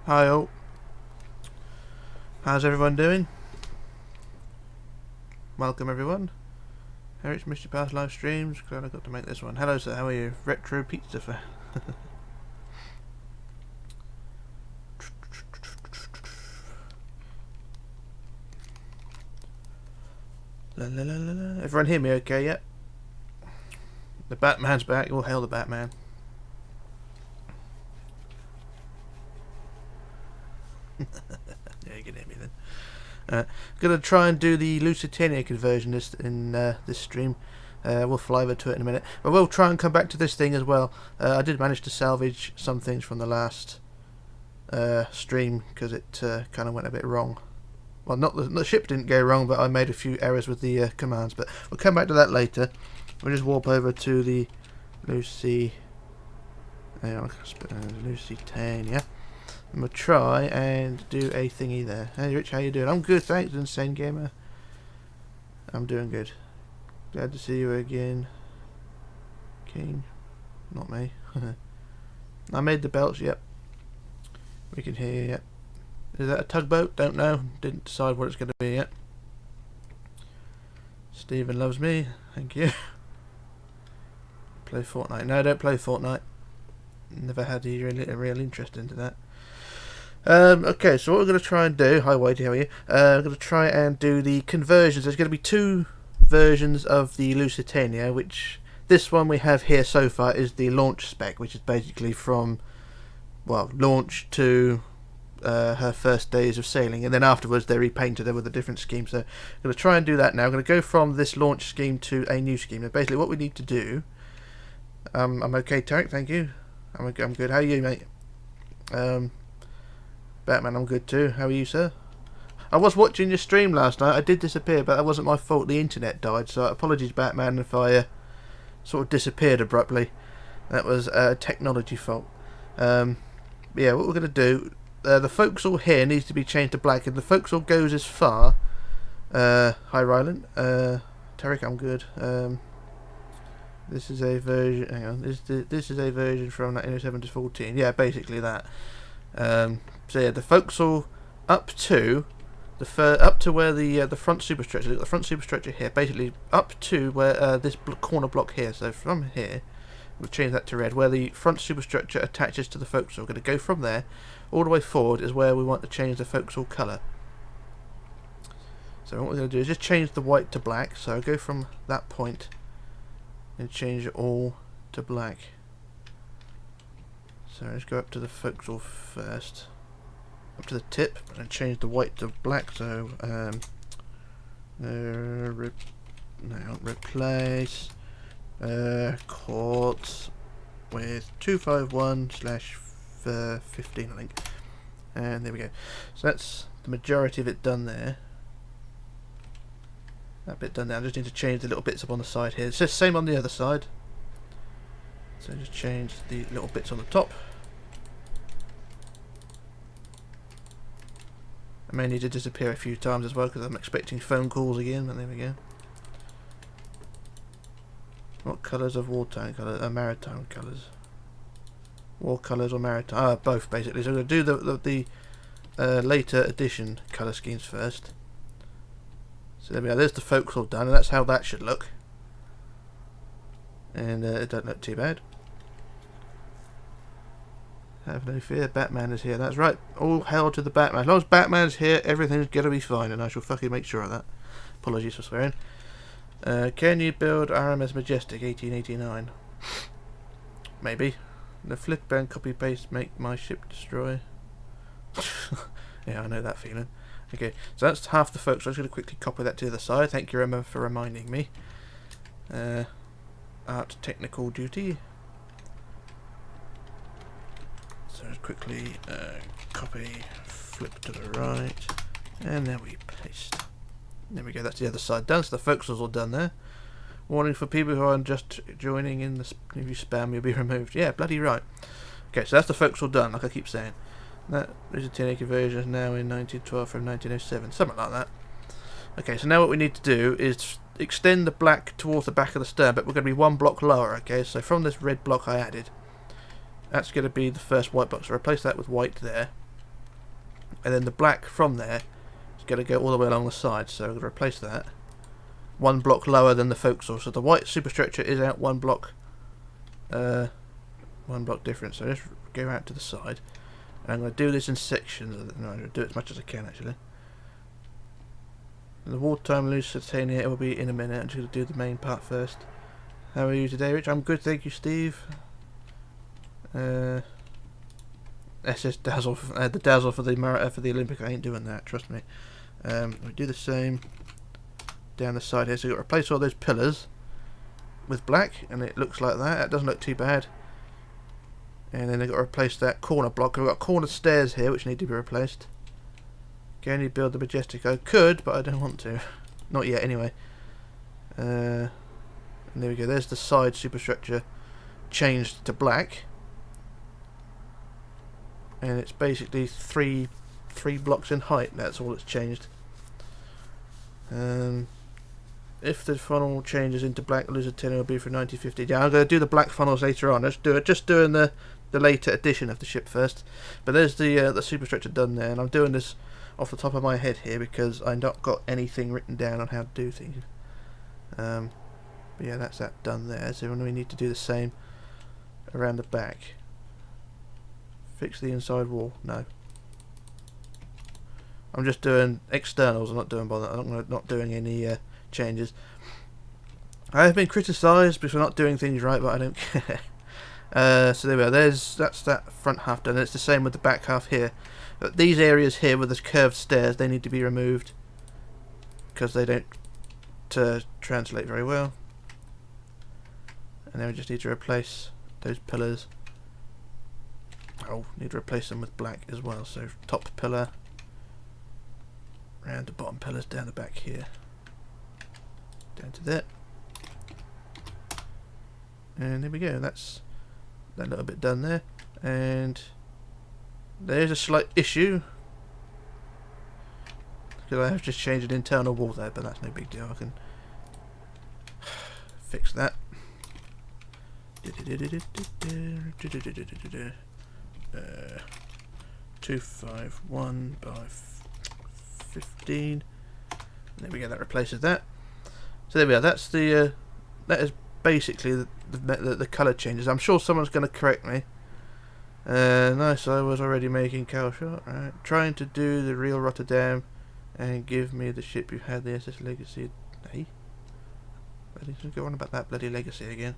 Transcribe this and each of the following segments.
Hi all. How's everyone doing? Welcome everyone. Here it's Mr. Past live streams. Glad I got to make this one. Hello sir, how are you? Retro pizza for la, la, la, la, la. Everyone hear me okay yet? The Batman's back. All hail the Batman. Yeah, you can hear me then. Gonna try and do the Lusitania conversion in this stream. We'll fly over to it in a minute, but we'll try and come back to this thing as well. I did manage to salvage some things from the last stream because it kind of went a bit wrong. Well, not the ship didn't go wrong, but I made a few errors with the commands. But we'll come back to that later. We'll just warp over to the Lusitania, and we'll try and do a thingy there. Hey Rich, how you doing? I'm good, thanks, Insane Gamer. I'm doing good. Glad to see you again, King. Not me. I made the belts, yep. We can hear you, yep. Is that a tugboat? Don't know. Didn't decide what it's going to be yet. Stephen loves me. Thank you. Play Fortnite. No, I don't play Fortnite. Never had a real interest into that. Okay, so what we're going to try and do... Hi, Whitey, how are you? We're going to try and do the conversions. There's going to be two versions of the Lusitania, which... This one we have here so far is the launch spec, which is basically from... Well, launch to... her first days of sailing, and then afterwards they repainted her with a different scheme. So I'm going to try and do that now. I'm going to go from this launch scheme to a new scheme. And basically what we need to do... I'm okay, Tarek, thank you. I'm good. How are you, mate? Batman, I'm good too. How are you, sir? I was watching your stream last night. I did disappear, but that wasn't my fault. The internet died, so apologies, Batman, if I sort of disappeared abruptly. That was a technology fault. Yeah, what we're going to do... the forecastle here needs to be changed to black, and the forecastle goes as far. Hi, Ryland. Tarek, I'm good. This is a version. Hang on. This is a version from 1907 to 14. Yeah, basically that. So yeah, the forecastle up to where the front superstructure. The front superstructure here, basically up to where this corner block here. So from here, we'll change that to red. Where the front superstructure attaches to the forecastle. We're going to go from there. All the way forward is where we want to change the forecastle colour. So what we're going to do is just change the white to black. So I'll go from that point and change it all to black. So let's go up to the forecastle first. Up to the tip and change the white to black. So replace quartz with 251/15, I think, and there we go. So that's the majority of it done there. That bit done now. I just need to change the little bits up on the side here. It's the same on the other side. So just change the little bits on the top. I may need to disappear a few times as well because I'm expecting phone calls again. And there we go. What colours of wartime colours? Maritime colours. War colours or maritime? Both basically. So I'm going to do the later edition colour schemes first. So there we go. There's the forecastle done, and that's how that should look. And it doesn't look too bad. Have no fear, Batman is here. That's right. All hail to the Batman. As long as Batman's here, everything's going to be fine, and I shall fucking make sure of that. Apologies for swearing. Can you build RMS Majestic 1889? Maybe. The flip and copy paste make my ship destroy. Yeah, I know that feeling. Okay, so that's half the folks. I'm just going to quickly copy that to the other side. Thank you, Emma, for reminding me. Art technical duty. So just quickly copy, flip to the right, and there we paste. There we go, that's the other side done. So the forecastle's all done there. Warning for people who are just joining in, if you spam you'll be removed. Yeah, bloody right. Okay, so that's the forecastle done, like I keep saying. That Lusitania conversion is now in 1912 from 1907, something like that. Okay, so now what we need to do is extend the black towards the back of the stern, but we're going to be one block lower, okay? So from this red block I added, that's going to be the first white box. So replace that with white there. and then the black from there is going to go all the way along the side. So I'm going to replace that. One block lower than the forecastle. So the white superstructure is out one block difference. So just go out to the side. And I'm going to do this in sections. No, I'm going to do it as much as I can actually. The Wartime Lusitania will be in a minute. I'm just going to do the main part first. How are you today, Rich? I'm good, thank you, Steve. SS Dazzle, the Dazzle for the Olympic. I ain't doing that, trust me. We do the same down the side here. So we've got to replace all those pillars with black, and it looks like that. That doesn't look too bad. And then they've got to replace that corner block. We've got corner stairs here which need to be replaced. Can you build the Majestic? I could, but I don't want to. Not yet, anyway. And there we go. There's the side superstructure changed to black. And it's basically three blocks in height. That's all it's changed. If the funnel changes into black, Lusitania will be for 1950. Yeah, I'm going to do the black funnels later on. Let's do it. Just doing the later edition of the ship first. But there's the superstructure done there, and I'm doing this off the top of my head here because I've not got anything written down on how to do things. But yeah, that's that done there. So we need to do the same around the back. Fix the inside wall. No. I'm just doing externals. I'm not doing not doing any changes. I have been criticised for not doing things right, but I don't care. So there we are. That's that front half done. It's the same with the back half here. But these areas here with the curved stairs, they need to be removed because they don't translate very well. And then we just need to replace those pillars. Oh, need to replace them with black as well. So top pillar, round the bottom pillars down the back here, down to there. And there we go. That's that little bit done there. And there's a slight issue because I have just changed an internal wall there, but that's no big deal. I can fix that. 251 by 15. There we go. That replaces that. So there we are. That's the that is basically the colour changes. I'm sure someone's going to correct me. Nice. I was already making cow shot. Right. Trying to do the real Rotterdam and give me the ship you had, the SS Legacy. Hey, let's go on about that bloody Legacy again.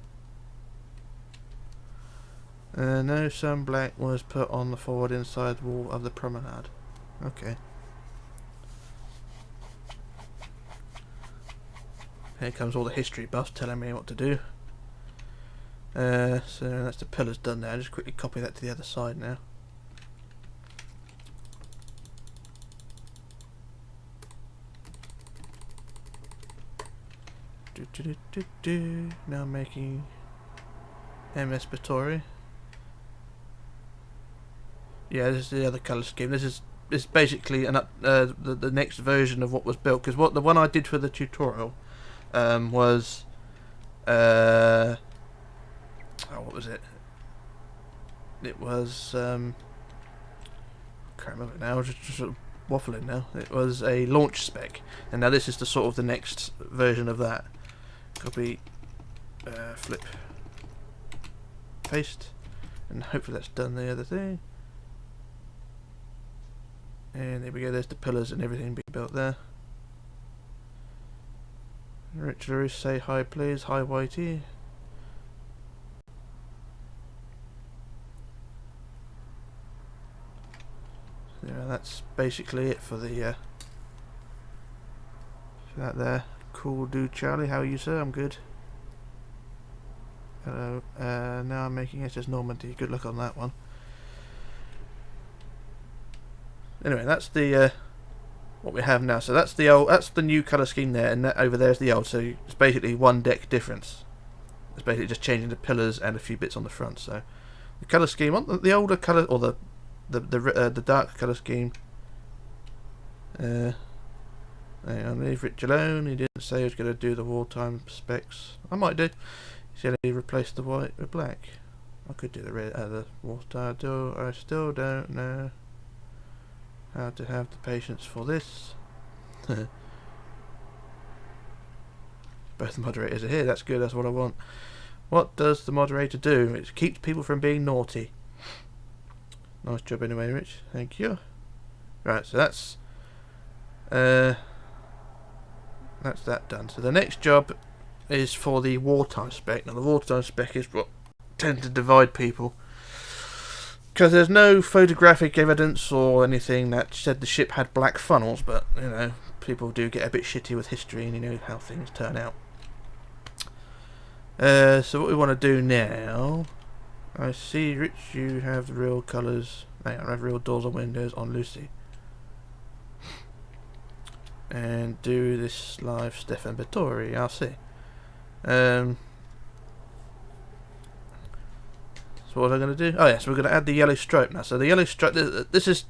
No, some black was put on the forward inside wall of the promenade. Okay. Here comes all the history buffs telling me what to do. So that's the pillars done now. Just quickly copy that to the other side now. Now I'm making RMS Batory. Yeah, this is the other colour scheme. This is basically the next version of what was built, because the one I did for the tutorial was what was it? It was can't remember now. I was just sort of waffling now. It was a launch spec, and now this is the sort of the next version of that. Copy, flip, paste, and hopefully that's done the other thing. And there we go, there's the pillars and everything being built there. Richlarrousse, say hi please. Hi Whitey. Yeah, that's basically it for the for that there. Cool dude Charlie, how are you sir? I'm good. Hello. Now I'm making SS Normandy. Good luck on that one. Anyway, that's the what we have now. So that's the old, that's the new colour scheme there, and that over there is the old. So it's basically one deck difference. It's basically just changing the pillars and a few bits on the front. So the colour scheme on the older colour, or the dark colour scheme. Hang on, leave Rich alone. He didn't say he was going to do the wartime specs. I might do. He said he replaced the white with black. I could do the red, the wartime. I still don't know how to have the patience for this. Both the moderators are here, that's good, that's what I want. What does the moderator do? It keeps people from being naughty. Nice job anyway, Rich, thank you. Right, so that's that done. So the next job is for the wartime spec. Now the wartime spec is what tends to divide people, because there's no photographic evidence or anything that said the ship had black funnels, but you know, people do get a bit shitty with history and you know how things turn out. So what we want to do now, I see, Rich, you have the real colours, I have real doors and windows on Lucy. And do this live Stefan Batory, I'll see. So what am I going to do? Oh yes, we're going to add the yellow stripe now. So the yellow stripe, this is,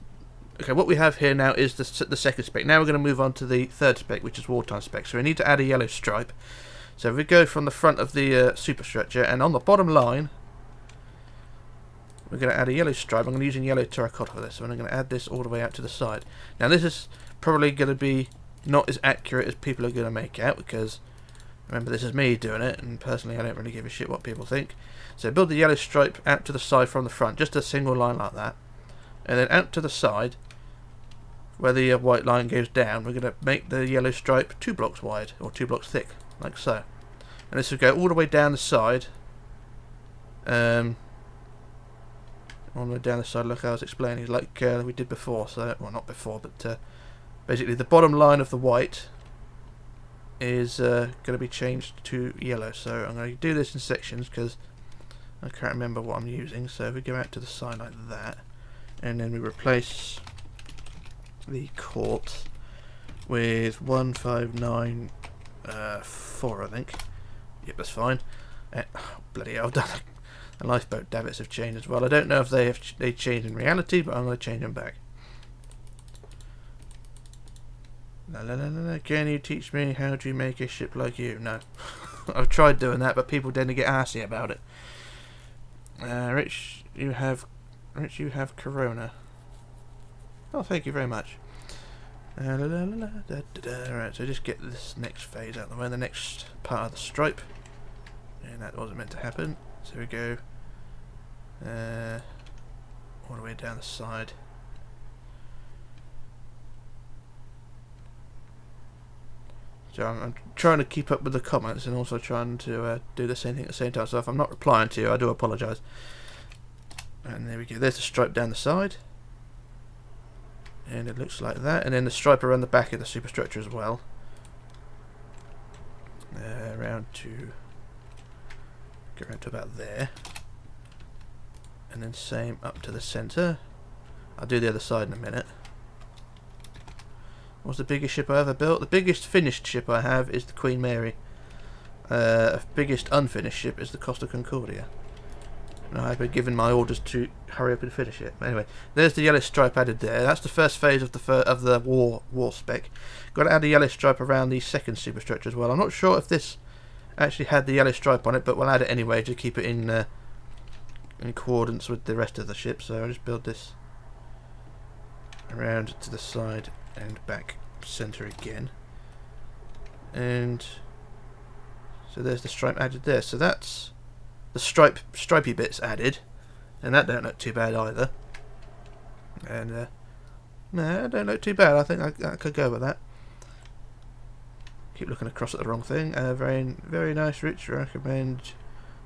okay, what we have here now is the second spec. Now we're going to move on to the third spec, which is wartime spec. So we need to add a yellow stripe. So if we go from the front of the superstructure, and on the bottom line, we're going to add a yellow stripe. I'm going to use yellow terracotta for this, so I'm going to add this all the way out to the side. Now this is probably going to be not as accurate as people are going to make out, because remember, this is me doing it, and personally I don't really give a shit what people think. So build the yellow stripe out to the side from the front, just a single line like that, and then out to the side where the white line goes down, we're going to make the yellow stripe 2 blocks wide, or 2 blocks thick, like so. And this will go all the way down the side, all the way down the side, like I was explaining, like we did before. So, well, not before, but basically the bottom line of the white is going to be changed to yellow. So I'm going to do this in sections because I can't remember what I'm using. So we go out to the side like that, and then we replace the court with 1594, I think. Yep, that's fine. Oh, bloody hell, done. The lifeboat davits have changed as well. I don't know if they changed in reality, but I'm going to change them back. Can you teach me how to make a ship like you? No. I've tried doing that, but people tend to get arsy about it. Rich, you have Corona. Oh, thank you very much. Right, so just get this next phase out of the way, the next part of the stripe. And that wasn't meant to happen. So we go all the way down the side. So I'm trying to keep up with the comments and also trying to do the same thing at the same time. So if I'm not replying to you, I do apologise. And there we go. There's the stripe down the side. And it looks like that. And then the stripe around the back of the superstructure as well. Around to... Go around to about there. And then same up to the centre. I'll do the other side in a minute. What's the biggest ship I ever built? The biggest finished ship I have is the Queen Mary. Biggest unfinished ship is the Costa Concordia. And I've been given my orders to hurry up and finish it. Anyway, there's the yellow stripe added there. That's the first phase of the war spec. Got to add a yellow stripe around the second superstructure as well. I'm not sure if this actually had the yellow stripe on it, but we'll add it anyway to keep it in accordance with the rest of the ship. So I'll just build this around to the side and back center again, and so there's the stripe added there. So that's the stripy bits added, and that don't look too bad either. And no, don't look too bad. I think I could go with that. Keep looking across at the wrong thing. Very, very nice, Rich. I recommend.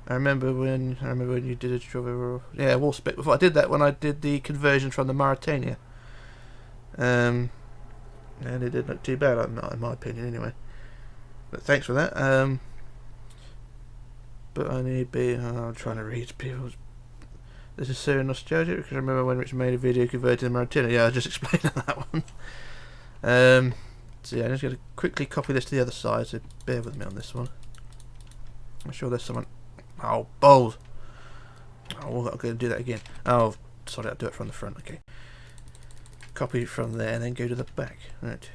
I remember when you did a war spec before. I did that when I did the conversion from the Mauritania. And it didn't look too bad, not in my opinion, anyway. But thanks for that. But I need I'm trying to read people's. This is so nostalgic because I remember when Rich made a video converting to Mauritania. Yeah, I just explained that one. So yeah, I'm just going to quickly copy this to the other side. So bear with me on this one. I'm sure there's someone. Oh, balls! Oh, I'm going to do that again. Oh, sorry, I'll do it from the front. Okay. Copy from there and then go to the back. Right.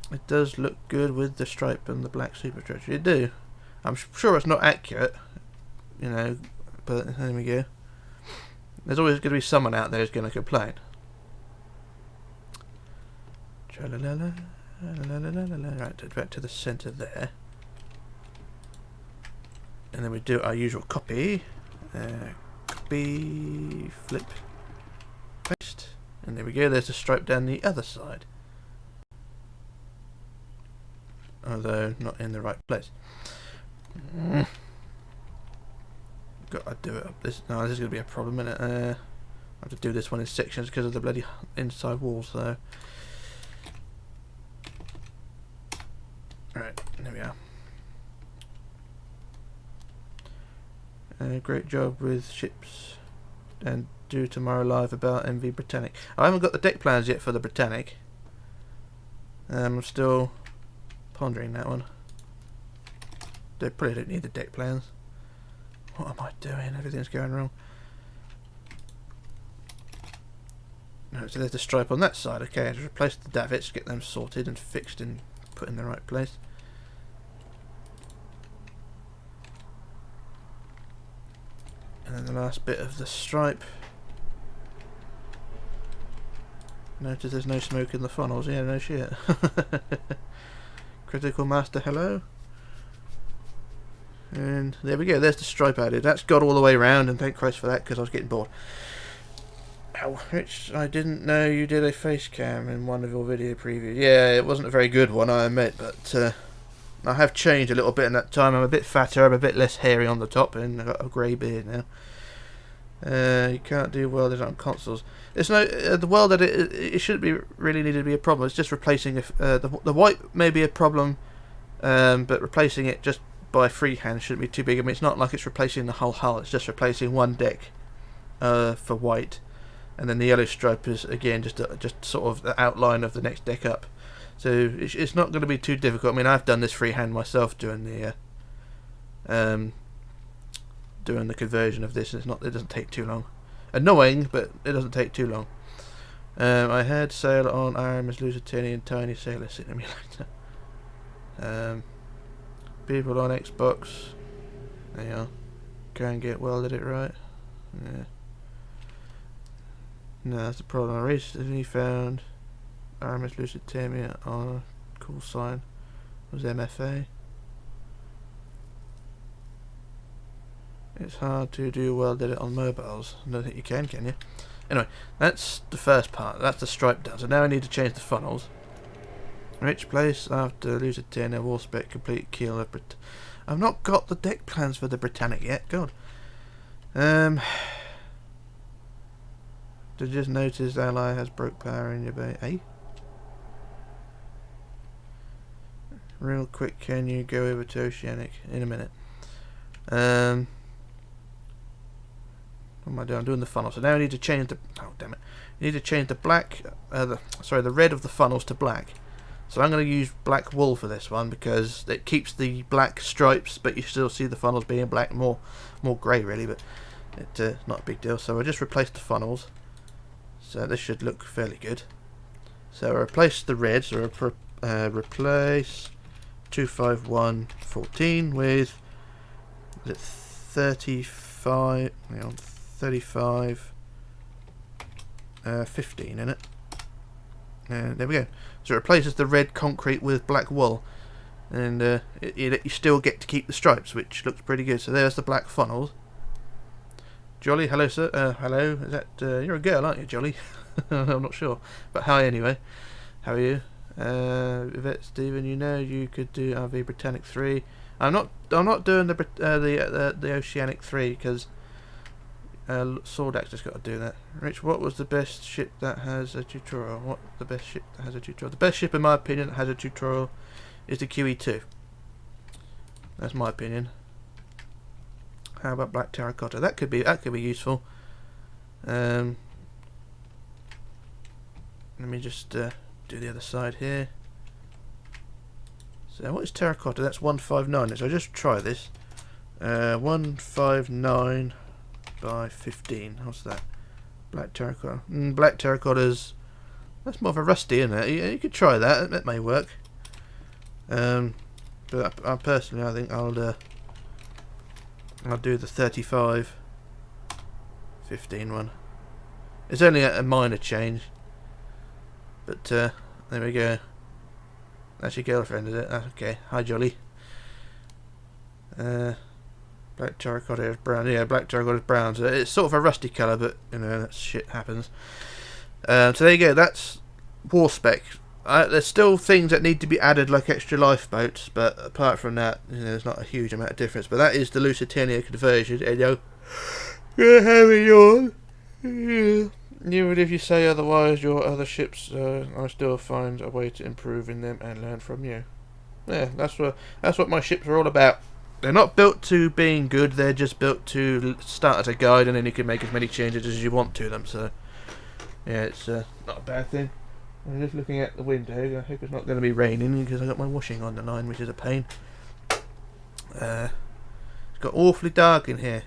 It does look good with the stripe and the black superstructure. It do. I'm sure it's not accurate, you know, but there we go. There's always going to be someone out there who's going to complain. Right, back to the centre there. And then we do our usual copy. Copy, flip, paste. And there we go, there's a stripe down the other side. Although not in the right place. Got to do it up this. No, this is going to be a problem, isn't it? I have to do this one in sections because of the bloody inside walls, so. Alright, there we are. Great job with ships, and do tomorrow live about MV Britannic. I haven't got the deck plans yet for the Britannic. I'm still pondering that one. They probably don't need the deck plans. What am I doing? Everything's going wrong. No, so there's the stripe on that side. Okay, I just replace the davits, get them sorted and fixed and put in the right place. And then the last bit of the stripe. Notice there's no smoke in the funnels. Yeah, no shit. Critical Master, hello. And there we go. There's the stripe added. That's got all the way around, and thank Christ for that because I was getting bored. Ow, Rich, I didn't know you did a face cam in one of your video previews. Yeah, it wasn't a very good one, I admit, but I have changed a little bit in that time. I'm a bit fatter, I'm a bit less hairy on the top, and I've got a grey beard now. You can't do welded on consoles. It's no the weld that it shouldn't be really needed to be a problem. It's just replacing the white may be a problem, but replacing it just by freehand shouldn't be too big. I mean, it's not like it's replacing the whole hull. It's just replacing one deck for white, and then the yellow stripe is again just sort of the outline of the next deck up. So it's not going to be too difficult. I mean, I've done this freehand myself doing the conversion of this, and it doesn't take too long. Annoying, but it doesn't take too long. I had sail on RMS Lusitania and Tiny Sailor Simulator. People on Xbox, there you are. Go and get welded it right. Yeah. No, that's the problem. I recently found RMS Lusitania on a call sign was MFA. It's hard to do welded it on mobiles. I don't think you can you? Anyway, that's the first part. That's the stripe done. So now I need to change the funnels. Rich place after Lusitania wall spec complete keel of I've not got the deck plans for the Britannic yet. God. Did you just notice Ally has broke power in your bay? Eh? Real quick, can you go over to Oceanic in a minute? What am I doing? I'm doing the funnel. So now I need to change the. Oh damn it! You need to change the black. The red of the funnels to black. So I'm going to use black wool for this one because it keeps the black stripes, but you still see the funnels being black, more grey really, but it's not a big deal. So I just replaced the funnels. So this should look fairly good. So I replaced the red. So I replace 25114 with 35. Hang on. 35 15 in it, and there we go. So it replaces the red concrete with black wool, and you still get to keep the stripes, which looks pretty good. So there's the black funnels. Jolly, hello sir. Hello, is that you're a girl, aren't you, Jolly? I'm not sure, but hi anyway. How are you? Yvette, Stephen, you know you could do RV Britannic 3. I'm not doing the Oceanic 3 because Sordax just got to do that. Rich, what was the best ship that has a tutorial? What the best ship that has a tutorial? The best ship in my opinion that has a tutorial is the QE2. That's my opinion. How about Black Terracotta? That could be useful. Let me just do the other side here. So what is Terracotta? That's 159. So I'll just try this. 159 by 15. What's that? Black Terracotta. Black Terracotta's... That's more of a rusty, isn't it? You could try that. That may work. But I personally, I think I'll do the 35 15 one. It's only a minor change, but There we go. That's your girlfriend, is it? Okay. Hi, Jolly. Black terracotta is brown. Yeah, black terracotta is brown. So it's sort of a rusty colour, but you know, that shit happens. So there you go. That's war spec. There's still things that need to be added, like extra lifeboats, but apart from that, you know, there's not a huge amount of difference. But that is the Lusitania conversion. Hello. How are you? Even if you say otherwise, your other ships, I still find a way to improve in them and learn from you. Yeah, that's what my ships are all about. They're not built to being good, they're just built to start as a guide, and then you can make as many changes as you want to them. So yeah, it's not a bad thing. I'm just looking at the window. I hope it's not going to be raining because I got my washing on the line, which is a pain. It's got awfully dark in here.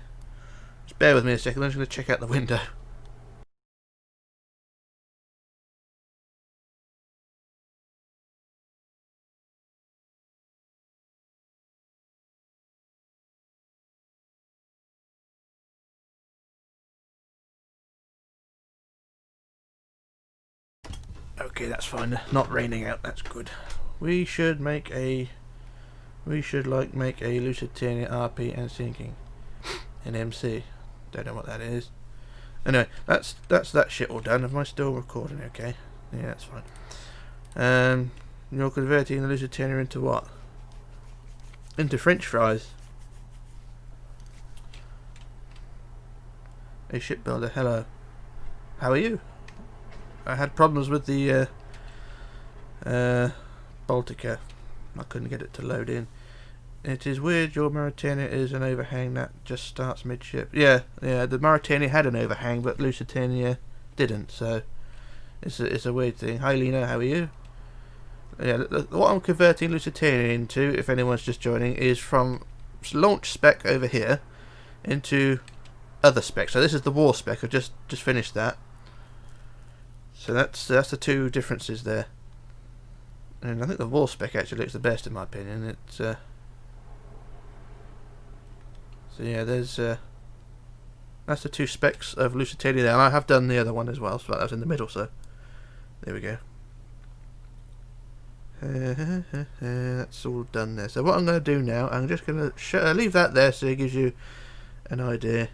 Just bear with me a second, I'm just going to check out the window. Okay, that's fine. Not raining out. That's good. We should make a Lusitania RP and sinking in MC. Don't know what that is. Anyway, that's that shit all done. Am I still recording? Okay. Yeah, that's fine. You're converting the Lusitania into what? Into French fries. A shipbuilder. Hello. How are you? I had problems with the Baltica. I couldn't get it to load in. It is weird your Mauritania is an overhang that just starts midship. Yeah, the Mauritania had an overhang, but Lusitania didn't, so it's a weird thing. Hi Lena, how are you? Yeah, what I'm converting Lusitania into, if anyone's just joining, is from launch spec over here into other spec. So this is the war spec. I just finished that. So that's the two differences there, and I think the wall spec actually looks the best in my opinion. It's so yeah, there's that's the two specs of Lusitania there, and I have done the other one as well, so that was in the middle. So there we go. That's all done there. So what I'm going to do now, I'm just going to leave that there so it gives you an idea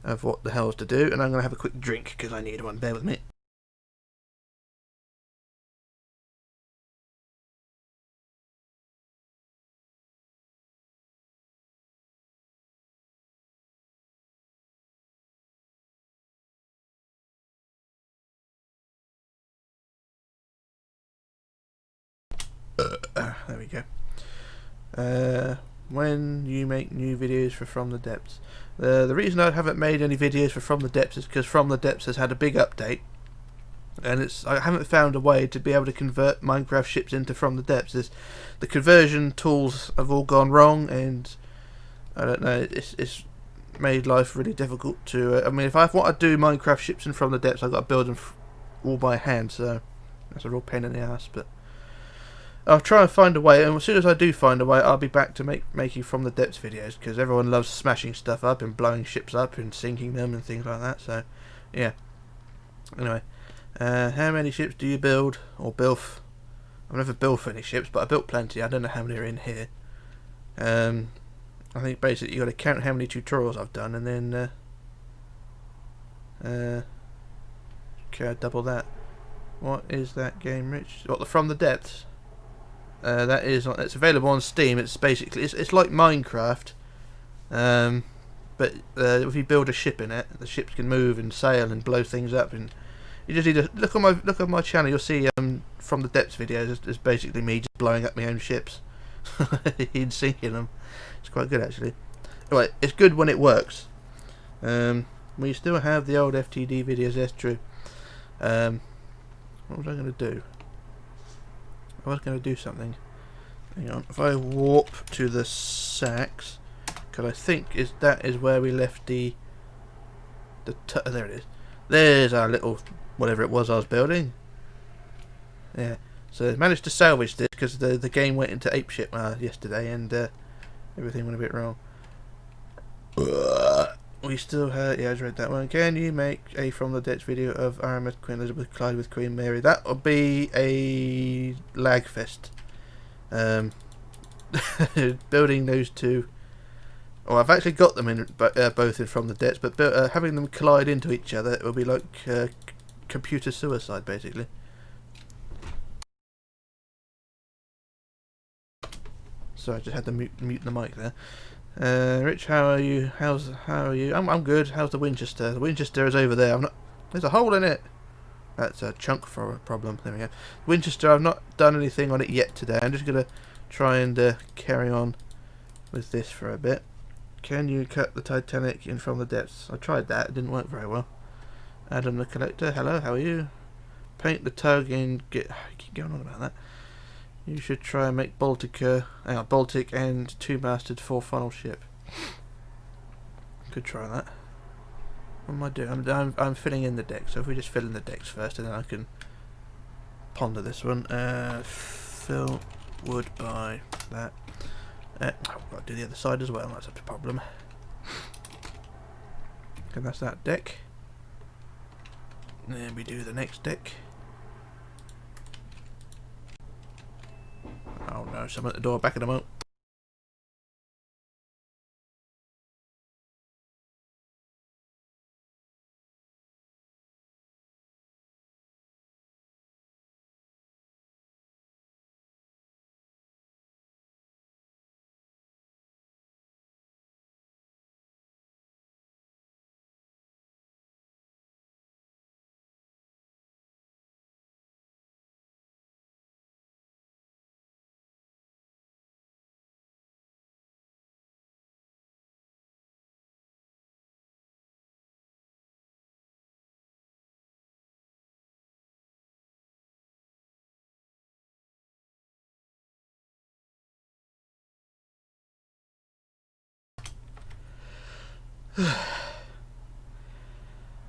of what the hell's to do, and I'm going to have a quick drink because I need one. Bear with me. There we go. When you make new videos for From the Depths, the reason I haven't made any videos for From the Depths is because From the Depths has had a big update, and I haven't found a way to be able to convert Minecraft ships into From the Depths. The conversion tools have all gone wrong, and I don't know. It's made life really difficult to. I mean, if I want to do Minecraft ships in From the Depths, I've got to build them all by hand, so that's a real pain in the ass. But I'll try and find a way, and as soon as I do find a way, I'll be back to making From the Depths videos, because everyone loves smashing stuff up and blowing ships up and sinking them and things like that. So yeah. Anyway, how many ships do you build or bilf? I've never built any ships, but I built plenty. I don't know how many are in here. I think basically you got to count how many tutorials I've done, and then okay, double that. What is that game, Rich? What, the From the Depths? It's available on Steam. It's basically it's like Minecraft, but if you build a ship in it, the ships can move and sail and blow things up. And you just need to look on my channel. You'll see From the Depths videos. It's basically me just blowing up my own ships and sinking them. It's quite good actually. Anyway, it's good when it works. We still have the old FTD videos. That's true. What was I going to do? I was going to do something. Hang on. If I warp to the sacks, because I think that is where we left there it is. There's our little whatever it was I was building. Yeah. So I managed to salvage this because the game went into apeshit yesterday, and everything went a bit wrong. We still have, yeah, I read that one. Can you make a from the decks video of RMS Queen Elizabeth collide with Queen Mary? That would be a lag fest. Building those two. Oh, I've actually got them in both in from the decks, but having them collide into each other, it will be like computer suicide, basically. Sorry, I just had to mute the mic there. Rich, how are you? How are you? I'm good. How's the Winchester? The Winchester is over there. There's a hole in it. That's a chunk for a problem. There we go. Winchester, I've not done anything on it yet today. I'm just gonna try and carry on with this for a bit. Can you cut the Titanic in from the depths? I tried that. It didn't work very well. Adam the Collector. Hello. How are you? Paint the tug and get. I keep going on about that. You should try and make Baltic and two-masted four-funnel ship. Could try that. What am I doing? I'm filling in the decks. So if we just fill in the decks first, and then I can ponder this one. Fill wood by that. I've got to do the other side as well. That's a problem. And that's that deck. And then we do the next deck. Oh no, someone at the door, back in a moment.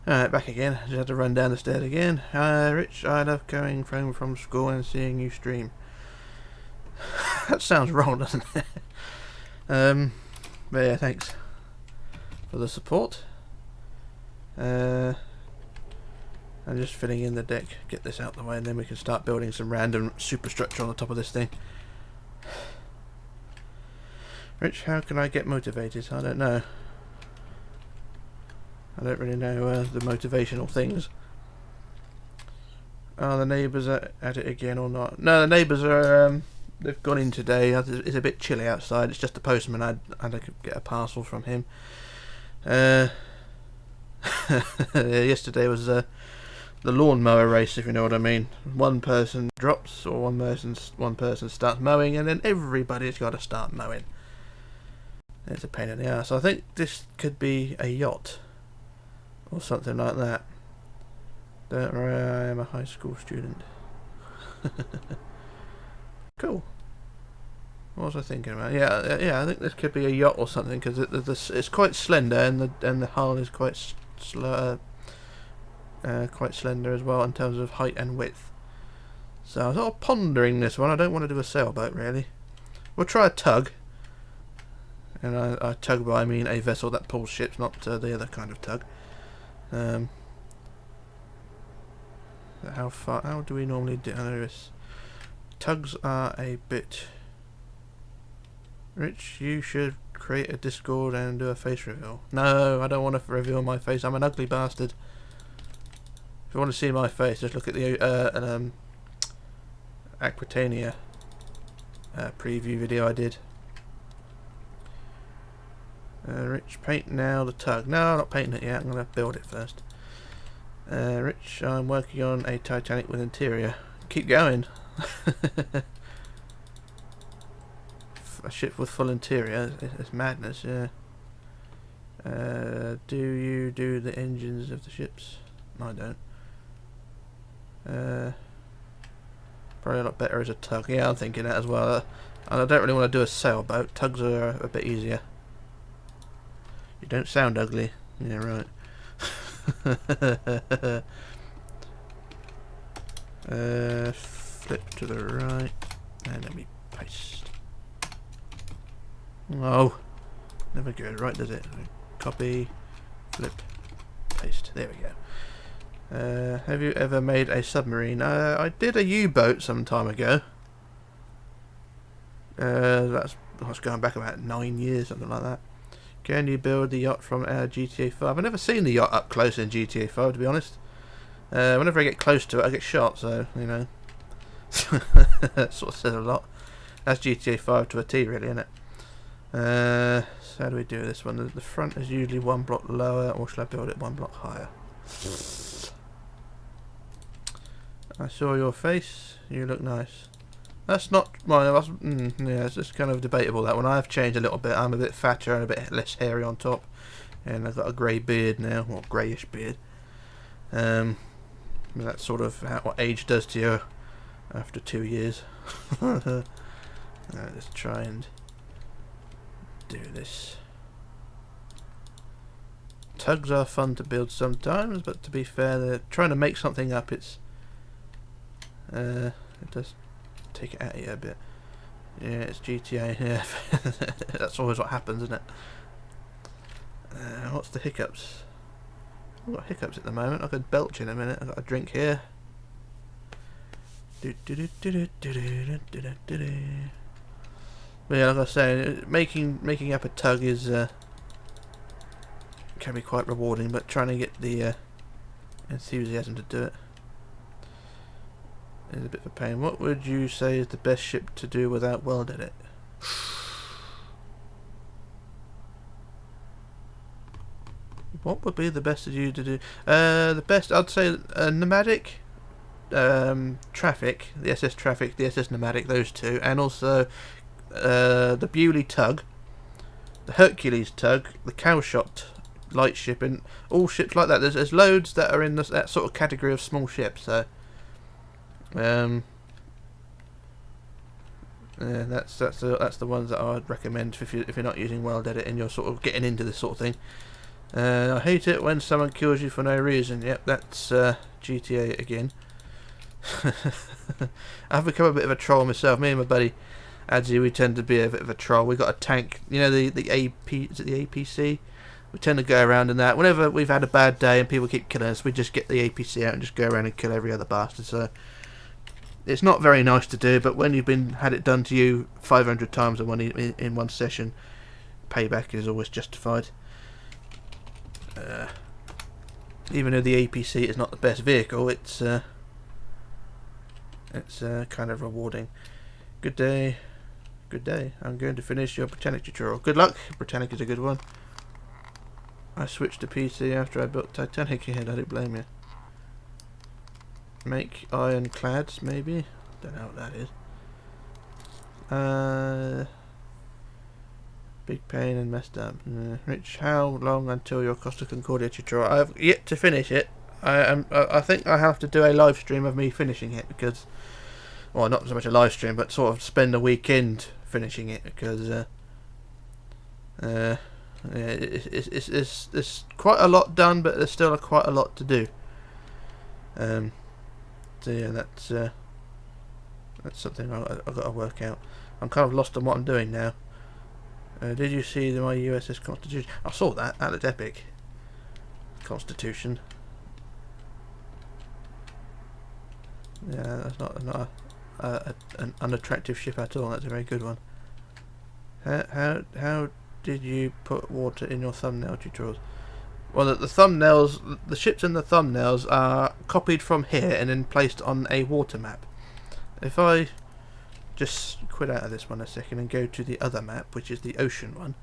Alright, back again. Just had to run down the stairs again. Rich, I love going home from school and seeing you stream. That sounds wrong, doesn't it? But yeah, thanks for the support. I'm just filling in the deck, get this out the way, and then we can start building some random superstructure on the top of this thing. Rich, how can I get motivated? I don't know. I don't really know the motivational things. Are the neighbours at it again or not? No, the neighbours are. They've gone in today. It's a bit chilly outside. It's just the postman. I had to get a parcel from him. Yesterday was the lawnmower race, if you know what I mean. One person drops, or one person starts mowing, and then everybody's got to start mowing. It's a pain in the ass. I think this could be a yacht. Or something like that. Don't worry, I am a high school student. Cool. What was I thinking about? Yeah, I think this could be a yacht or something, because it's quite slender, and the hull is quite slender as well in terms of height and width. So I was sort of pondering this one. I don't want to do a sailboat really. We'll try a tug. And I tug by I mean a vessel that pulls ships, not the other kind of tug. How do we normally do this? Tugs are a bit. Rich, you should create a Discord and do a face reveal. No, I don't want to reveal my face. I'm an ugly bastard. If you want to see my face, just look at the Aquitania preview video I did. Rich, paint now the tug. No, I'm not painting it yet. I'm going to build it first. Rich, I'm working on a Titanic with interior. Keep going. A ship with full interior. It's madness, yeah. Do you do the engines of the ships? No, I don't. Probably a lot better as a tug. Yeah, I'm thinking that as well. And I don't really want to do a sailboat. Tugs are a bit easier. You don't sound ugly. Yeah, right. Flip to the right. And let me paste. Oh. Never goes right, does it? Copy. flip, paste. There we go. Have you ever made a submarine? I did a U-boat some time ago. That's going back about 9 years, something like that. Can you build the yacht from our GTA 5? I've never seen the yacht up close in GTA 5, to be honest. Whenever I get close to it, I get shot, so, you know. That sort of says a lot. That's GTA 5 to a T, really, isn't it? So how do we do this one? The front is usually one block lower, or should I build it one block higher? I saw your face. You look nice. That's not mine. Yeah, it's just kind of debatable, that one. I've changed a little bit. I'm a bit fatter and a bit less hairy on top, and I've got a grey beard now, or greyish beard. That's sort of what age does to you after 2 years. Let's try and do this. Tugs are fun to build sometimes, but to be fair, they're trying to make something up. It does take it out of you a bit. Yeah, it's GTA. Yeah, that's always what happens, isn't it? What's the hiccups? I've got hiccups at the moment. I could belch in a minute. I've got a drink here. But yeah, like I was saying, making up a tug is can be quite rewarding, but trying to get the enthusiasm to do it is a bit of a pain. What would you say is the best ship to do without weld edit? What would be the best of you to do? The best, I'd say, nomadic, traffic, the SS traffic, the SS nomadic, those two, and also the Bewley tug, the Hercules tug, the Cowshot light ship, and all ships like that. There's loads that are in that sort of category of small ships. So, yeah, that's the ones that I would recommend if you're not using weld edit and you're sort of getting into this sort of thing. I hate it when someone kills you for no reason. Yep, that's GTA again. I've become a bit of a troll myself. Me and my buddy Adzi, we tend to be a bit of a troll. We've got a tank, you know, the AP, is it the APC? We tend to go around in that. Whenever we've had a bad day and people keep killing us, we just get the APC out and just go around and kill every other bastard. So it's not very nice to do, but when you've had it done to you 500 times in one session, payback is always justified. Even though the APC is not the best vehicle, it's kind of rewarding. Good day. Good day. I'm going to finish your Britannic tutorial. Good luck. Britannic is a good one. I switched to PC after I built Titanic. Yeah, I don't blame you. Make ironclads, maybe? Don't know what that is. Big pain and messed up. Rich, how long until your Costa Concordia tutorial? I've yet to finish it. I think I have to do a live stream of me finishing it because, well, not so much a live stream, but sort of spend a weekend finishing it because yeah, it's quite a lot done, but there's still quite a lot to do. So yeah, that's something I've got to work out. I'm kind of lost on what I'm doing now. Did you see my USS Constitution? I saw that. That looked epic. Constitution. Yeah, that's not an unattractive ship at all. That's a very good one. How did you put water in your thumbnail tutorials? Well, the thumbnails, the ships in the thumbnails are copied from here and then placed on a water map. If I just quit out of this one a second and go to the other map, which is the ocean one,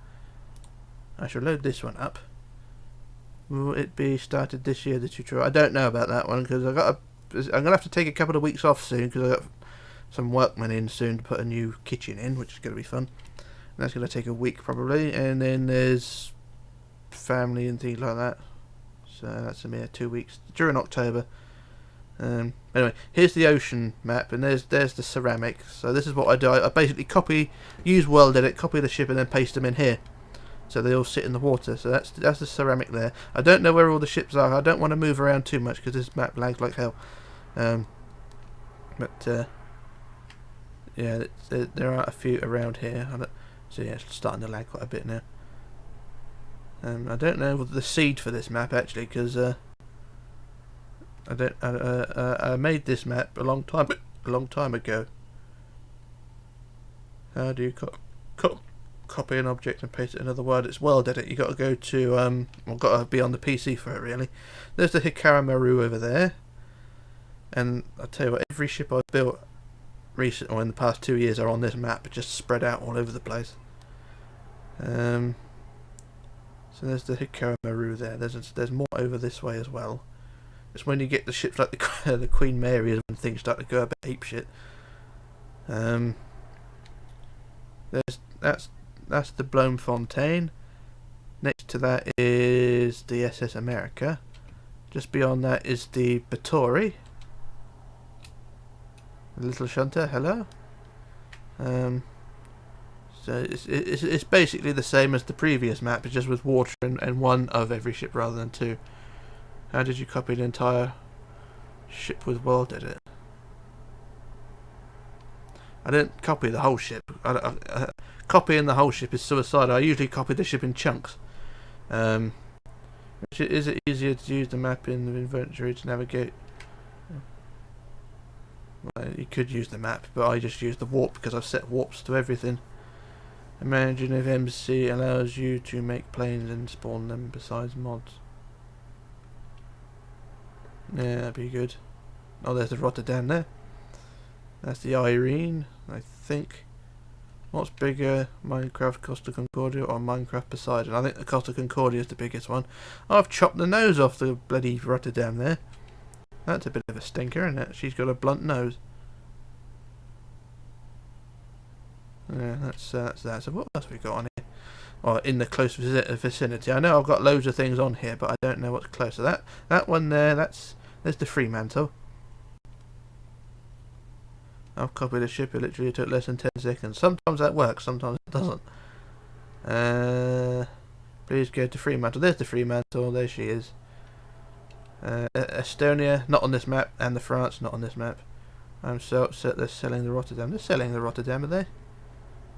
I shall load this one up. Will it be started this year, the tutorial? I don't know about that one because I'm gonna have to take a couple of weeks off soon because I got some workmen in soon to put a new kitchen in, which is going to be fun. And that's going to take a week probably, and then there's family and things like that. So that's a mere 2 weeks during October. Anyway, here's the ocean map, and there's the ceramic. So this is what I do. I basically use world edit, copy the ship, and then paste them in here, so they all sit in the water. So that's the ceramic there. I don't know where all the ships are. I don't want to move around too much because this map lags like hell. But yeah, there are a few around here. So yeah, it's starting to lag quite a bit now. I don't know the seed for this map actually, because I made this map a long time ago. How do you copy an object and paste it in another word? It's world edit. You got to go to well, got to be on the PC for it really. There's the Hikara Maru over there, and I tell you what, every ship I've built recent or in the past 2 years are on this map, just spread out all over the place. So there's the Hikara Maru there. There's more over this way as well. It's when you get the ships like the Queen Mary is when things start to go a bit ape shit. That's the Bloemfontein. Next to that is the SS America. Just beyond that is the Batory. The Little Shunter, hello. So it's basically the same as the previous map, it's just with water and one of every ship rather than two. How did you copy the entire ship with world edit? I didn't copy the whole ship. Copying the whole ship is suicidal. I usually copy the ship in chunks. Is it easier to use the map in the inventory to navigate? Well, you could use the map, but I just use the warp because I've set warps to everything. Imagine if MC allows you to make planes and spawn them besides mods. Yeah, that'd be good. Oh, there's the Rotterdam there. That's the Irene, I think. What's bigger, Minecraft Costa Concordia or Minecraft Poseidon? I think the Costa Concordia is the biggest one. I've chopped the nose off the bloody Rotterdam there. That's a bit of a stinker, isn't it? She's got a blunt nose. Yeah, that's that. So what else have we got on here? Or in the close vicinity. I know I've got loads of things on here, but I don't know what's close. So that one there, there's the Fremantle. I've copied a ship. It literally took less than 10 seconds. Sometimes that works, sometimes it doesn't. Please go to Fremantle. There's the Fremantle. There she is. Estonia, not on this map, and the France, not on this map. I'm so upset they're selling the Rotterdam. They're selling the Rotterdam, are they?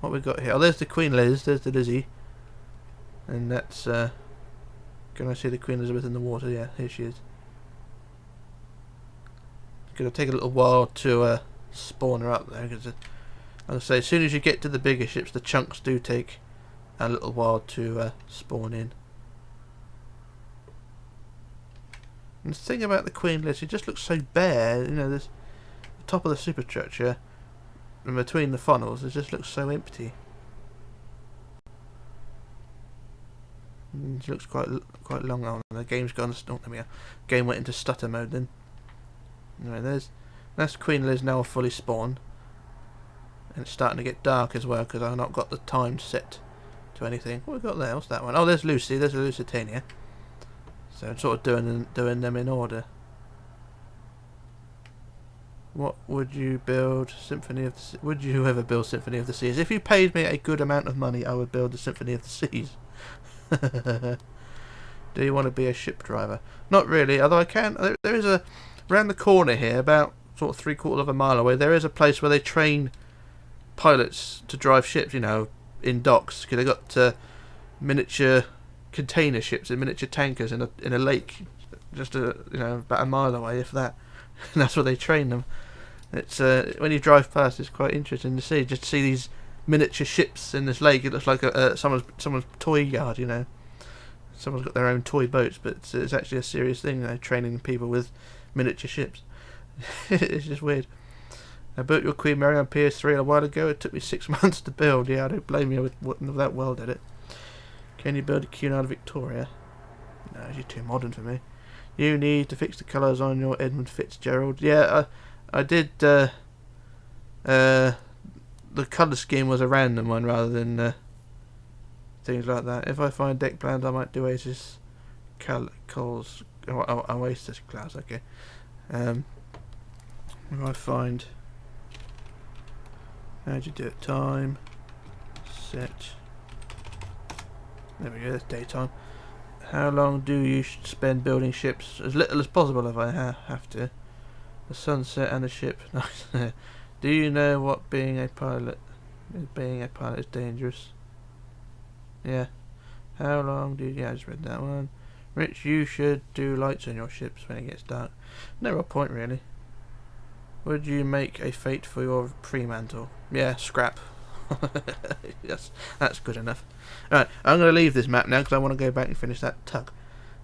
What we got here? Oh, there's the Queen Liz. There's the Lizzie. And that's, can I see the Queen Elizabeth in the water? Yeah, here she is. It's going to take a little while to spawn her up there. Because, as I say, as soon as you get to the bigger ships, the chunks do take a little while to spawn in. And the thing about the Queen Liz, it just looks so bare. You know, there's the top of the superstructure and between the funnels, it just looks so empty. It looks quite long on. The game's gone. Oh, there we are. Game went into stutter mode then. Anyway, that's Queen Liz now fully spawned, and it's starting to get dark as well because I've not got the time set to anything. What have we got there? What's that one? Oh, there's Lucy. There's a Lusitania. So I'm sort of doing them in order. What would you build? Symphony of the Seas? Would you ever build Symphony of the Seas? If you paid me a good amount of money, I would build the Symphony of the Seas. Do you want to be a ship driver? Not really, although I can. There is around the corner here, about sort of 3/4 of a mile away, there is a place where they train pilots to drive ships, you know, in docks. Because they've got miniature container ships and miniature tankers in a lake, just about a mile away, if that. And that's where they train them. It's when you drive past, it's quite interesting to see. Just to see these miniature ships in this lake. It looks like someone's toy yard, you know. Someone's got their own toy boats, but it's actually a serious thing, you know, training people with miniature ships. It's just weird. I built your Queen Mary on PS3 a while ago. It took me 6 months to build. Yeah, I don't blame you with that world edit. Can you build a Cunard Victoria? No, you're too modern for me. You need to fix the colours on your Edmund Fitzgerald. Yeah, I did. The colour scheme was a random one rather than things like that. If I find deck plans, I might do Oasis Oasis clouds. Okay. If I find, how'd you do it? Time set. There we go. That's daytime. How long do you spend building ships? As little as possible if I have to. The sunset and the ship. Nice. Do you know what being a pilot is dangerous? Yeah. How long do you... Yeah, I just read that one. Rich, you should do lights on your ships when it gets dark. No real point, really. Would you make a fate for your pre-mantle? Yeah, scrap. Yes, that's good enough. Alright, I'm going to leave this map now because I want to go back and finish that tug.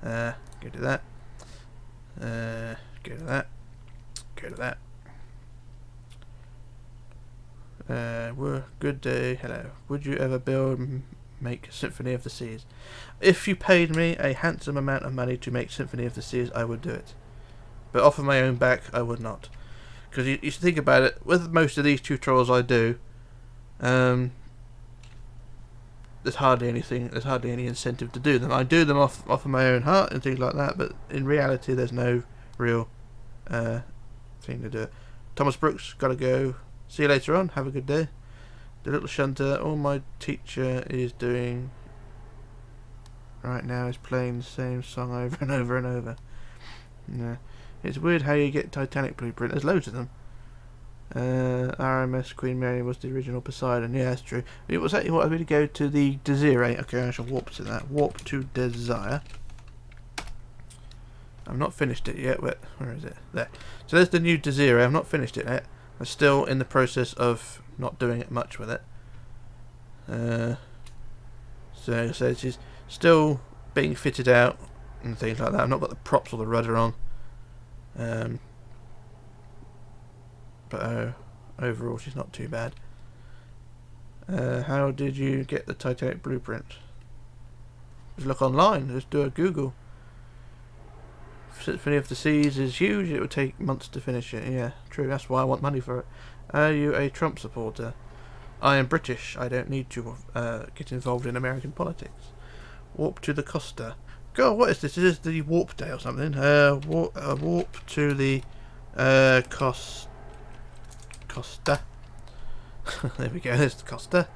Go to that. Go to that. Go to that. Good day, hello. Would you ever make Symphony of the Seas? If you paid me a handsome amount of money to make Symphony of the Seas, I would do it. But off of my own back, I would not. Because you should think about it, with most of these tutorials I do, there's hardly any incentive to do them. I do them off of my own heart and things like that, but in reality there's no real thing to do. Thomas Brooks, gotta go. See you later on, have a good day. The Little Shunter, all my teacher is doing right now is playing the same song over and over and over. Yeah. It's weird how you get Titanic blueprint. There's loads of them. RMS Queen Mary was the original Poseidon. Yeah, that's true. It was actually what I really go to the Desire. Okay, I shall warp to that. Warp to Desire. I've not finished it yet. Where is it? There. So there's the new Desire. I've not finished it yet. I'm still in the process of not doing it much with it. So it's still being fitted out and things like that. I've not got the props or the rudder on. But overall she's not too bad. How did you get the Titanic blueprint? Just look online, just do a Google. Symphony of the Seas is huge, it would take months to finish it. Yeah, true, that's why I want money for it. Are you a Trump supporter? I am British, I don't need to get involved in American politics. Warp to the Costa. God, what is this? Is this the Warp Day or something? Warp to the Costa. There we go, there's the Costa.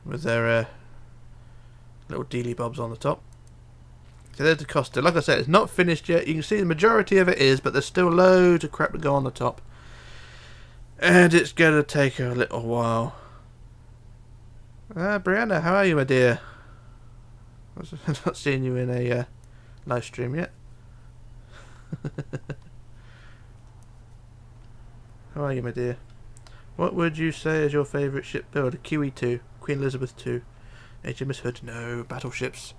With their little dealy bobs on the top. So there's the Costa. Like I said, it's not finished yet. You can see the majority of it is, but there's still loads of crap to go on the top. And it's going to take a little while. Brianna, how are you, my dear? I've not seen you in a live stream yet. How are you, my dear? What would you say is your favourite ship build? QE2, Queen Elizabeth II, HMS Hood. No, battleships.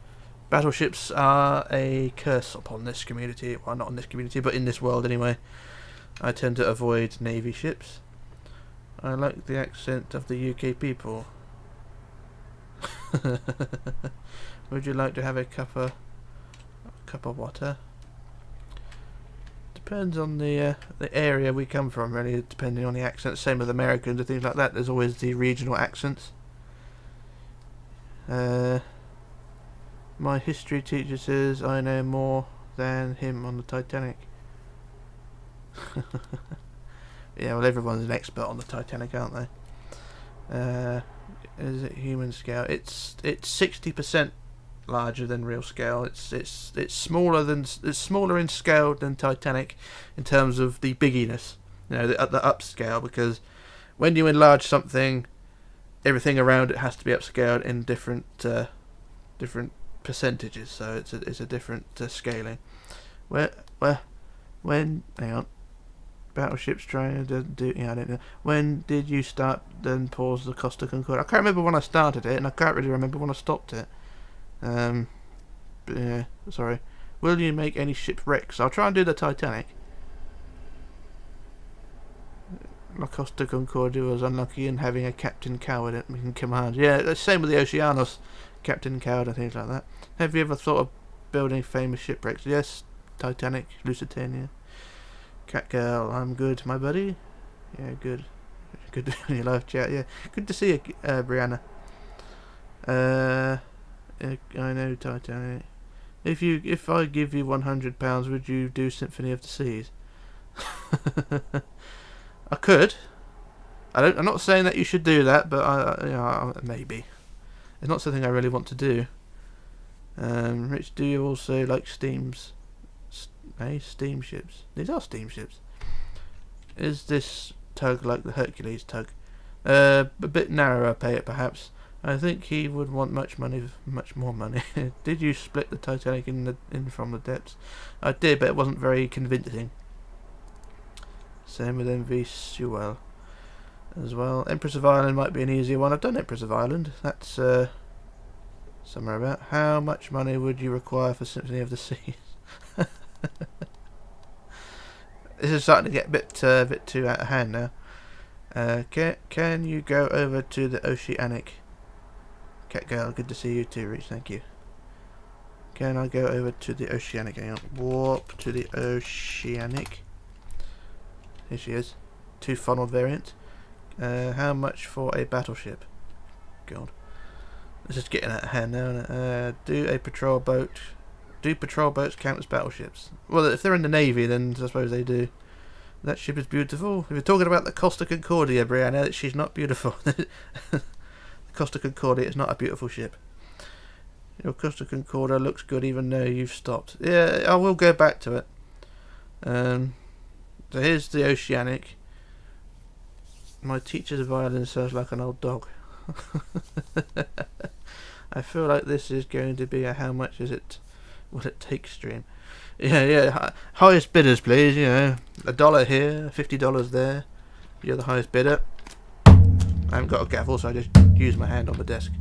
Battleships are a curse upon this community. Well, not on this community, but in this world anyway. I tend to avoid navy ships. I like the accent of the UK people. Would you like to have a cup of water? Depends on the area we come from, really, depending on the accent. Same with Americans and things like that. There's always the regional accents. My history teacher says I know more than him on the Titanic. Yeah, well, everyone's an expert on the Titanic, aren't they? Is it human scale? It's 60% larger than real scale. It's smaller in scale than Titanic in terms of the bigginess. You know, the upscale, because when you enlarge something, everything around it has to be upscaled in different percentages. So it's a different scaling. Hang on. Battleships trying to do. Yeah, I don't know. When did you start? Then pause the Costa Concordia. I can't remember when I started it, and I can't really remember when I stopped it. But yeah, sorry. Will you make any shipwrecks? I'll try and do the Titanic. La Costa Concordia was unlucky in having a Captain Coward in command. Yeah, the same with the Oceanos, Captain Coward and things like that. Have you ever thought of building famous shipwrecks? Yes, Titanic, Lusitania. Cat Girl, I'm good, my buddy. Yeah, good. Good to be on your live chat. Yeah, good to see you, Brianna. I know Titanic. If I give you £100, would you do Symphony of the Seas? I could. I'm not saying that you should do that, but maybe. It's not something I really want to do. Rich, do you also like steamships? These are steamships. Is this tug like the Hercules tug? A bit narrower, perhaps. I think he would want much more money. Did you split the Titanic in from the depths? I did, but it wasn't very convincing. Same with MV Sewell as well. Empress of Ireland might be an easier one. I've done Empress of Ireland. That's somewhere about. How much money would you require for Symphony of the Seas? This is starting to get a bit too out of hand now. Can you go over to the Oceanic? Cat girl, good to see you too, Rich, thank you. Can I go over to the Oceanic? Hang on. Warp to the Oceanic. Here she is. 2 funnel variants. How much for a battleship? God. This is getting out of hand now, isn't it? Do a patrol boat. Do patrol boats count as battleships? Well, if they're in the Navy, then I suppose they do. That ship is beautiful. If you're talking about the Costa Concordia, Brianna, she's not beautiful. The Costa Concordia is not a beautiful ship. Your Costa Concordia looks good even though you've stopped. Yeah, I will go back to it. So here's the Oceanic. My teacher's violin sounds like an old dog. I feel like this is going to be a how much is it, will it take stream. Yeah, highest bidders please, you know. $1 here, $50 there. You're the highest bidder. I haven't got a gavel, so I just use my hand on the desk.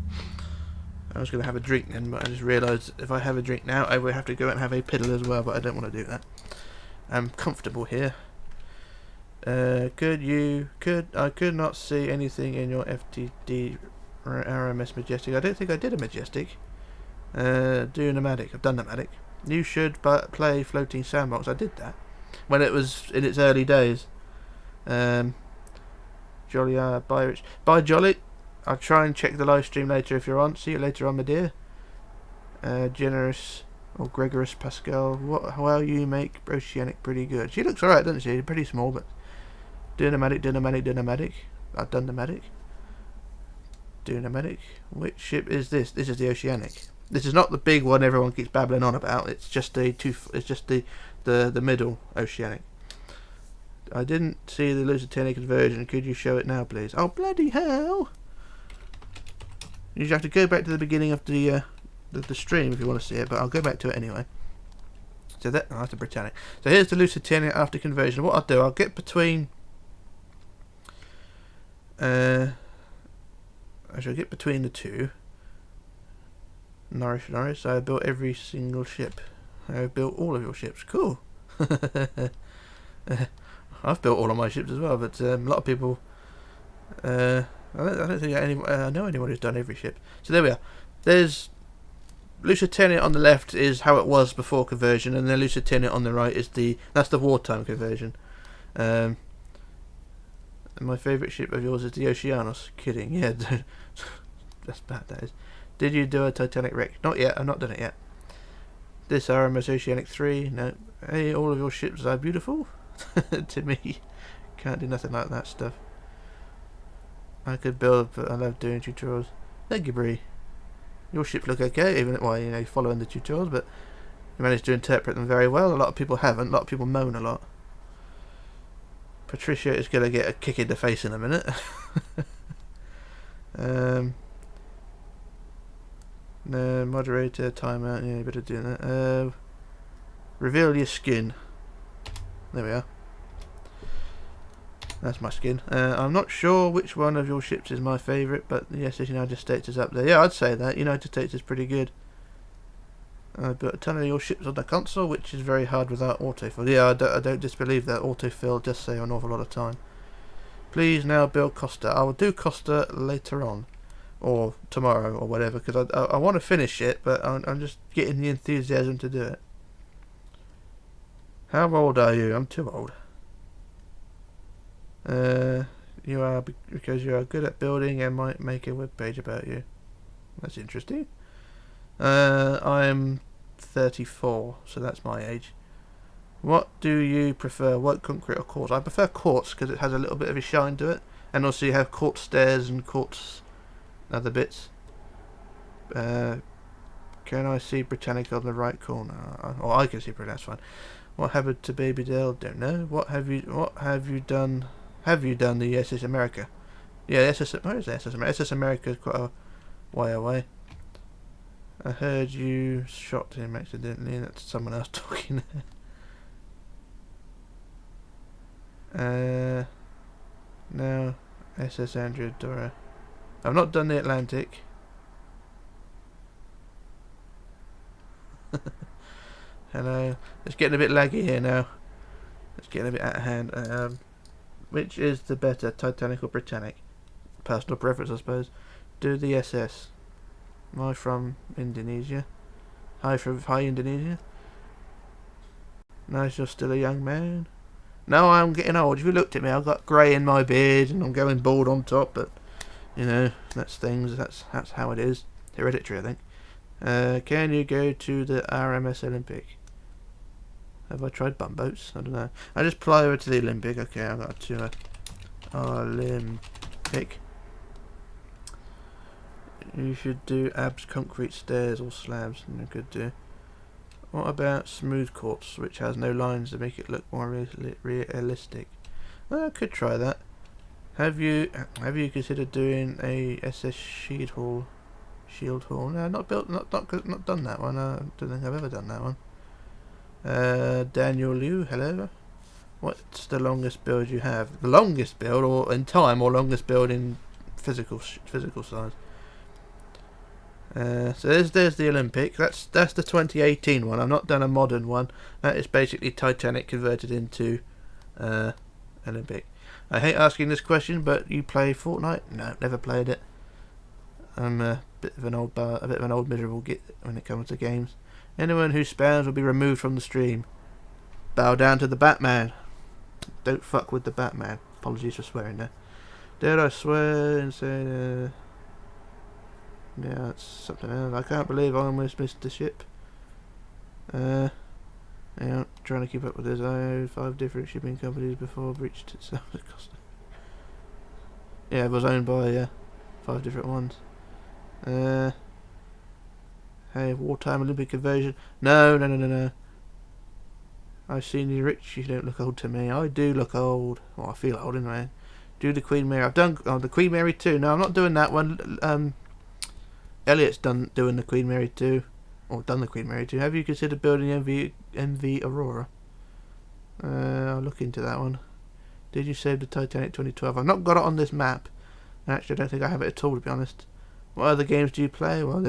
I was going to have a drink then, but I just realised if I have a drink now, I would have to go and have a piddle as well, but I don't want to do that. I'm comfortable here. I could not see anything in your FTD RMS Majestic. I don't think I did a Majestic. Do Nomadic. I've done Nomadic. You should play Floating Sandbox. I did that when it was in its early days. Jolly, bye Rich. Bye Jolly. I'll try and check the live stream later if you're on. See you later on, my dear. Generous or Gregorus Pascal. How you make Oceanic pretty good. She looks alright, doesn't she? Pretty small, but do Nomadic. I've done Nomadic. Do Nomadic. Which ship is this? This is the Oceanic. This is not the big one everyone keeps babbling on about. It's just the middle Oceanic. I didn't see the Lusitania conversion. Could you show it now, please? Oh bloody hell! You have to go back to the beginning of the stream if you want to see it, but I'll go back to it anyway. So that's the Britannic. So here's the Lusitania after conversion. What I'll do, I'll get between. I shall get between the two. Norris. I built every single ship. I built all of your ships. Cool. I've built all of my ships as well, but a lot of people. I don't think I know anyone who's done every ship. So there we are. There's Lusitania on the left is how it was before conversion, and then Lusitania on the right is that's the wartime conversion. And my favourite ship of yours is the Oceanos. Kidding, yeah. That's bad, that is. Did you do a Titanic wreck? Not yet, I've not done it yet. This RMS Oceanic 3, no. Hey, all of your ships are beautiful. To me, can't do nothing like that stuff. I could build, but I love doing tutorials. Thank you, Bree. Your ships look okay, even while you're following the tutorials, but you managed to interpret them very well. A lot of people haven't. A lot of people moan a lot. Patricia is going to get a kick in the face in a minute. No, moderator, timeout, yeah, you better do that. Reveal your skin. There we are. That's my skin. I'm not sure which one of your ships is my favourite, but yes, the United States is up there. Yeah, I'd say that. United States is pretty good. I built a ton of your ships on the console, which is very hard without autofill. Yeah, I don't disbelieve that autofill does save an awful lot of time. Please now build Costa. I will do Costa later on. Or tomorrow or whatever, because I want to finish it, but I'm just getting the enthusiasm to do it. How old are you? I'm too old. You are because you are good at building and might make a web page about you. That's interesting. I'm 34, so that's my age. What do you prefer, white concrete or quartz? I prefer quartz because it has a little bit of a shine to it, and also you have quartz stairs and quartz other bits. Can I see Britannic on the right corner? Or I can see Britannic, that's fine. What happened to Baby Dale? Don't know. What have you done? Have you done the SS America? Yeah, where is the SS America? SS America is quite way away. I heard you shot him accidentally. That's someone else talking there. No, SS Andrea Dora. I've not done the Atlantic. Hello. It's getting a bit laggy here now. It's getting a bit out of hand. Which is the better, Titanic or Britannic? Personal preference, I suppose. Do the SS. Am I from Indonesia? Hi Indonesia. Nice, you're still a young man. No, I'm getting old. If you looked at me, I've got grey in my beard and I'm going bald on top, but you know, that's things. That's how it is. Hereditary, I think. Can you go to the RMS Olympic? Have I tried bumboats? I don't know. I just fly over to the Olympic. Okay, I've got to Olympic. You should do abs, concrete stairs or slabs. You could do. What about smooth courts, which has no lines to make it look more realistic? Well, I could try that. Have you considered doing a SS Shield Hall? No, not done that one. I don't think I've ever done that one. Daniel Liu, hello. What's the longest build you have? The longest build, or in time, or longest build in physical size? So there's the Olympic. That's the 2018 one. I've not done a modern one. That is basically Titanic converted into Olympic. I hate asking this question, but you play Fortnite? No, never played it. I'm a bit of an old miserable git when it comes to games. Anyone who spams will be removed from the stream. Bow down to the Batman. Don't fuck with the Batman. Apologies for swearing there. Did I swear and say yeah, that's something else. I can't believe I almost missed the ship. Yeah, trying to keep up with this. I owned 5 different shipping companies before I reached itself. Yeah, it was owned by 5 different ones. Hey, wartime Olympic conversion. No. I've seen you, Rich. You don't look old to me. I do look old. Well, I feel old anyway. Do the Queen Mary. I've done the Queen Mary 2. No, I'm not doing that one. Elliot's doing the Queen Mary 2. Or done the Queen Mary 2. Have you considered building MV Aurora? I'll look into that one. Did you save the Titanic 2012? I've not got it on this map. Actually, I don't think I have it at all, to be honest. What other games do you play? Well,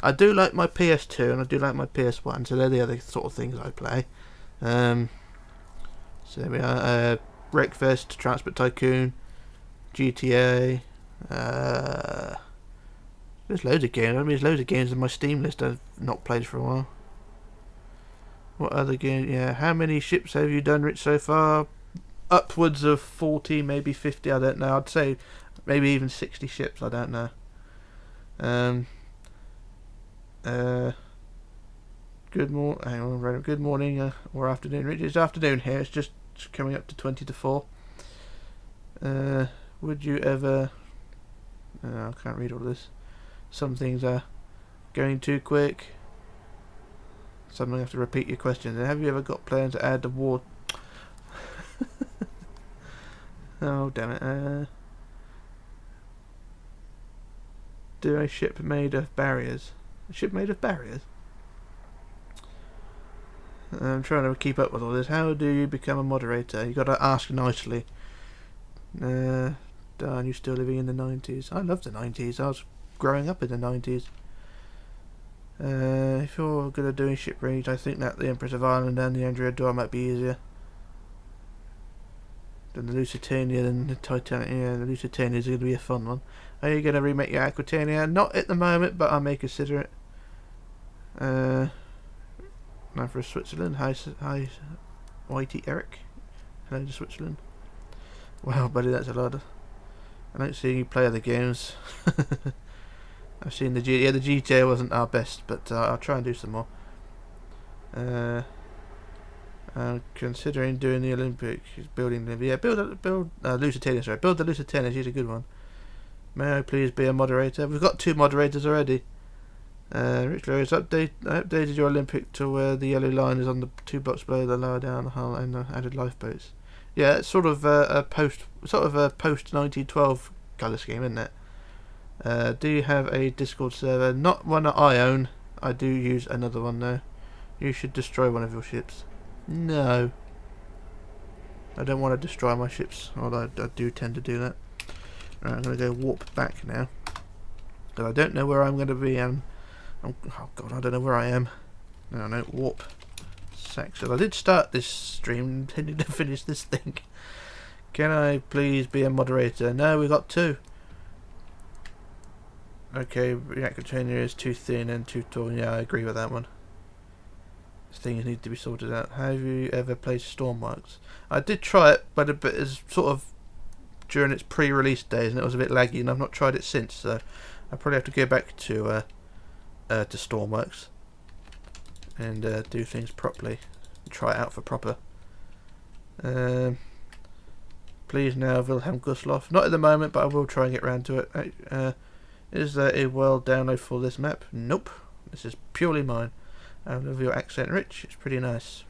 I do like my PS2 and I do like my PS1, so they're the other sort of things I play. So there we are. Wreckfest, Transport Tycoon, GTA. There's loads of games. I mean, there's loads of games on my Steam list I've not played for a while. What other game? Yeah, how many ships have you done, Rich, so far? Upwards of 40, maybe 50. I don't know. I'd say maybe even 60 ships. I don't know. Good morning or afternoon, Rich. It's afternoon here. It's just coming up to 20 to 4. Would you ever? I can't read all this. Some things are going too quick. Some I have to repeat your question. Have you ever got plans to add the war? Oh damn it! Do a ship made of barriers? A ship made of barriers? I'm trying to keep up with all this. How do you become a moderator? You got to ask nicely. Darn, you're still living in the 90s. I love the 90s. I was growing up in the 90s. If you're good at doing shipwrecked, I think that the Empress of Ireland and the Andrea Doyle might be easier than the Lusitania and the Titanic. Yeah, the Lusitania is going to be a fun one. Are you going to remake your Aquitania? Not at the moment, but I may consider it. Now for Switzerland. Hi, Whitey Eric. Hello to Switzerland. Wow, buddy, that's a lot. I don't see you play other games. I've seen the GTA. Yeah, the GTA wasn't our best, but I'll try and do some more. I'm considering doing the Olympic, building the build Lusitania. Sorry, build the Lusitania. She's a good one. May I please be a moderator? We've got 2 moderators already. Richlarrousse, I updated your Olympic to where the yellow line is on the 2 blocks below the lower down the hull and the added lifeboats. Yeah, it's sort of a post 1912 colour scheme, isn't it? Do you have a Discord server? Not one that I own. I do use another one though. You should destroy one of your ships. No. I don't want to destroy my ships, although I do tend to do that. Right, I'm going to go warp back now. Because I don't know where I'm going to be. Oh god, I don't know where I am. No, warp. Section. I did start this stream intending to finish this thing. Can I please be a moderator? No, we got 2. Okay, reactor container is too thin and too tall. Yeah, I agree with that one. Things need to be sorted out. Have you ever played Stormworks? I did try it, but it's sort of during its pre-release days, and it was a bit laggy, and I've not tried it since. So I probably have to go back to Stormworks and do things properly. Try it out for proper. Please now, Wilhelm Gustloff. Not at the moment, but I will try and get round to it. Is there a world download for this map? Nope. This is purely mine. I love your accent, Rich. It's pretty nice.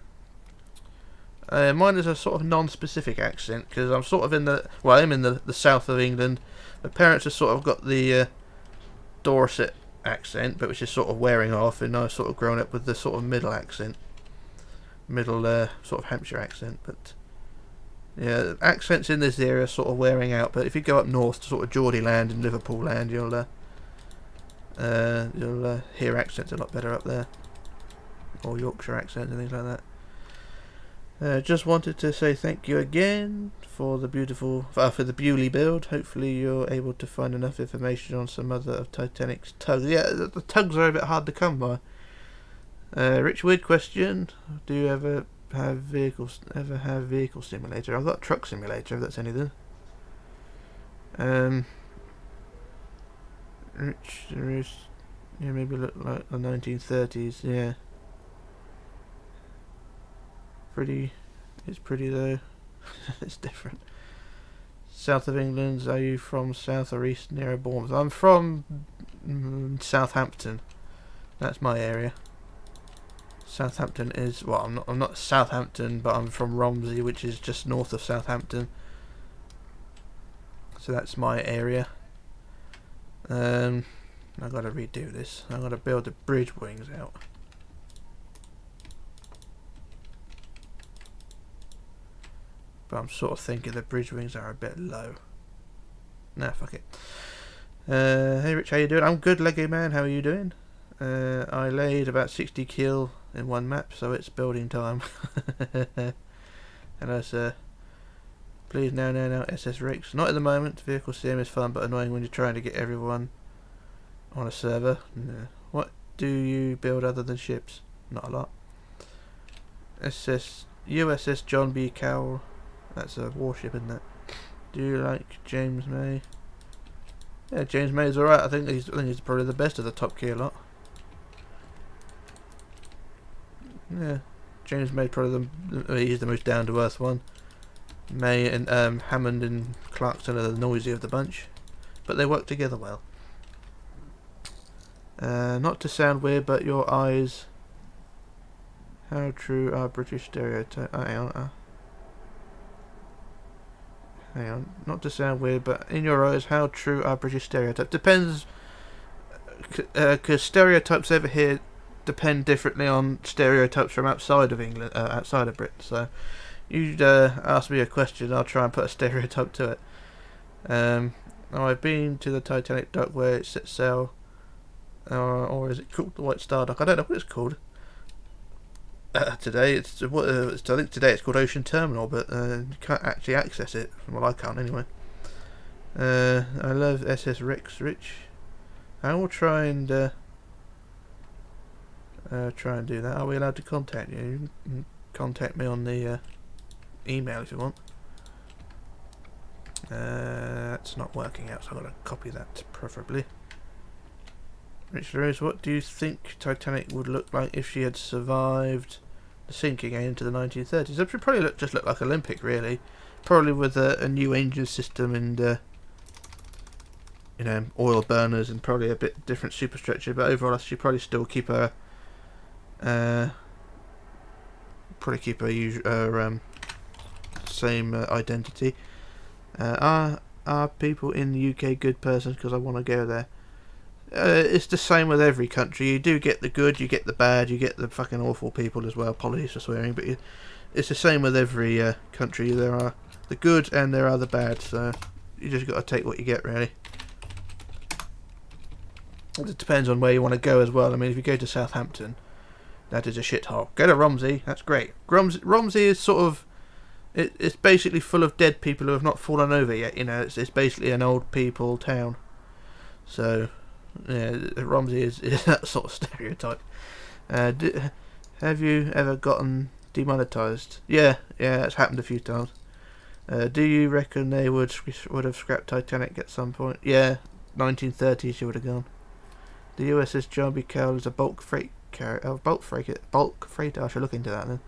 Mine is a sort of non-specific accent because I'm sort of in the I'm in the south of England. My parents have sort of got the Dorset accent, but which is sort of wearing off, and I've sort of grown up with the sort of middle accent, sort of Hampshire accent. But yeah, accents in this area are sort of wearing out. But if you go up north to sort of Geordie land and Liverpool land, you'll hear accents a lot better up there. Or Yorkshire accents and things like that. Just wanted to say thank you again for the beautiful for the Bewley build. Hopefully you're able to find enough information on some other of Titanic's tugs. Yeah, the tugs are a bit hard to come by. Rich, weird question. Do you ever have vehicle simulator? I've got truck simulator if that's anything. Rich, there is, yeah, maybe look like the 1930s. Yeah. It's pretty though. It's different. South of England. Are you from south or east near Bournemouth? I'm from Southampton. That's my area. Southampton is I'm not Southampton, but I'm from Romsey, which is just north of Southampton. So that's my area. I've got to redo this. I've got to build the bridge wings out. But I'm sort of thinking the bridge wings are a bit low. Nah, fuck it. Hey Rich, how you doing? I'm good, Lego man. How are you doing? I laid about 60 kill in one map, so it's building time. Hello, sir. Please, no, SS Ricks. Not at the moment. Vehicle sim is fun, but annoying when you're trying to get everyone on a server. No. What do you build other than ships? Not a lot. USS John B. Cowell. That's a warship, isn't it? Do you like James May? Yeah, James May's alright. I think he's probably the best of the top tier lot. Yeah, James May probably he's the most down to earth one. May and Hammond and Clarkson are the noisy of the bunch, but they work together well. Not to sound weird, but your eyes. How true are British stereotypes? Hang on. Not to sound weird, but in your eyes, how true are British stereotypes? Depends, because stereotypes over here depend differently on stereotypes from outside of England, outside of Britain. So, you'd ask me a question, I'll try and put a stereotype to it. I've been to the Titanic dock where it sets sail, or is it called the White Star dock? I don't know what it's called. Today I think today it's called Ocean Terminal, but you can't actually access it. Well, I can't anyway. I love SS Ricks, Rich. I will try and do that. Are we allowed to contact you? You can contact me on the email if you want. That's not working out, so I've got to copy that preferably. Richlarrousse, what do you think Titanic would look like if she had survived the sinking into the 1930s? It would probably just look like Olympic, really. Probably with a new engine system and oil burners and probably a bit different superstructure. But overall, she'd probably still keep her same identity. Are are people in the UK good persons because I want to go there? It's the same with every country. You do get the good, you get the bad, you get the fucking awful people as well. Apologies for swearing, but it's the same with every country. There are the good and there are the bad, so you just got to take what you get, really. It depends on where you want to go as well. I mean, if you go to Southampton, that is a shithole. Go to Romsey, that's great. Romsey is sort of... It's basically full of dead people who have not fallen over yet, you know. It's basically an old people town. So... yeah, Romsey is that sort of stereotype. Have you ever gotten demonetised? Yeah, it's happened a few times. Do you reckon they would have scrapped Titanic at some point? Yeah, 1930s she would have gone. The USS John B. Cowell is a bulk freight carrier. Oh, bulk freighter. I should look into that then.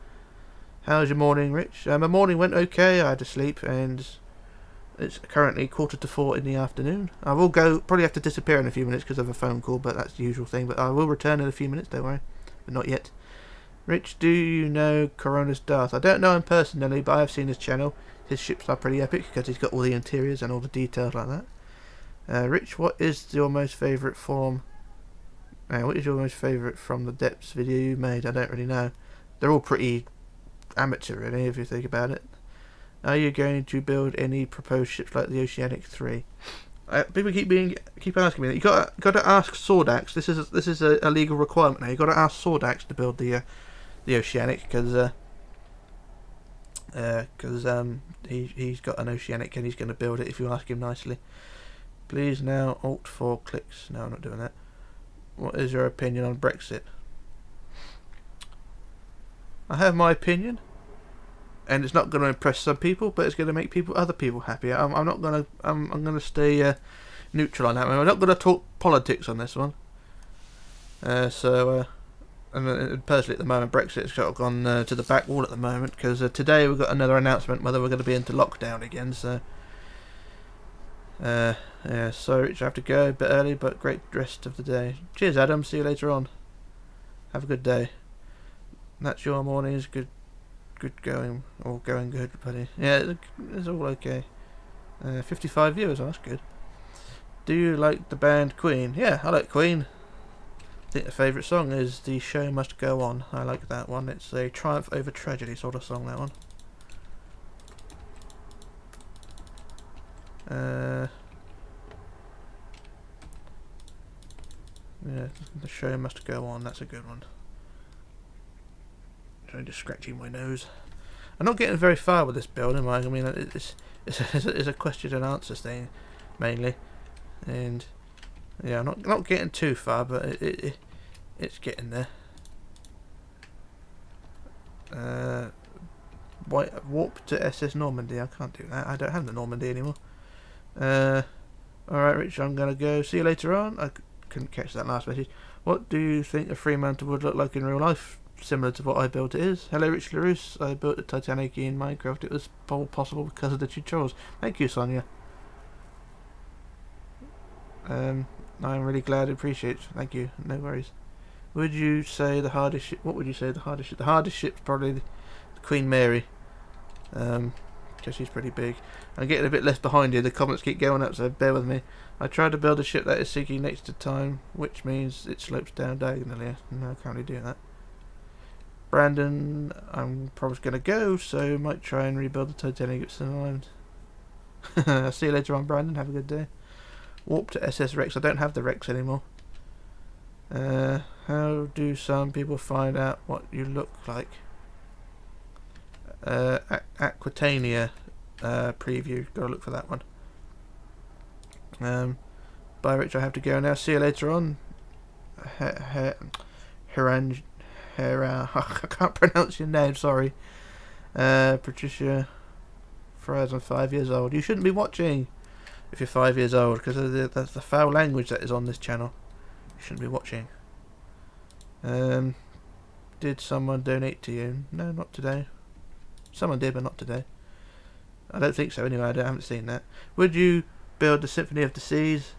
How's your morning, Rich? My morning went okay. I had to sleep and... it's currently 3:45 in the afternoon. I will probably have to disappear in a few minutes because of a phone call, but that's the usual thing. But I will return in a few minutes, don't worry. But not yet. Rich, do you know Corona's Darth? I don't know him personally, but I have seen his channel. His ships are pretty epic because he's got all the interiors and all the details like that. Rich, what is your most favourite form? What is your most favourite from the Depths video you made? I don't really know. They're all pretty amateur, really, if you think about it. Are you going to build any proposed ships like the Oceanic 3? People keep asking me that. You got to ask Sordax. This is a legal requirement now. You got to ask Sordax to build the Oceanic because he's got an Oceanic and he's going to build it if you ask him nicely. Please now Alt 4 clicks. No, I'm not doing that. What is your opinion on Brexit? I have my opinion. And it's not going to impress some people, but it's going to make other people happy. I'm going to stay neutral on that one. I'm not going to talk politics on this one. And personally, at the moment, Brexit's sort of gone to the back wall at the moment because today we've got another announcement whether we're going to be into lockdown again. So, so Rich, I have to go a bit early, but great rest of the day. Cheers, Adam. See you later on. Have a good day. That's your morning's good going, or going good, buddy. Yeah, it's all okay. 55 viewers, oh, that's good. Do you like the band Queen? Yeah, I like Queen. I think the favourite song is The Show Must Go On. I like that one. It's a triumph over tragedy sort of song, that one. Yeah, The Show Must Go On. That's a good one. I'm just scratching my nose. I'm not getting very far with this build, am I? I mean, it's a question and answers thing, mainly, and yeah, I'm not getting too far, but it's getting there. Warp to SS Normandy. I can't do that. I don't have the Normandy anymore. Alright, Rich, I'm gonna go. See you later on. I couldn't catch that last message. What do you think a Fremantle would look like in real life? Similar to what I built it is. Hello, Richlarrousse. I built the Titanic in Minecraft. It was possible because of the tutorials. Thank you, Sonia. I'm really glad and appreciate it. Thank you. No worries. Would you say the hardest ship? What would you say the hardest ship? The hardest ship's probably the Queen Mary. Because she's pretty big. I'm getting a bit left behind here. The comments keep going up, so bear with me. I tried to build a ship that is sinking next to time, which means it slopes down diagonally. No, I can't really do that. Brandon, I'm probably going to go, so might try and rebuild the Titanic if survived. I'll see you later on, Brandon. Have a good day. Warp to SS Rex. I don't have the Rex anymore. How do some people find out what you look like? Aquitania preview. Gotta look for that one. Bye, Rich. I have to go now. See you later on. I can't pronounce your name, sorry. Patricia Fries, I'm 5 years old. You shouldn't be watching if you're 5 years old because of the foul language that is on this channel. You shouldn't be watching. Did someone donate to you? No, not today. Someone did, but not today. I don't think so anyway. I haven't seen that. Would you build the Symphony of the Seas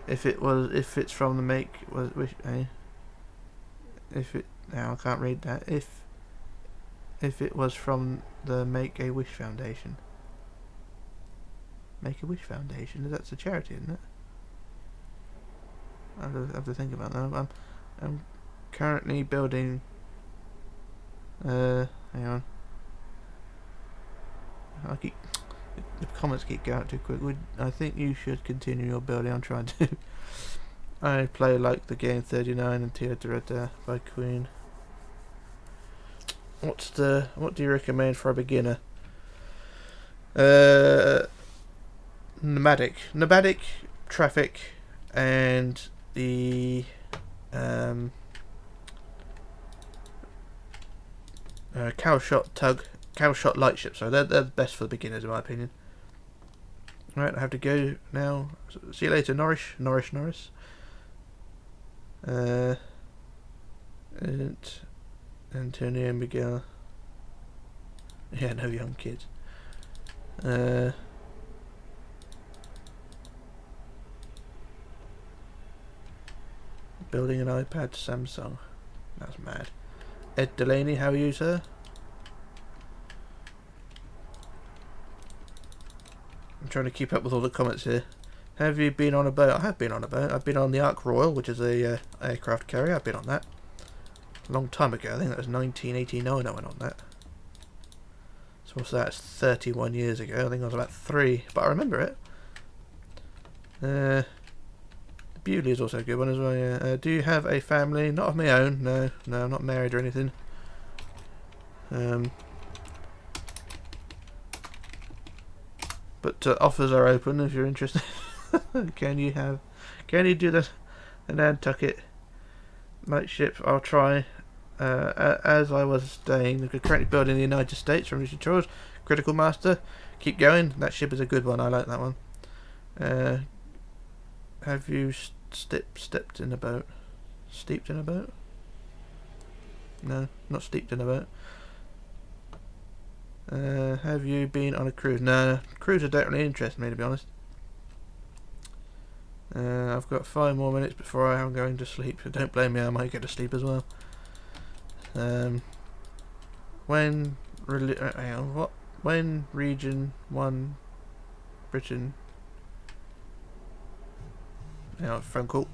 if it's from the make was wish if it now I can't read that if it was from the Make a Wish Foundation. Make-A-Wish Foundation. That's a charity, isn't it? I have to think about that. I'm currently building. Hang on. The comments keep going too quick. I think you should continue your building. I'm trying to. I play like the game 39 and Teodrada by Queen. What do you recommend for a beginner? Nomadic, traffic, and the cowshot lightship. So they're the best for the beginners, in my opinion. Right, I have to go now. See you later, Norris. And Antonio and Miguel. Yeah, no young kids. Building an iPad Samsung. That's mad. Ed Delaney, how are you, sir? I'm trying to keep up with all the comments here. Have you been on a boat? I have been on a boat. I've been on the Ark Royal, which is a aircraft carrier. I've been on that a long time ago. I think that was 1989 I went on that. So what's that? It's 31 years ago. I think I was about 3, but I remember it. The Bewley is also a good one as well, yeah. Do you have a family? Not of my own, no, I'm not married or anything. But offers are open if you're interested. Can you do the Nantucket mateship? I'll try. As I was saying, they're currently building in the United States from Richlarrousse. Critical Master. Keep going. That ship is a good one. I like that one. Have you stepped in a boat? Steeped in a boat? No, not steeped in a boat. Have you been on a cruise? No, cruises don't really interest me, to be honest. I've got 5 more minutes before I am going to sleep. So don't blame me, I might go to sleep as well. When Region 1 Britain... Hang on, phone call.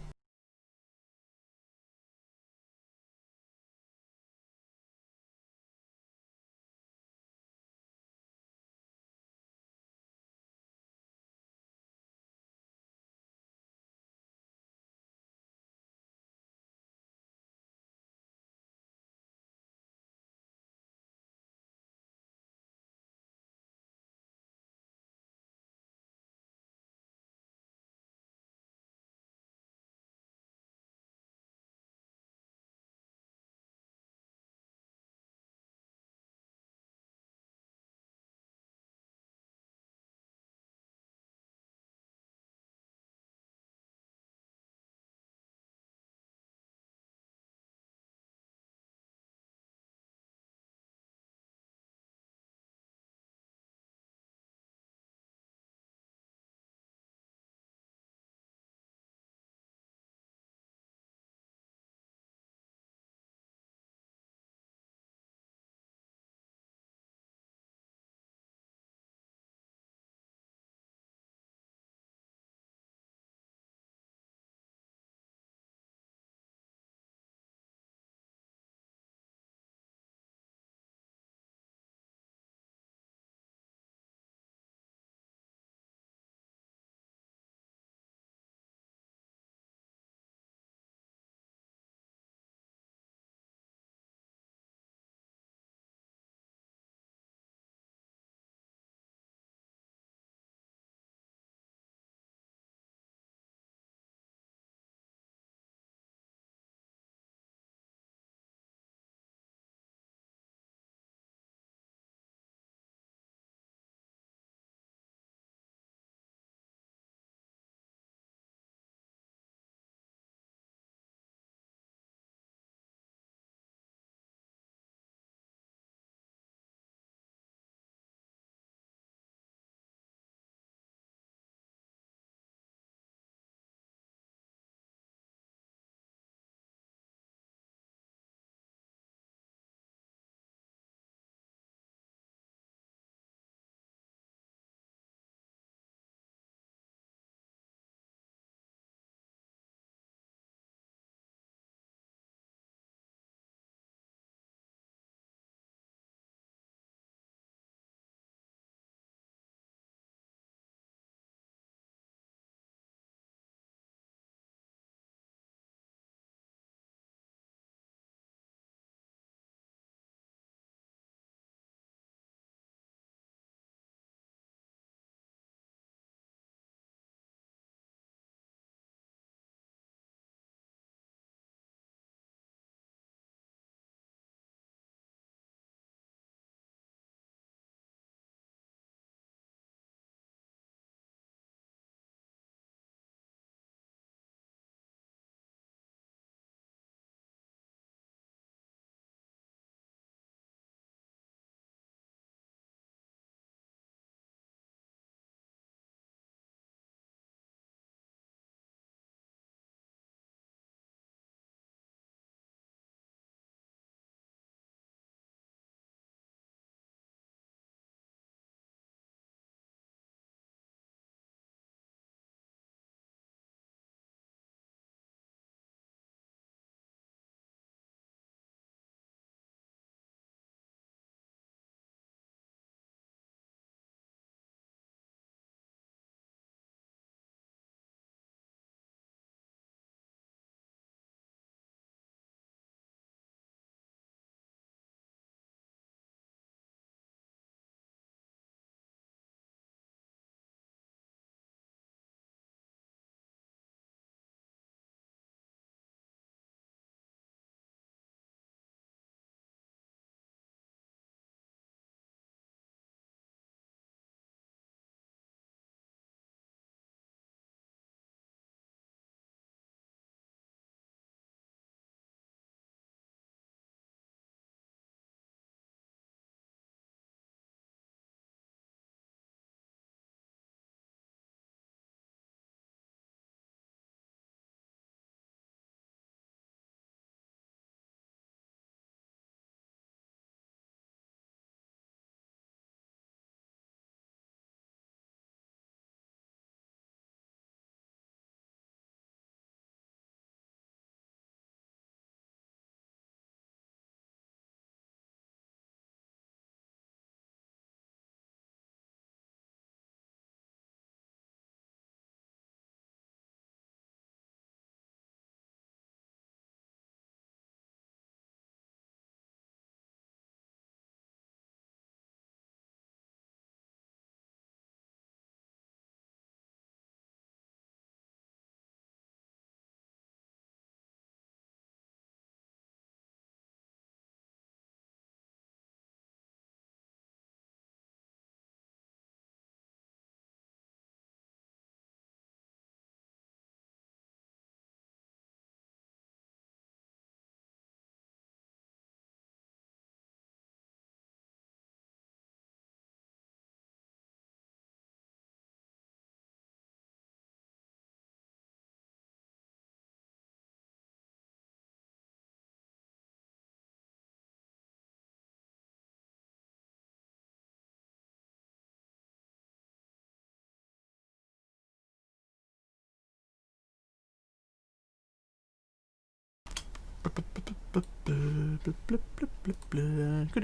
Good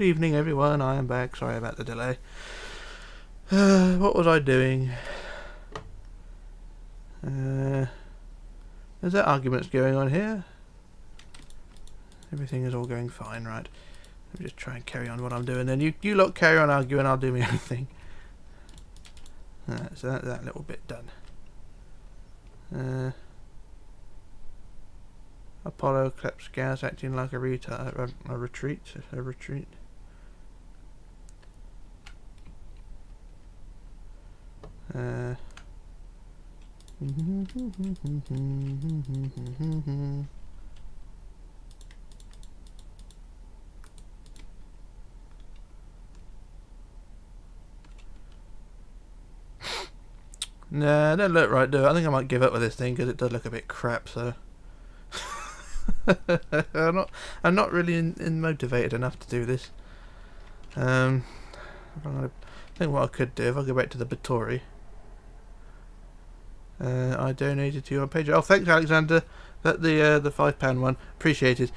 evening, everyone. I am back. Sorry about the delay. What was I doing? There's that arguments going on here. Everything is all going fine, right? Let me just try and carry on what I'm doing. Then you lot carry on arguing. I'll do my own thing. So that little bit done. Apollo claps gas acting like a retreat. Nah, don't look right, do it. I think I might give up with this thing because it does look a bit crap. So I'm not really motivated enough to do this. I think what I could do if I go back to the Batory. I donated to your page. Oh, thanks, Alexander. That the £5 one, appreciated.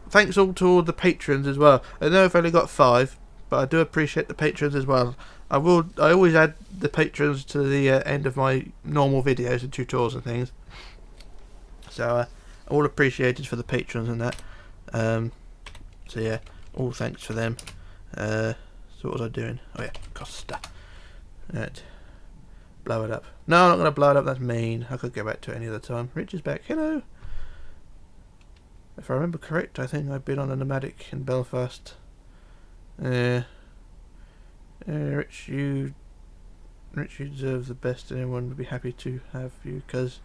Thanks all to all the patrons as well. I know I've only got 5, but I do appreciate the patrons as well. I always add the patrons to the end of my normal videos and tutorials and things. So all appreciated for the patrons and that. So yeah, all thanks for them. So what was I doing? Oh yeah, Costa. Right. Blow it up. No, I'm not going to blow it up, that's mean. I could go back to it any other time. Rich is back. Hello. If I remember correct, I think I've been on a nomadic in Belfast. Rich, you deserve the best. Anyone would be happy to have you because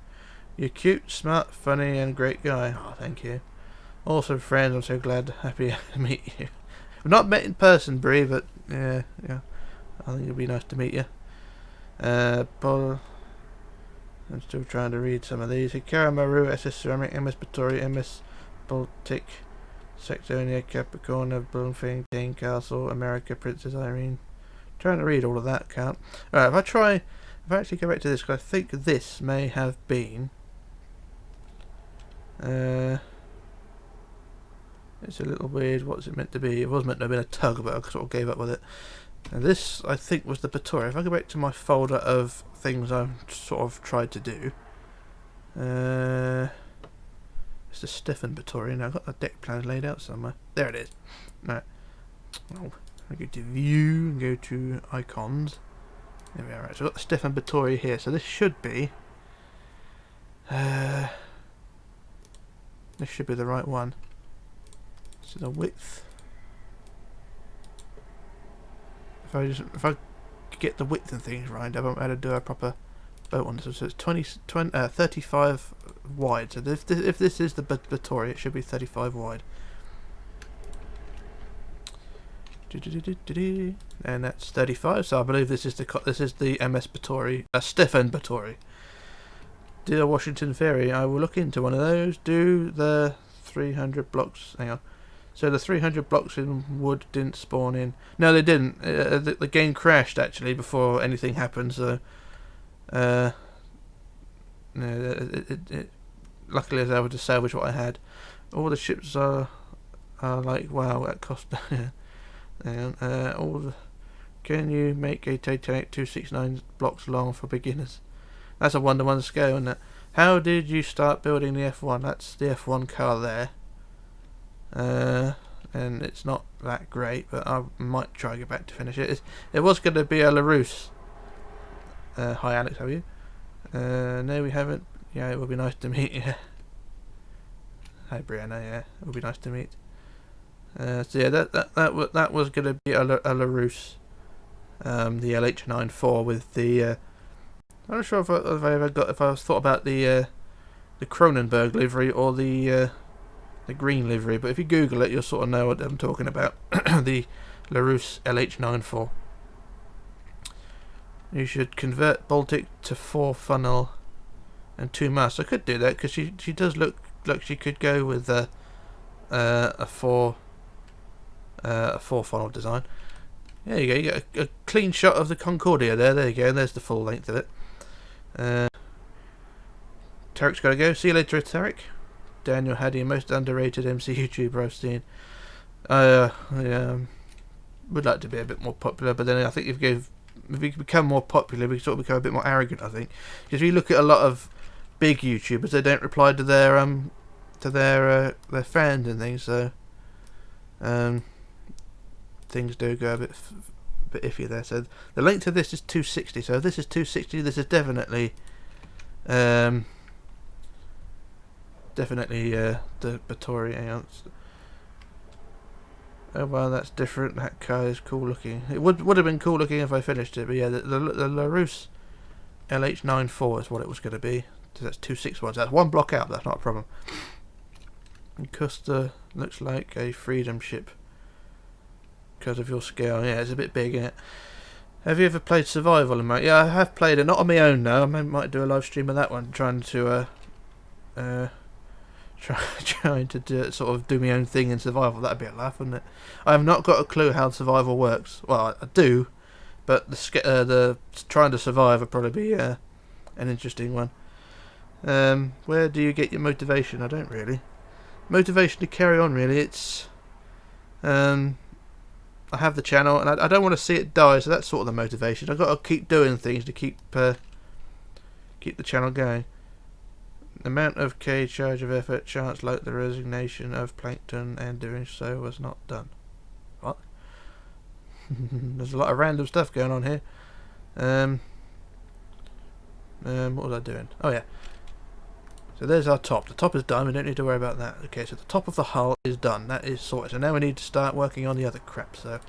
you're cute, smart, funny, and a great guy. Oh, thank you. Also, friends, I'm so glad, happy to meet you. We've not met in person, Brie, but yeah, I think it'd be nice to meet you. Paul, I'm still trying to read some of these. Hikara Maru, SS Ceramic, MS Batory, MS Baltic, Saxonia, Capricorn, Bloomfield, Dane Castle, America, Princess Irene. Trying to read all of that, can't. Alright, if I actually go back to this, because I think this may have been. It's a little weird. What's it meant to be? It was meant to have been a tug, but I sort of gave up with it. And this, I think, was the Batory. If I go back to my folder of things I've sort of tried to do. It's the Stefan Batory. Now I've got the deck plans laid out somewhere. There it is. Right. Oh. I go to view and go to icons. There we are. Right, so I've got the Stefan Batory here. So this should be the right one. So the width. If I get the width and things right, I won't be able to do a proper boat one. So it's 35 wide. So if this is the Batory, it should be 35 wide. And that's 35, so I believe this is the MS Batory, Stefan Batory. Dear Washington Ferry, I will look into one of those. Do the 300 blocks. Hang on. So the 300 blocks in wood didn't spawn in. No, they didn't. The game crashed actually before anything happened. So, no, luckily I was able to salvage what I had. All the ships are like, wow, that cost. And can you make a Titanic 269 blocks long for beginners? That's a 1-to-1 scale, isn't it? How did you start building the F1? That's the F1 car there. And it's not that great, but I might try to get back to finish it. It was going to be a LaRousse. Hi Alex, how are you? No, we haven't. Yeah, it would be nice to meet you. Hi Brianna, yeah, it would be nice to meet. So yeah, that was going to be a LaRousse, the LH94 with the. I'm not sure if I thought about the Cronenberg livery or the green livery, but if you Google it, you'll sort of know what I'm talking about. The LaRousse LH94. You should convert Baltic to 4 funnel and 2 masts. I could do that because she does look like she could go with a 4 funnel design. There you go. You get a clean shot of the Concordia there. There you go. And there's the full length of it. Tarek's got to go. See you later, Tarek. Daniel Haddy, most underrated MC YouTuber I've seen. Yeah, would like to be a bit more popular, but then I think if we become more popular, we sort of become a bit more arrogant. I think because if you look at a lot of big YouTubers, they don't reply to their fans and things, so things do go a bit iffy there. So the length to this is 260. So if this is 260, this is definitely the Batory. Hang on. Oh well, that's different. That car is cool looking. It would have been cool looking if I finished it, but yeah, the Richlarrousse LH94 is what it was going to be. So that's 261. So that's one block out. That's not a problem. And Custer looks like a freedom ship because of your scale. Yeah, it's a bit big, isn't it? Have you ever played survival mode? Yeah, I have played it. Not on my own though. I might do a live stream of that one, trying to trying to sort of do my own thing in survival. That'd be a laugh, wouldn't it? I have not got a clue how survival works. Well, I do, but the trying to survive would probably be an interesting one. Where do you get your motivation? I don't really. Motivation to carry on, really. It's I have the channel, and I don't want to see it die, so that's sort of the motivation. I've got to keep doing things to keep the channel going. Amount of K, charge of effort, chance like the resignation of plankton, and doing so was not done. What? There's a lot of random stuff going on here. What was I doing? Oh yeah. So there's our top. The top is done. We don't need to worry about that. Okay, so the top of the hull is done. That is sorted. So now we need to start working on the other crap. So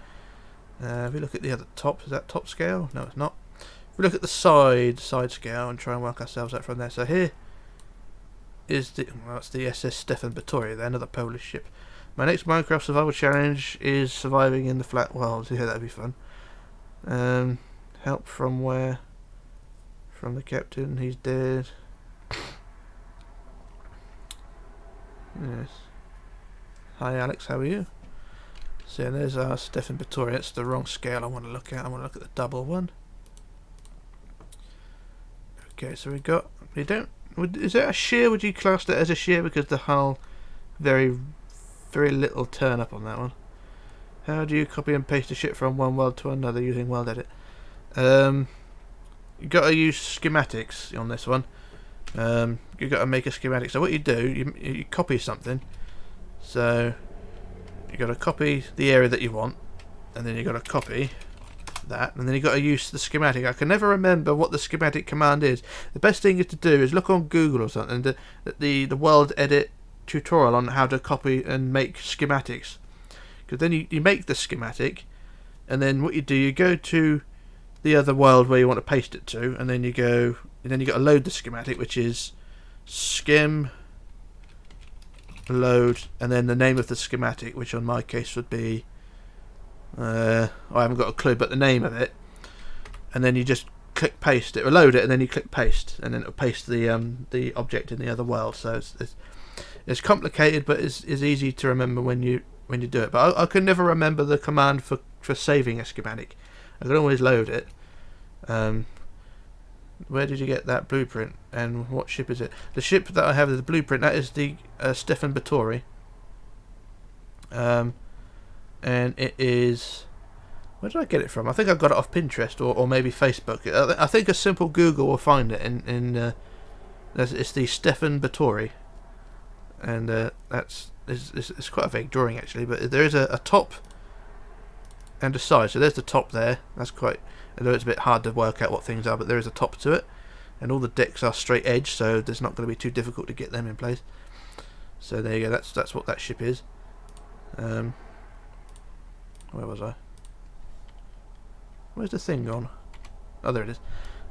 if we look at the other top, is that top scale? No, it's not. If we look at the side scale and try and work ourselves out from there. So here is that's the SS Stefan Batory, there, another Polish ship. My next Minecraft survival challenge is surviving in the flat world. Yeah, that'd be fun. Help from where? From the captain. He's dead. Yes. Hi Alex, how are you? So there's our Stefan Batory. That's the wrong scale I want to look at. I want to look at the double one. Okay, so we got. We don't. Is that a shear? Would you class that as a shear because the hull very little turn up on that one? How do you copy and paste a ship from one world to another using World Edit? You got to use schematics on this one. You got to make a schematic. So what you do, you copy something. So you got to copy the area that you want, and then you got to copy that, and then you got to use the schematic. I can never remember what the schematic command is. The best thing is to do is look on Google or something, the World Edit tutorial on how to copy and make schematics, because then you make the schematic, and then what you do, you go to the other world where you want to paste it to, and then you got to load the schematic, which is skim load, and then the name of the schematic, which on my case would be I haven't got a clue, but the name of it, and then you just click paste it, or load it, and then you click paste, and then it'll paste the object in the other world. So it's complicated, but it's easy to remember when you do it. But I can never remember the command for saving a schematic. I can always load it. Where did you get that blueprint, and what ship is it? The ship that I have is the blueprint. That is the Stefan Batory. And it is. Where did I get it from? I think I got it off Pinterest or maybe Facebook. I think a simple Google will find it. It's the Stefan Batory, and it's quite a vague drawing actually. But there is a top and a side. So there's the top there. That's quite. Although it's a bit hard to work out what things are, but there is a top to it, and all the decks are straight edge, so there's not going to be too difficult to get them in place. So there you go. That's what that ship is. Where was I? Where's the thing gone? Oh, there it is.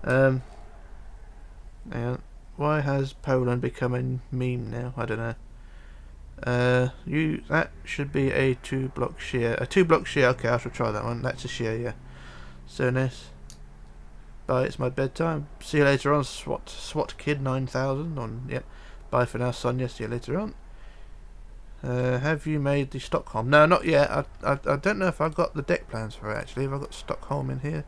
And why has Poland become a meme now? I don't know. That should be a 2-block shear. A 2-block shear. Okay, I shall try that one. That's a shear, yeah. So nice. Bye. It's my bedtime. See you later on, SWAT Kid 9000. Yep. Bye for now, Sonia. See you later on. Have you made the Stockholm? No, not yet. I don't know if I've got the deck plans for it actually. Have I got Stockholm in here?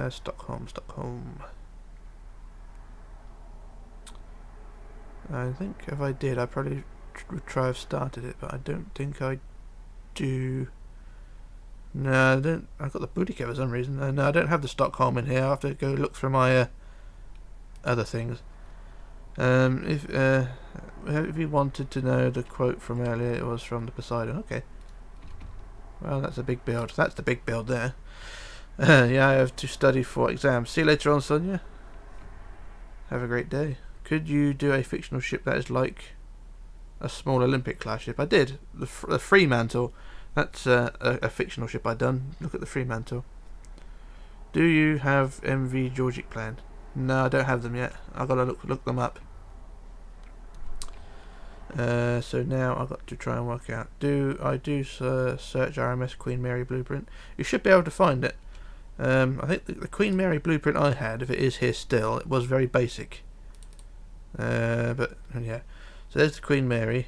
Stockholm. I think if I did, I probably would try have started it, but I don't think I do. No, I don't. I've got the booty kit for some reason. No, I don't have the Stockholm in here. I'll have to go look through my other things. If you wanted to know the quote from earlier, it was from the Poseidon. Okay. Well, that's a big build. That's the big build there. Yeah, I have to study for exams. See you later on, Sonia. Have a great day. Could you do a fictional ship that is like a small Olympic class ship? I did. The Fremantle. That's a fictional ship I've done. Look at the Fremantle. Do you have MV Georgic planned? No, I don't have them yet. I've got to look them up. So now I've got to try and work out. Search RMS Queen Mary blueprint? You should be able to find it. I think the Queen Mary blueprint I had, if it is here still, it was very basic. But yeah, so there's the Queen Mary.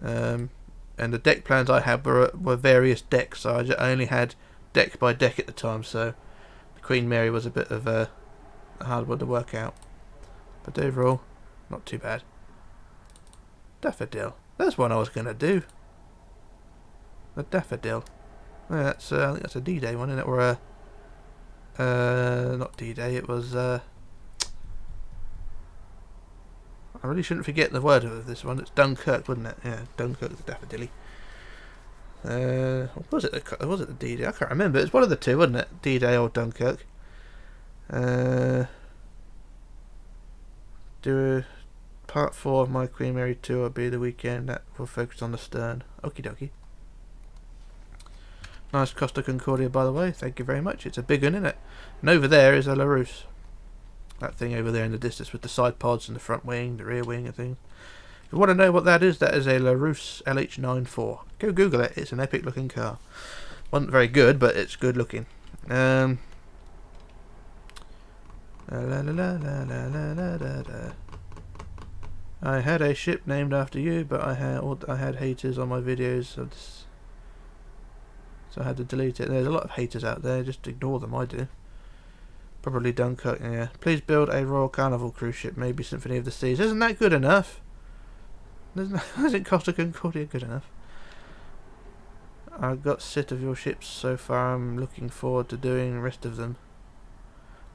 And the deck plans I had were various decks, so I only had deck by deck at the time. So the Queen Mary was a bit of a hard one to work out, but overall, not too bad. Daffodil. That's one I was gonna do. The Daffodil. Yeah, that's I think that's a D-Day one, isn't it? Or not D-Day. It was. I really shouldn't forget the word of this one. It's Dunkirk, wouldn't it? Yeah, Dunkirk, the Daffodilly. Was it the D-Day? I can't remember. It's one of the two, wasn't it? D-Day or Dunkirk. Part 4 of my Queen Mary 2 will be the weekend that will focus on the stern. Okie dokie. Nice Costa Concordia, by the way. Thank you very much. It's a big one, isn't it? And over there is a Richlarrousse. That thing over there in the distance with the side pods and the front wing, the rear wing and things. If you want to know what that is a Richlarrousse LH94. Go Google it. It's an epic looking car. Wasn't very good, but it's good looking. I had a ship named after you, but I had haters on my videos, so I had to delete it. There's a lot of haters out there, just ignore them, I do. Probably Dunkirk, yeah. Please build a Royal Carnival cruise ship, maybe Symphony of the Seas. Isn't that good enough? Isn't Costa Concordia good enough? I got sick of your ships so far. I'm looking forward to doing the rest of them.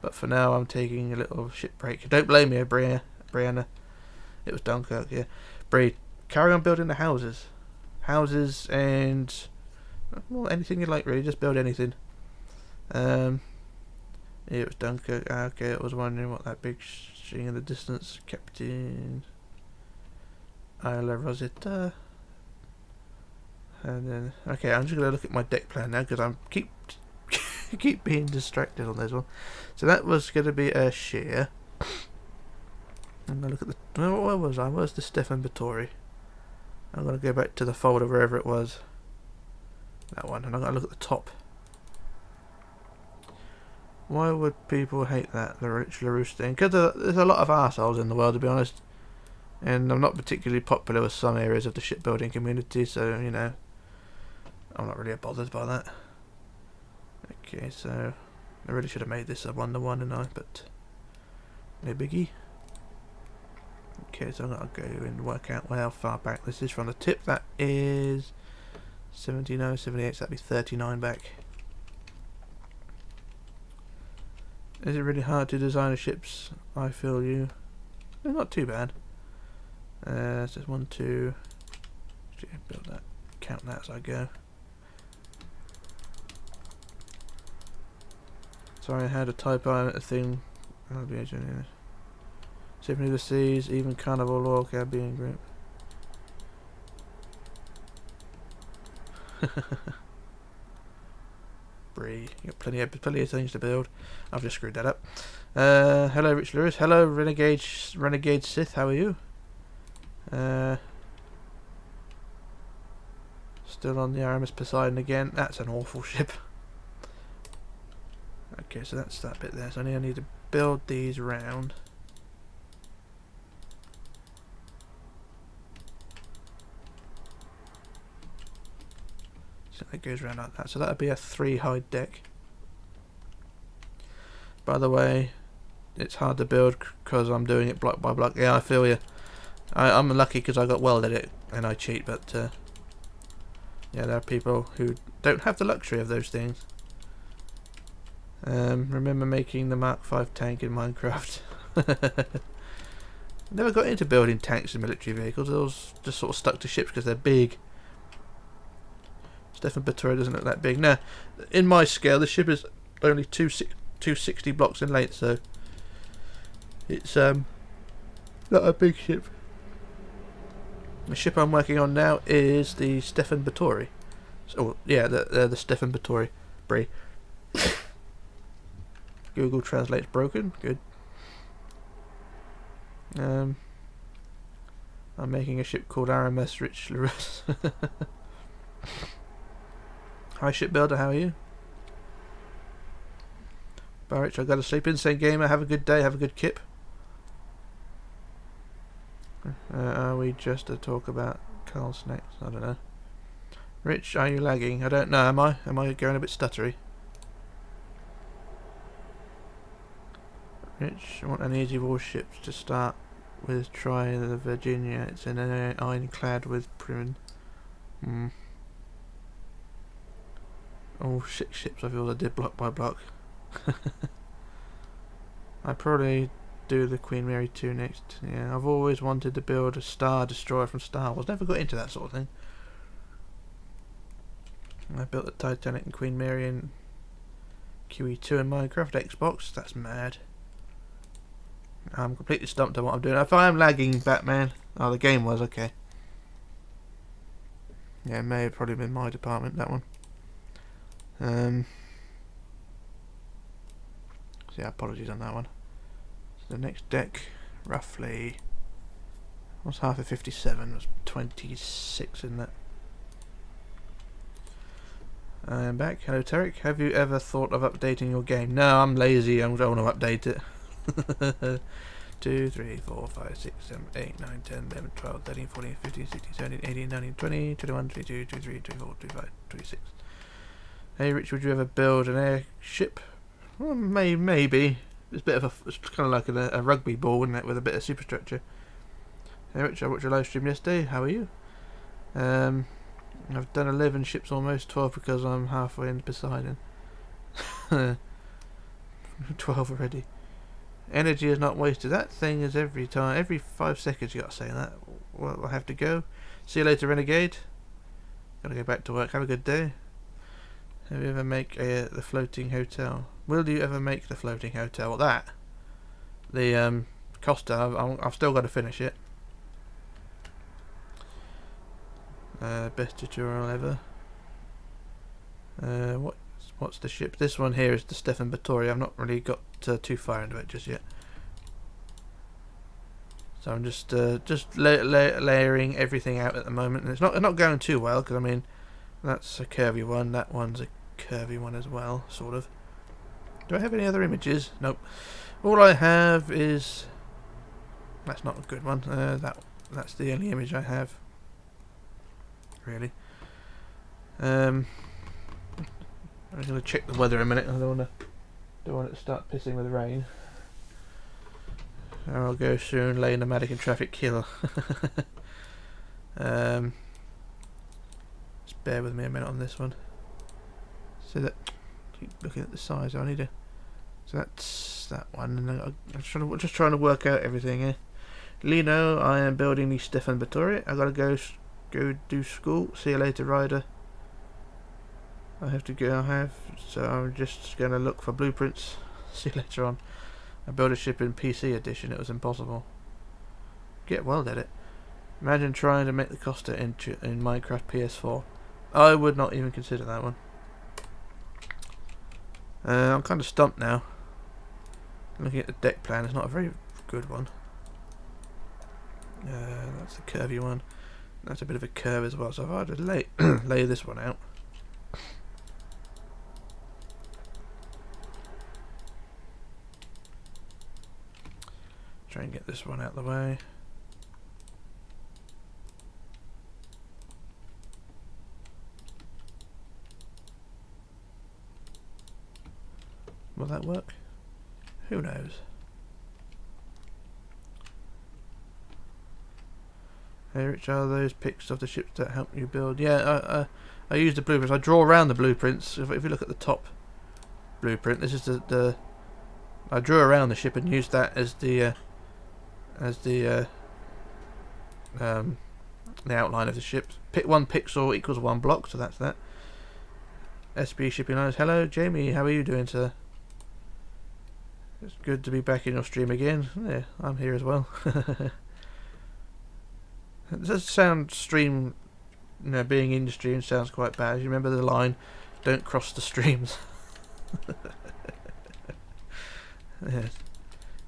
But for now, I'm taking a little ship break. Don't blame me, Brianna. It was Dunkirk, yeah. Bree, carry on building the houses. Houses and... well, anything you like, really. Just build anything. Yeah, it was Dunkirk. Okay, I was wondering what that big string in the distance. Captain... Isla Rosetta. And then... okay, I'm just going to look at my deck plan now, because I'm keep being distracted on this one. So that was going to be a shear. I'm going to look at the... where was I? Where's the Stefan Batory? I'm going to go back to the folder wherever it was. That one. And I'm going to look at the top. Why would people hate that, the Richlarrousse thing? Because there's a lot of arseholes in the world, to be honest. And I'm not particularly popular with some areas of the shipbuilding community, so, you know, I'm not really bothered by that. Okay, so I really should have made this a 1-to-1, and but no biggie. Okay, so I'm going to go and work out how far back this is from the tip. That is 79, 78, so that'd be 39 back. Is it really hard to design a ships? I feel you. They're not too bad. So it's 1, 2. Build that. Count that as I go. Sorry, I had a typo on a thing. I'll be engineer. Symphony of the Seas, even Carnival Royal Caribbean Group. Bree, you got plenty of things to build. I've just screwed that up. Hello, Richlarrousse. Hello, Renegade Sith. How are you? Still on the RMS Poseidon again. That's an awful ship. Okay, so that's that bit there. So I need to build these round. So that goes around like that. So that'll be a 3 hide deck. By the way, it's hard to build because I'm doing it block by block. Yeah, I feel you. I'm lucky because I got welded it and I cheat, but yeah, there are people who don't have the luxury of those things. Remember making the Mark 5 tank in Minecraft? Never got into building tanks and military vehicles. I was just sort of stuck to ships because they're big. Stefan Batory doesn't look that big. No, in my scale, the ship is only 260 blocks in length, so it's not a big ship. The ship I'm working on now is the Stefan Batory. So, yeah, the Stefan Batory. Brie. Google Translate's broken. Good. I'm making a ship called RMS Richlarrousse. Hi shipbuilder, how are you? Barrich, I gotta sleep. Insane gamer, have a good day, have a good kip. Are we just to talk about Carl snacks? I don't know. Rich, are you lagging? I don't know, am I? Am I going a bit stuttery? Rich, I want an easy warship to start with. Try the Virginia. It's in an ironclad with prim. Oh, 6 ships I feel I did block by block. I probably do the Queen Mary 2 next. Yeah, I've always wanted to build a Star Destroyer from Star Wars. Never got into that sort of thing. I built the Titanic and Queen Mary in QE2 in Minecraft Xbox. That's mad. I'm completely stumped on what I'm doing. If I am lagging, Batman. Oh, the game was okay. Yeah, it may have probably been my department, that one. So yeah, apologies on that one. So the next deck, roughly, what's half of 57? Was 26, isn't it? I'm back. Hello, Tarek. Have you ever thought of updating your game? No, I'm lazy. I don't want to update it. 2, 3, 4, 5, 6, 7, 8, 9, 10, 11, 12, 13, 14, 15, 16, 17, 18, 19, 20, 21, 22, 23, 24, 25, 26. Hey Rich, would you ever build an airship? Well, maybe. It's a bit of it's kind of like a rugby ball, isn't it, with a bit of superstructure. Hey Rich, I watched your live stream yesterday. How are you? I've done 11 ships almost, 12 because I'm halfway into Poseidon. 12 already. Energy is not wasted. That thing is every 5 seconds you gotta say that. Well, I have to go. See you later, Renegade. Gotta go back to work. Have a good day. Have you ever make the floating hotel? Will you ever make the floating hotel? That the Costa. I've still got to finish it. Best tutorial ever. What's the ship? This one here is the Stefan Batory. I've not really got too far into it just yet. So I'm just layering everything out at the moment, and it's not going too well because I mean that's a curvy one. That one's a curvy one as well, sort of. Do I have any other images? Nope. All I have is that's not a good one. That's the only image I have. Really. I'm gonna check the weather in a minute. I don't want it to start pissing with rain. I'll go soon. Lay nomadic and traffic kill. Just bear with me a minute on this one. So that keep looking at the size. I need to. So that's that one. And I'm just trying to work out everything here. Lino, I am building the Stefan Batory. I gotta go do school. See you later, Ryder. I have to go. So I'm just gonna look for blueprints. See you later on. I built a ship in PC edition. It was impossible. Get well at it. Imagine trying to make the Costa in Minecraft PS4. I would not even consider that one. I'm kind of stumped now. Looking at the deck plan, it's not a very good one. That's the curvy one. That's a bit of a curve as well. So if I just lay this one out. Try and get this one out of the way. Will that work? Who knows? Hey, which are those pics of the ships that help you build? Yeah, I use the blueprints. I draw around the blueprints. If you look at the top blueprint, this is the I drew around the ship and used that as the outline of the ship. Pick 1 pixel equals 1 block, so that's that. SB Shipping Lines. Hello, Jamie. How are you doing, sir? It's good to be back in your stream again. Yeah, I'm here as well. It does sound stream, being in the stream sounds quite bad. You remember the line, "Don't cross the streams." Yes,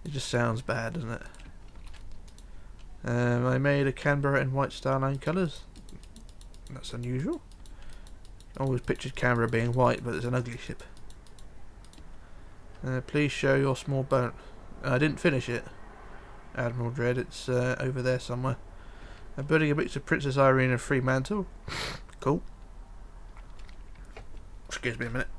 it just sounds bad, doesn't it? I made a Canberra in white Starline colours. That's unusual. I always pictured Canberra being white, but it's an ugly ship. Please show your small boat. I didn't finish it, Admiral Dread. It's over there somewhere. I'm building a mix of Princess Irene and Fremantle. Cool. Excuse me a minute.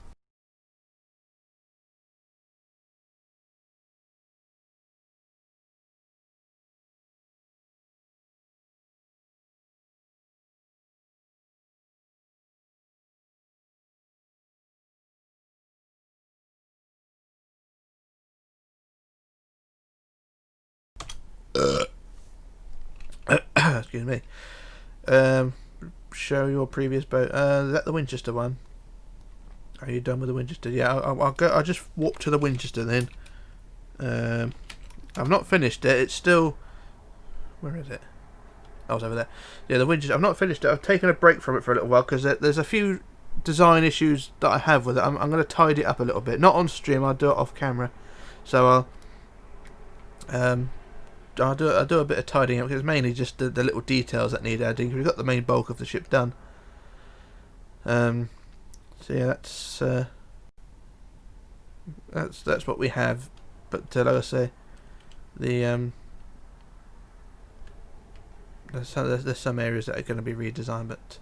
Excuse me. Show your previous boat. Is that the Winchester one? Are you done with the Winchester? Yeah, I'll go. I'll just warp to the Winchester then. I've not finished it. It's still. Where is it? Oh, it's over there. Yeah, the Winchester. I've not finished it. I've taken a break from it for a little while because there's a few design issues that I have with it. I'm going to tidy it up a little bit. Not on stream. I'll do it off camera. So I'll do a bit of tidying up because it's mainly just the little details that need adding. We've got the main bulk of the ship done. So yeah, that's what we have. But like I say, there's some areas that are going to be redesigned. But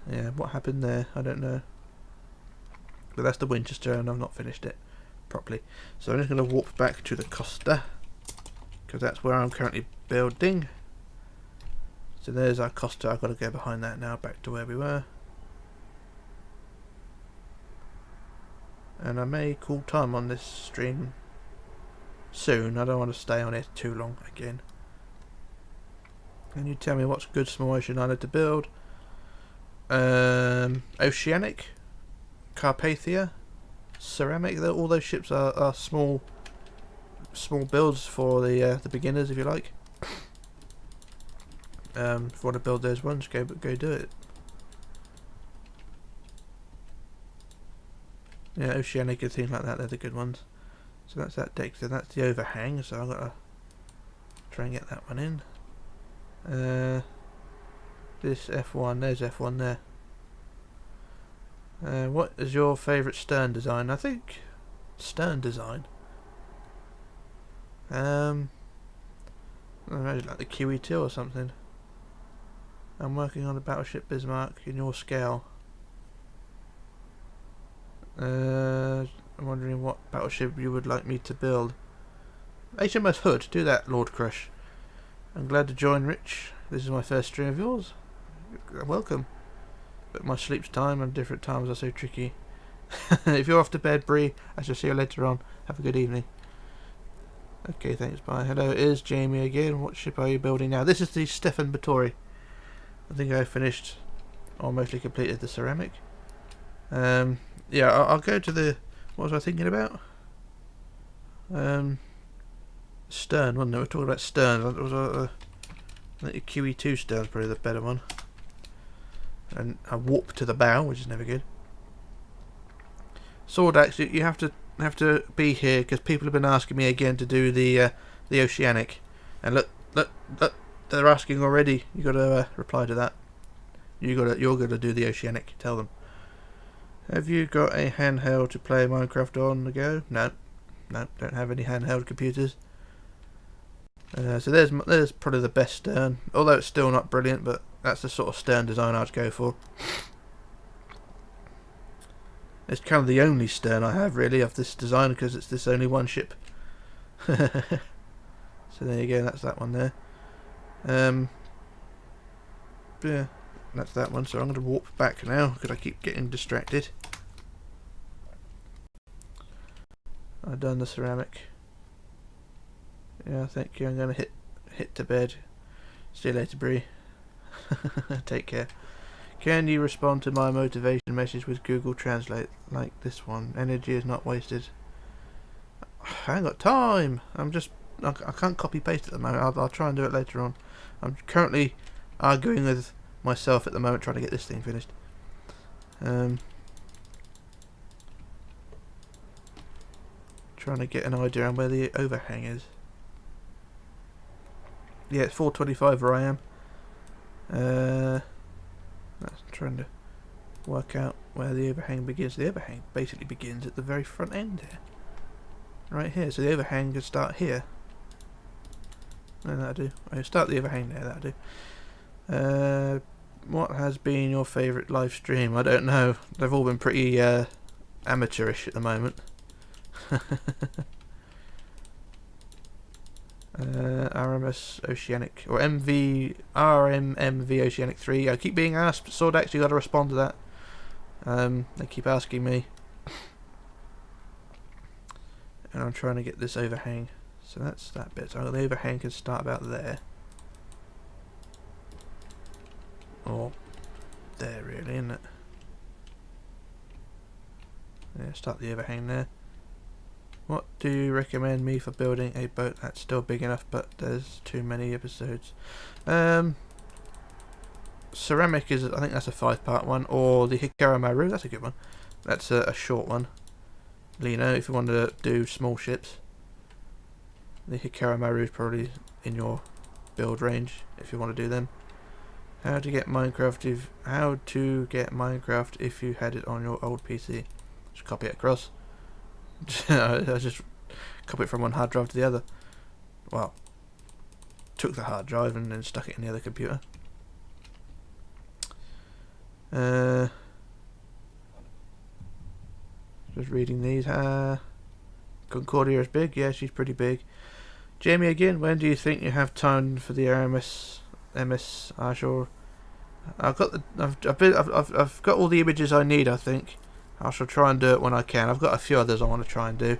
yeah, what happened there, I don't know. But that's the Winchester, and I've not finished it properly. So I'm just going to warp back to the Costa, because that's where I'm currently building. So there's our Costa. I've got to go behind that now, back to where we were. And I may call time on this stream soon. I don't want to stay on it too long again. Can you tell me what's good small ocean island to build? Oceanic, Carpathia, Ceramic. All those ships are small builds for the beginners, if you like. If you want to build those ones, go do it. Yeah, Oceanic and things like that, they're the good ones. So that's that deck. So that's the overhang. So I've got to try and get that one in. This F1, there's F1 there. What is your favourite stern design? I think stern design. I don't know, like the QE2 or something. I'm working on a battleship Bismarck in your scale. I'm wondering what battleship you would like me to build. HMS Hood, do that, Lord Crush. I'm glad to join, Rich. This is my first stream of yours. Welcome. But my sleep's time and different times are so tricky. If you're off to bed, Bree, I shall see you later on. Have a good evening. Okay, thanks, bye. Hello, it is Jamie again. What ship are you building now? This is the Stefan Batory. I think I finished or mostly completed the ceramic. Yeah, I'll go to the... What was I thinking about? Stern, wasn't it? We're talking about stern. It was I think the QE2 stern's probably the better one. And a warp to the bow, which is never good. Sword axe, you have to be here because people have been asking me again to do the Oceanic, and look, they're asking already. You got to reply to that. You're gonna do the Oceanic. Tell them. Have you got a handheld to play Minecraft on the go? No, don't have any handheld computers. So there's probably the best stern, although it's still not brilliant, but that's the sort of stern design I'd go for. It's kind of the only stern I have really of this design because it's this only one ship. So there you go, that's that one there. yeah, that's that one. So I'm going to warp back now because I keep getting distracted. I've done the ceramic. Yeah, thank you. I'm going to hit to bed. See you later, Bree. Take care. Can you respond to my motivation message with Google Translate like this one? Energy is not wasted. I ain't got time. I can't copy paste at the moment. I'll try and do it later on. I'm currently arguing with myself at the moment, trying to get this thing finished. Trying to get an idea on where the overhang is. Yeah, it's 4:25 where I am. That's trying to work out where the overhang begins. The overhang basically begins at the very front end here. Right here, so the overhang could start here. No, that'll do. I'll start the overhang there, that'll do. What has been your favourite live stream? I don't know. They've all been pretty amateurish at the moment. RMS Oceanic or RMMV Oceanic 3. I keep being asked. Sordax, you got to respond to that. They keep asking me, and I'm trying to get this overhang. So that's that bit. So the overhang can start about there, or there, really, isn't it? Yeah, start the overhang there. What do you recommend me for building a boat that's still big enough but there's too many episodes? Ceramic is, I think that's a 5-part one, or the Hikaru Maru, that's a good one. That's a short one. Lino, if you want to do small ships. The Hikaru Maru is probably in your build range if you want to do them. How to get Minecraft if you had it on your old PC? Just copy it across. I just copy it from one hard drive to the other. Well, took the hard drive and then stuck it in the other computer. Just reading these. Concordia is big. Yeah, she's pretty big. Jamie again. When do you think you have time for the RMS Azure? I've got all the images I need. I think. I shall try and do it when I can. I've got a few others I want to try and do.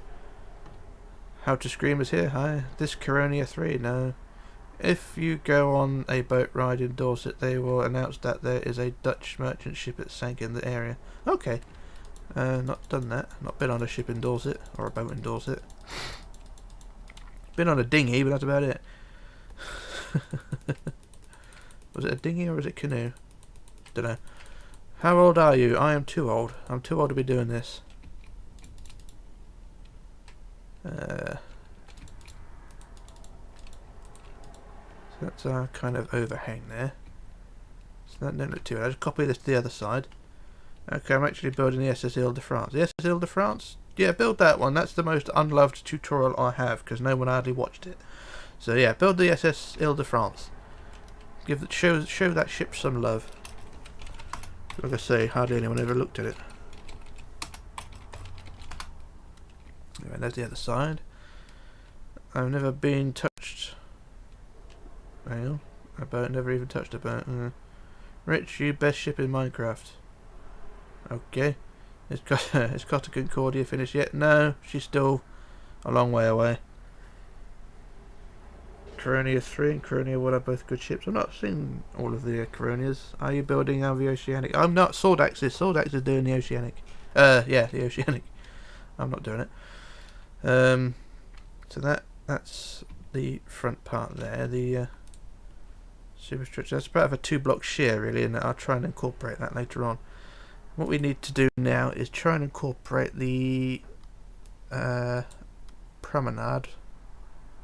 How to Scream is here. Hi. This Coronia 3. No. If you go on a boat ride in Dorset, they will announce that there is a Dutch merchant ship that sank in the area. Okay. Not done that. Not been on a ship in Dorset. Or a boat in Dorset. Been on a dinghy, but that's about it. Was it a dinghy or was it canoe? Don't know. How old are you? I am too old. I'm too old to be doing this. So that's our kind of overhang there. So that don't look too bad. I just copy this to the other side. Okay, I'm actually building the SS Ile-de-France. The SS Ile-de-France? Yeah, build that one. That's the most unloved tutorial I have because no one hardly watched it. So yeah, build the SS Ile-de-France. Show that ship some love. Like I say, hardly anyone ever looked at it. Anyway, there's the other side. I've never been touched. Hang on. A boat, never even touched a boat. Rich, you best ship in Minecraft. Okay. It's got a Concordia finished yet? No, she's still a long way away. Coronia 3 and Coronia 1 are both good ships. I've not seen all of the Coronias. Are you building the Oceanic? I'm not. Sordax is doing the Oceanic. Yeah, the Oceanic. I'm not doing it. So that's the front part there. The Superstructure. That's part of a 2-block shear, really, and I'll try and incorporate that later on. What we need to do now is try and incorporate the promenade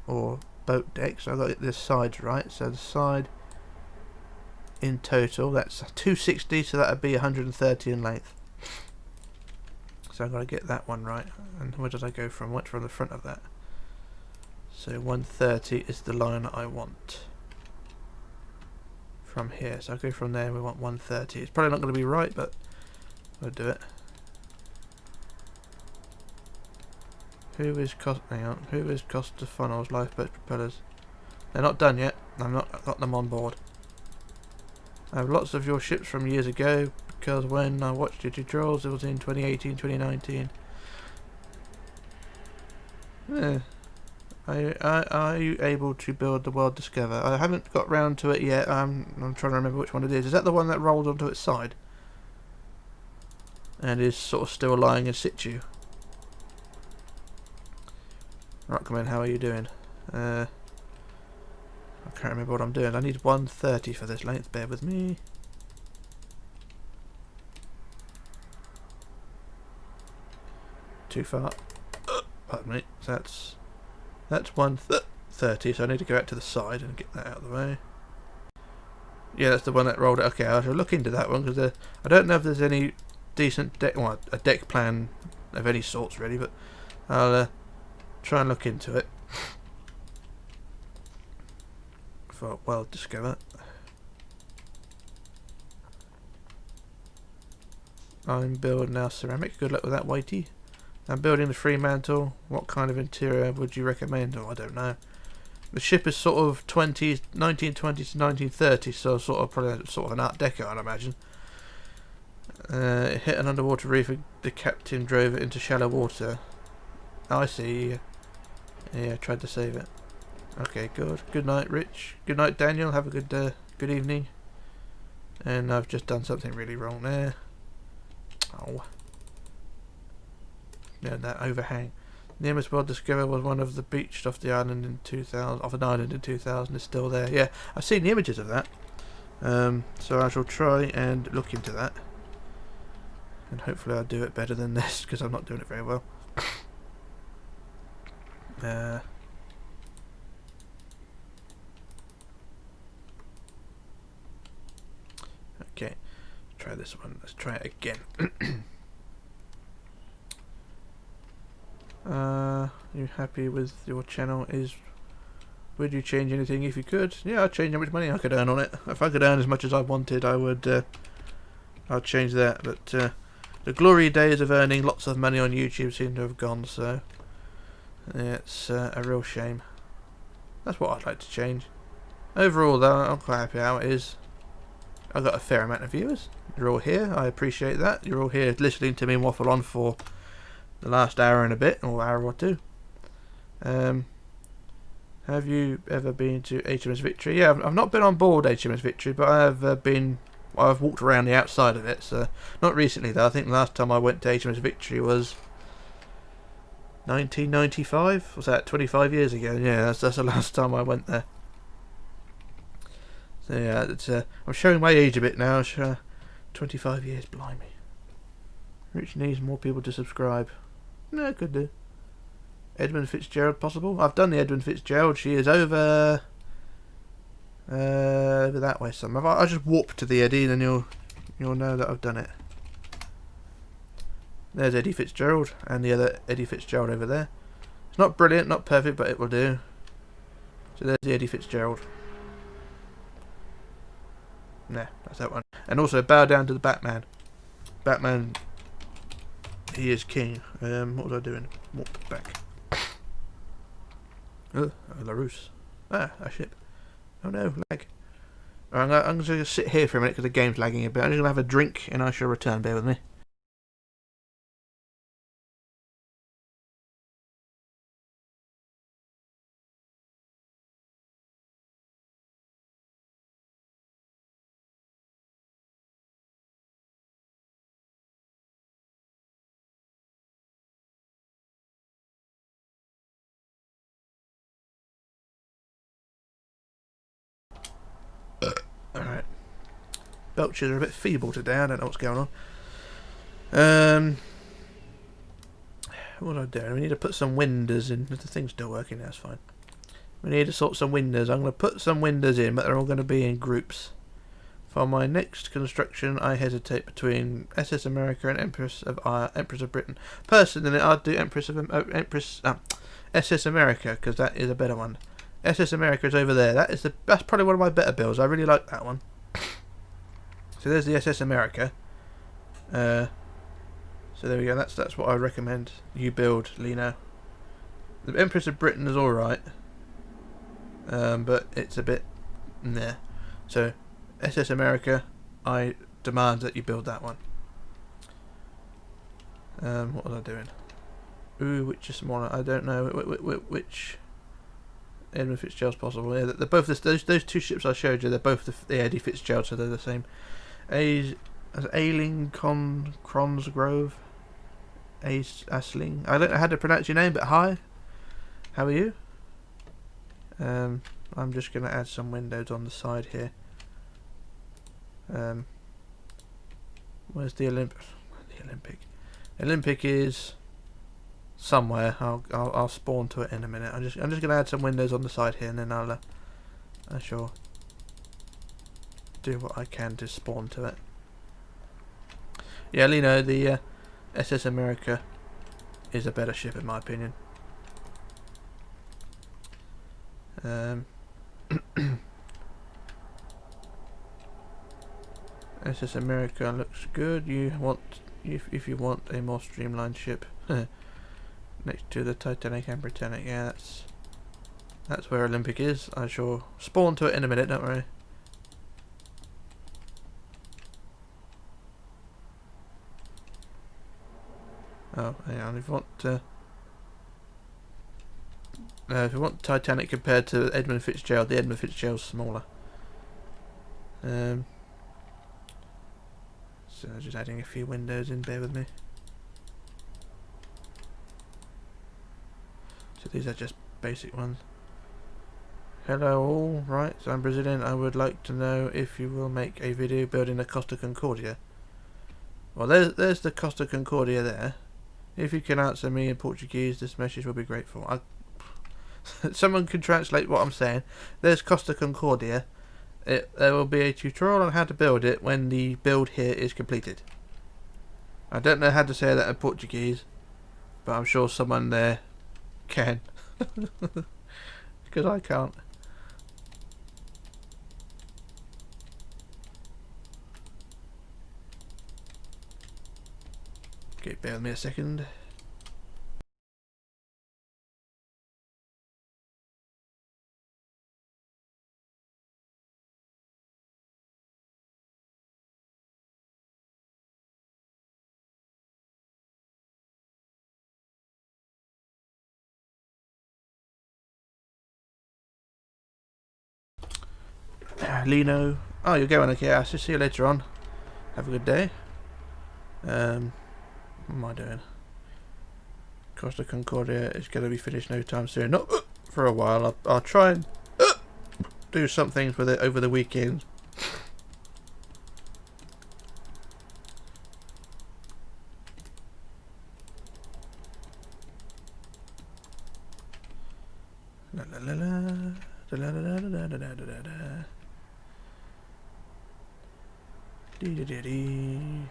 or boat deck. So I've got the sides right. So the side in total, that's 260, so that would be 130 in length. So I've got to get that one right. And where did I go from? Went from the front of that. So 130 is the line I want from here. So I'll go from there and we want 130. It's probably not going to be right, but I'll do it. Who is Costa Funnels lifeboat propellers? They're not done yet. I've not got them on board. I have lots of your ships from years ago, because when I watched your tutorials, it was in 2018, 2019. Yeah. Are you able to build the World Discover? I haven't got round to it yet. I'm trying to remember which one it is. Is that the one that rolled onto its side? And is sort of still lying in situ? Right, come in, how are you doing? I can't remember what I'm doing. I need 130 for this length, bear with me. Too far. Pardon me. That's 130, so I need to go out to the side and get that out of the way. Yeah, that's the one that rolled it. Okay, I shall look into that one, because I don't know if there's any decent deck, well, a deck plan of any sorts really, but I'll try and look into it. For World Discover. I'm building now ceramic. Good luck with that, Whitey. I'm building the Fremantle. What kind of interior would you recommend? Oh, I don't know. The ship is sort of 1920 to 1930, so sort of probably sort of an Art Deco, I'd imagine. It hit an underwater reef. The captain drove it into shallow water. Oh, I see. Yeah, tried to save it. Okay, good. Good night, Rich. Good night, Daniel. Have a good evening. And I've just done something really wrong there. Oh. Yeah, that overhang. The RMS World Discover was one of the beached off the island in 2000. Off an island in 2000. It's still there. Yeah, I've seen the images of that. So I shall try and look into that. And hopefully I'll do it better than this, because I'm not doing it very well. Okay, try this one. Let's try it again. You happy with your channel? Would you change anything if you could? Yeah, I'd change how much money I could earn on it. If I could earn as much as I wanted, I would. I'd change that. But the glory days of earning lots of money on YouTube seem to have gone. So yeah, it's a real shame. That's what I'd like to change. Overall, though, I'm quite happy how it is. I've got a fair amount of viewers. You're all here. I appreciate that. You're all here listening to me waffle on for the last hour and a bit, or hour or two. Have you ever been to HMS Victory? Yeah, I've not been on board HMS Victory, but I have been. I've walked around the outside of it. So not recently though. I think the last time I went to HMS Victory was 1995. Was that 25 years ago? Yeah, that's the last time I went there. So yeah, it's, I'm showing my age a bit now. 25 years, blimey. Rich needs more people to subscribe. No, could do. Edmund Fitzgerald possible? I've done the Edmund Fitzgerald. She is over that way somewhere. I'll just warp to the Eddie, then you'll know that I've done it. There's Eddie Fitzgerald, and the other Eddie Fitzgerald over there. It's not brilliant, not perfect, but it will do. So there's the Eddie Fitzgerald. Nah, that's that one. And also bow down to the Batman. Batman, he is king. What was I doing? Warp back. Oh, Richlarrousse. Ah, a ship. Oh no, lag. Right, I'm going to sit here for a minute because the game's lagging a bit. I'm just going to have a drink and I shall return. Bear with me. Alright. Belches are a bit feeble today. I don't know what's going on. What am I doing? We need to put some windows in. The thing's still working, that's fine. We need to sort some windows. I'm going to put some windows in, but they're all going to be in groups. For my next construction, I hesitate between SS America and Empress of Britain. Personally, I'd do SS America, because that is a better one. SS America is over there. That's probably one of my better builds. I really like that one. So there's the SS America. So there we go. That's what I recommend you build, Lino. The Empress of Britain is all right, but it's a bit nah. So SS America, I demand that you build that one. What was I doing? Ooh, which is smaller? I don't know. Which Edmund Fitzgerald's possible? Yeah, they're both those two ships I showed you. They're both the Eddie Fitzgerald, so they're the same. Ailing Cronsgrove. Asling. I don't know how to pronounce your name, but hi. How are you? I'm just going to add some windows on the side here. Where's the Olympic? Olympic is somewhere. I'll spawn to it in a minute. I'm just going to add some windows on the side here, and then I shall do what I can to spawn to it. Yeah, Lino, the SS America is a better ship in my opinion. SS America looks good. If you want a more streamlined ship next to the Titanic and Britannic, yeah, that's where Olympic is. I shall spawn to it in a minute, don't worry. Oh, hang on, if you want Titanic compared to Edmund Fitzgerald, the Edmund Fitzgerald's smaller. So just adding a few windows in, bear with me. So these are just basic ones. Hello all, right, so I'm Brazilian. I would like to know if you will make a video building the Costa Concordia. Well, there's the Costa Concordia there. If you can answer me in Portuguese, this message will be grateful. Someone can translate what I'm saying. There's Costa Concordia. There will be a tutorial on how to build it when the build here is completed. I don't know how to say that in Portuguese, but I'm sure someone there can. Because I can't. Okay, bear with me a second. Lino. Oh, you're going, okay. I'll see you later on. Have a good day. What am I doing? Costa Concordia is going to be finished no time soon. Not for a while. I'll try and do some things with it over the weekend. La la la la. Da la la la la da da da da da. Dee dee dee dee.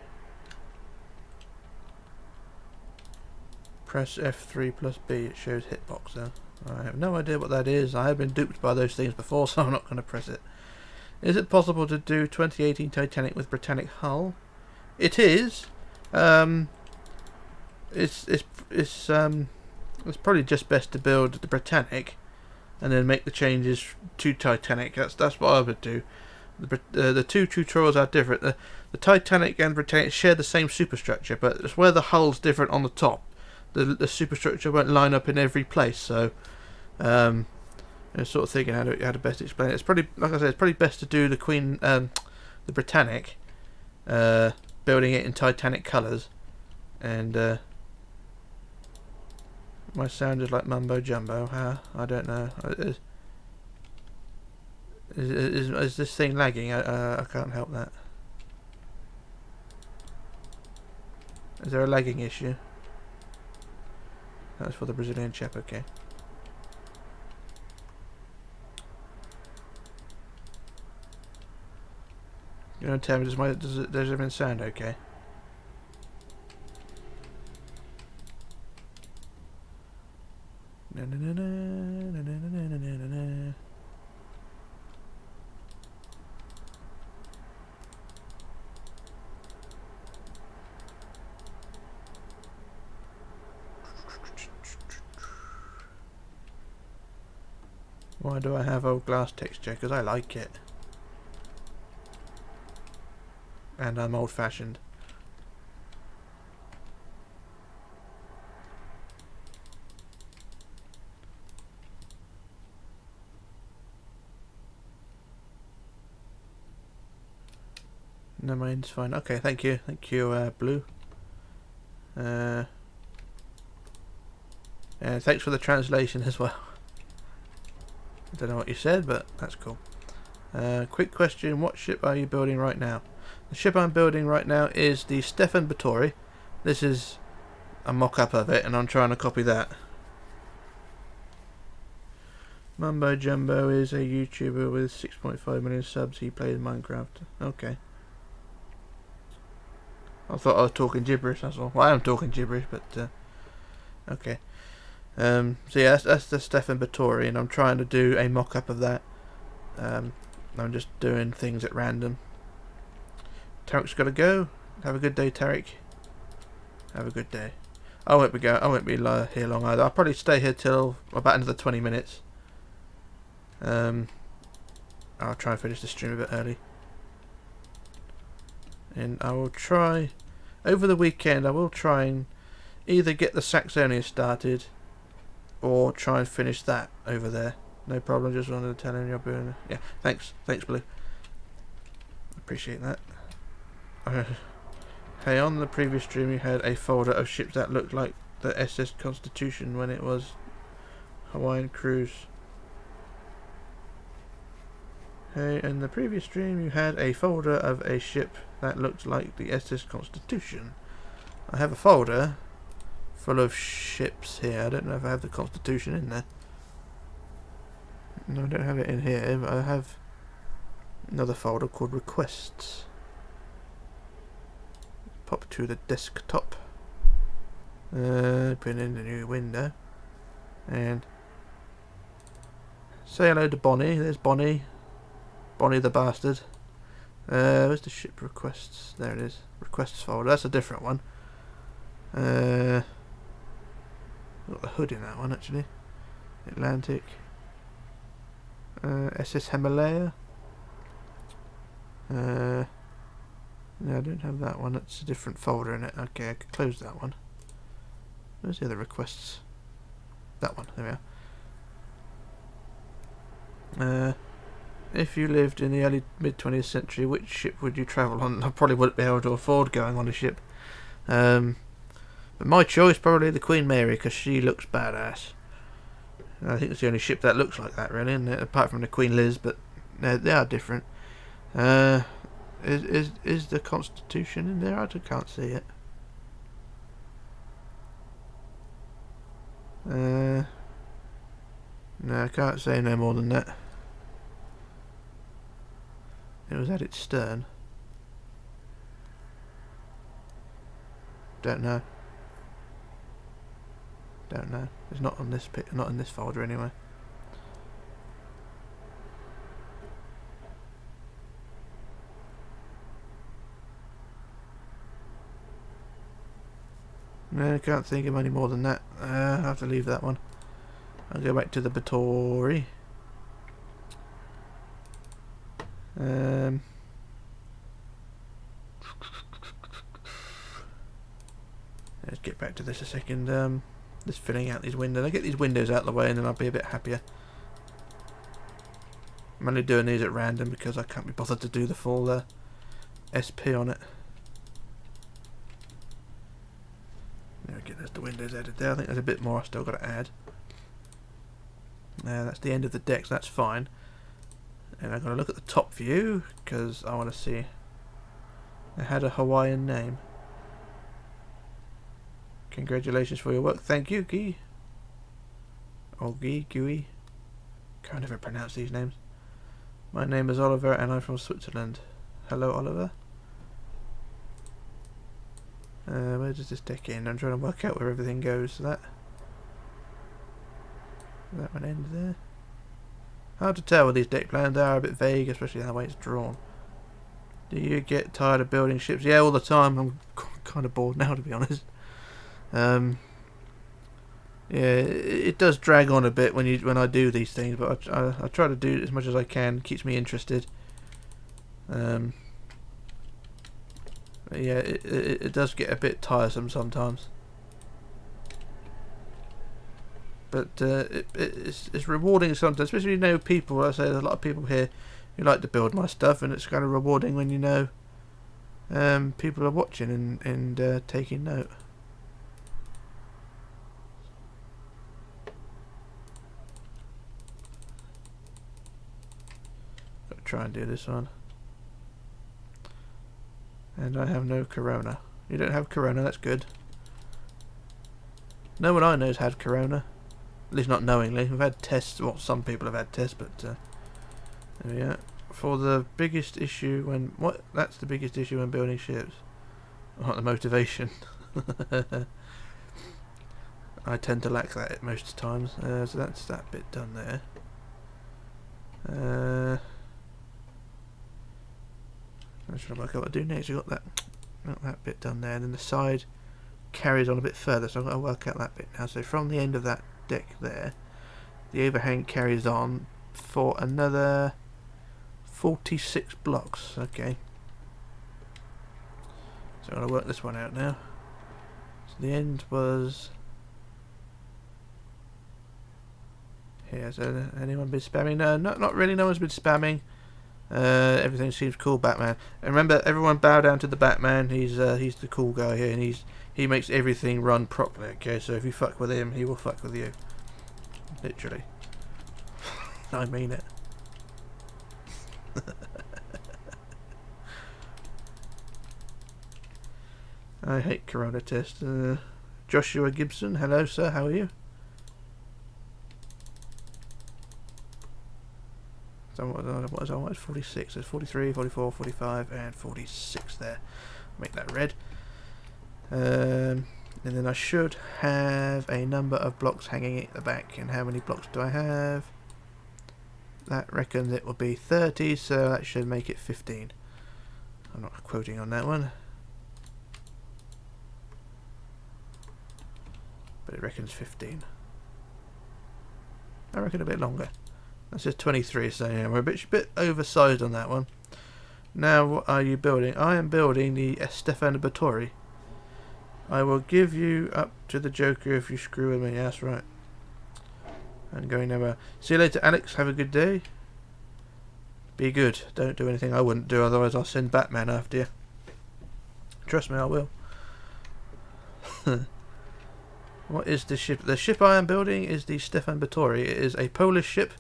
Press F3 plus B, it shows hitbox there. I have no idea what that is. I have been duped by those things before, so I'm not going to press it. Is it possible to do 2018 Titanic with Britannic hull? It is. It's probably just best to build the Britannic and then make the changes to Titanic. That's what I would do. The two tutorials are different. The Titanic and Britannic share the same superstructure, but it's where the hull's different on the top. The superstructure won't line up in every place, so I'm sort of thinking how to best explain it. It's probably, like I said, it's probably best to do the the Britannic, building it in Titanic colours, and my sound is like mumbo jumbo. I don't know. Is this thing lagging? I can't help that. Is there a lagging issue? That's for the Brazilian chap, okay. You know, tell me, does everything sound okay? Na na na na na na na na na. Why do I have old glass texture? Because I like it. and I'm old-fashioned. No, mine's fine. Okay, thank you, Blue. And thanks for the translation as well. I don't know what you said, but that's cool. Quick question, what ship are you building right now? The ship I'm building right now is the Stefan Batory. This is a mock-up of it, and I'm trying to copy that. Mumbo Jumbo is a YouTuber with 6.5 million subs. He plays Minecraft. Okay. I thought I was talking gibberish, that's all. Well, I am talking gibberish, but okay. So yeah, that's the Stefan Batory, and I'm trying to do a mock-up of that. I'm just doing things at random. Tarek's got to go. Have a good day, Tarek. Have a good day. I won't be here long either. I'll probably stay here till about another 20 minutes. I'll try and finish the stream a bit early. And I will try, over the weekend, I will try and either get the Saxonia started or try and finish that over there. No problem, just wanted to tell him you're doing. Yeah, thanks Blue. Appreciate that. Hey, on the previous stream you had a folder of ships that looked like the SS Constitution when it was Hawaiian cruise. Hey, in the previous stream you had a folder of a ship that looked like the SS Constitution. I have a folder full of ships here. I don't know if I have the Constitution in there. No, I don't have it in here, but I have another folder called Requests. Pop to the desktop. Open in the new window. And say hello to Bonnie. There's Bonnie. Bonnie the bastard. Where's the ship requests? There it is. Requests folder. That's a different one. Got the hood in that one actually. Atlantic. SS Himalaya. No, I don't have that one. That's a different folder in it. Okay, I could close that one. Where's the other requests? That one. There we are. If you lived in the early mid-20th century, which ship would you travel on? I probably wouldn't be able to afford going on a ship. But my choice probably the Queen Mary, because she looks badass. I think it's the only ship that looks like that, really, and apart from the Queen Liz, but they are different. Is the Constitution in there? I can't see it. No, I can't say no more than that. It was at its stern. Don't know. Don't know. It's not on this not in this folder anyway. No, I can't think of any more than that. I'll have to leave that one. I'll go back to the Batory. Let's get back to this a second. Just filling out these windows. I'll get these windows out of the way and then I'll be a bit happier. I'm only doing these at random because I can't be bothered to do the full SP on it. There we go, there's the windows added there. I think there's a bit more I've still got to add. That's the end of the deck, so that's fine. And I'm going to look at the top view because I want to see. It had a Hawaiian name. Congratulations for your work. Thank you, Guy. Or Guy, Gui. Can't never pronounce these names. My name is Oliver and I'm from Switzerland. Hello, Oliver. Where does this deck end? I'm trying to work out where everything goes. So that one end there. Hard to tell with these deck plans. They are a bit vague, especially the way it's drawn. Do you get tired of building ships? Yeah, all the time. I'm kind of bored now, to be honest. Yeah, it does drag on a bit when I do these things, but I try to do as much as I can. Keeps me interested. But yeah, it does get a bit tiresome sometimes. But it's rewarding sometimes, especially when you know people. I say there's a lot of people here who like to build my stuff, and it's kind of rewarding when you know people are watching and taking note. Got to try and do this one. And I have no corona. You don't have corona, that's good. No one I know's had corona. At least not knowingly. We've had tests, well, some people have had tests, but there we go. For the biggest issue when... What? That's the biggest issue when building ships. Not the motivation. I tend to lack that at most times. So that's that bit done there. I'm trying to work out what to do next. We've got that bit done there, and then the side carries on a bit further, so I've got to work out that bit now. So from the end of that deck there, the overhang carries on for another 46 blocks. Okay. So I'm going to work this one out now. So the end was here. So anyone been spamming? No, not really. No one's been spamming. Everything seems cool, Batman. And remember, everyone bow down to the Batman. He's the cool guy here, and he makes everything run properly. Okay, so if you fuck with him, he will fuck with you. Literally. I mean it. I hate corona test. Joshua Gibson, hello sir, how are you? So what is 46? There's 43, 44, 45 and 46 there. Make that red. And then I should have a number of blocks hanging at the back. And how many blocks do I have? That reckons it will be 30, so that should make it 15. I'm not quoting on that one. But it reckons 15. I reckon a bit longer. That's just 23, so yeah, we're a bit oversized on that one. Now, what are you building? I am building the Stefan Batory. I will give you up to the Joker if you screw with me. That's right. I'm going nowhere. See you later, Alex. Have a good day. Be good. Don't do anything I wouldn't do, otherwise I'll send Batman after you. Trust me, I will. What is the ship? The ship I am building is the Stefan Batory. It is a Polish ship.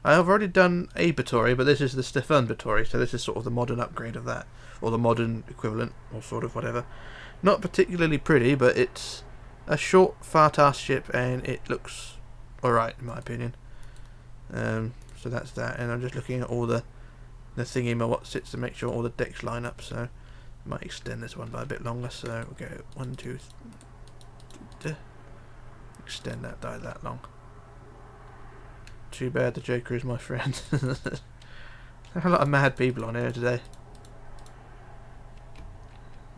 I have already done a Batory, but this is the Stefan Batory, so this is sort of the modern upgrade of that, or the modern equivalent, or sort of whatever. Not particularly pretty, but it's a short, fart-ass ship, and it looks alright, in my opinion. So that's that, and I'm just looking at all the thingy-my-what-sits to make sure all the decks line up, so I might extend this one by a bit longer, so we'll go 1, 2, 3, extend that die that long. Too bad the Joker is my friend. There's a lot of mad people on here today.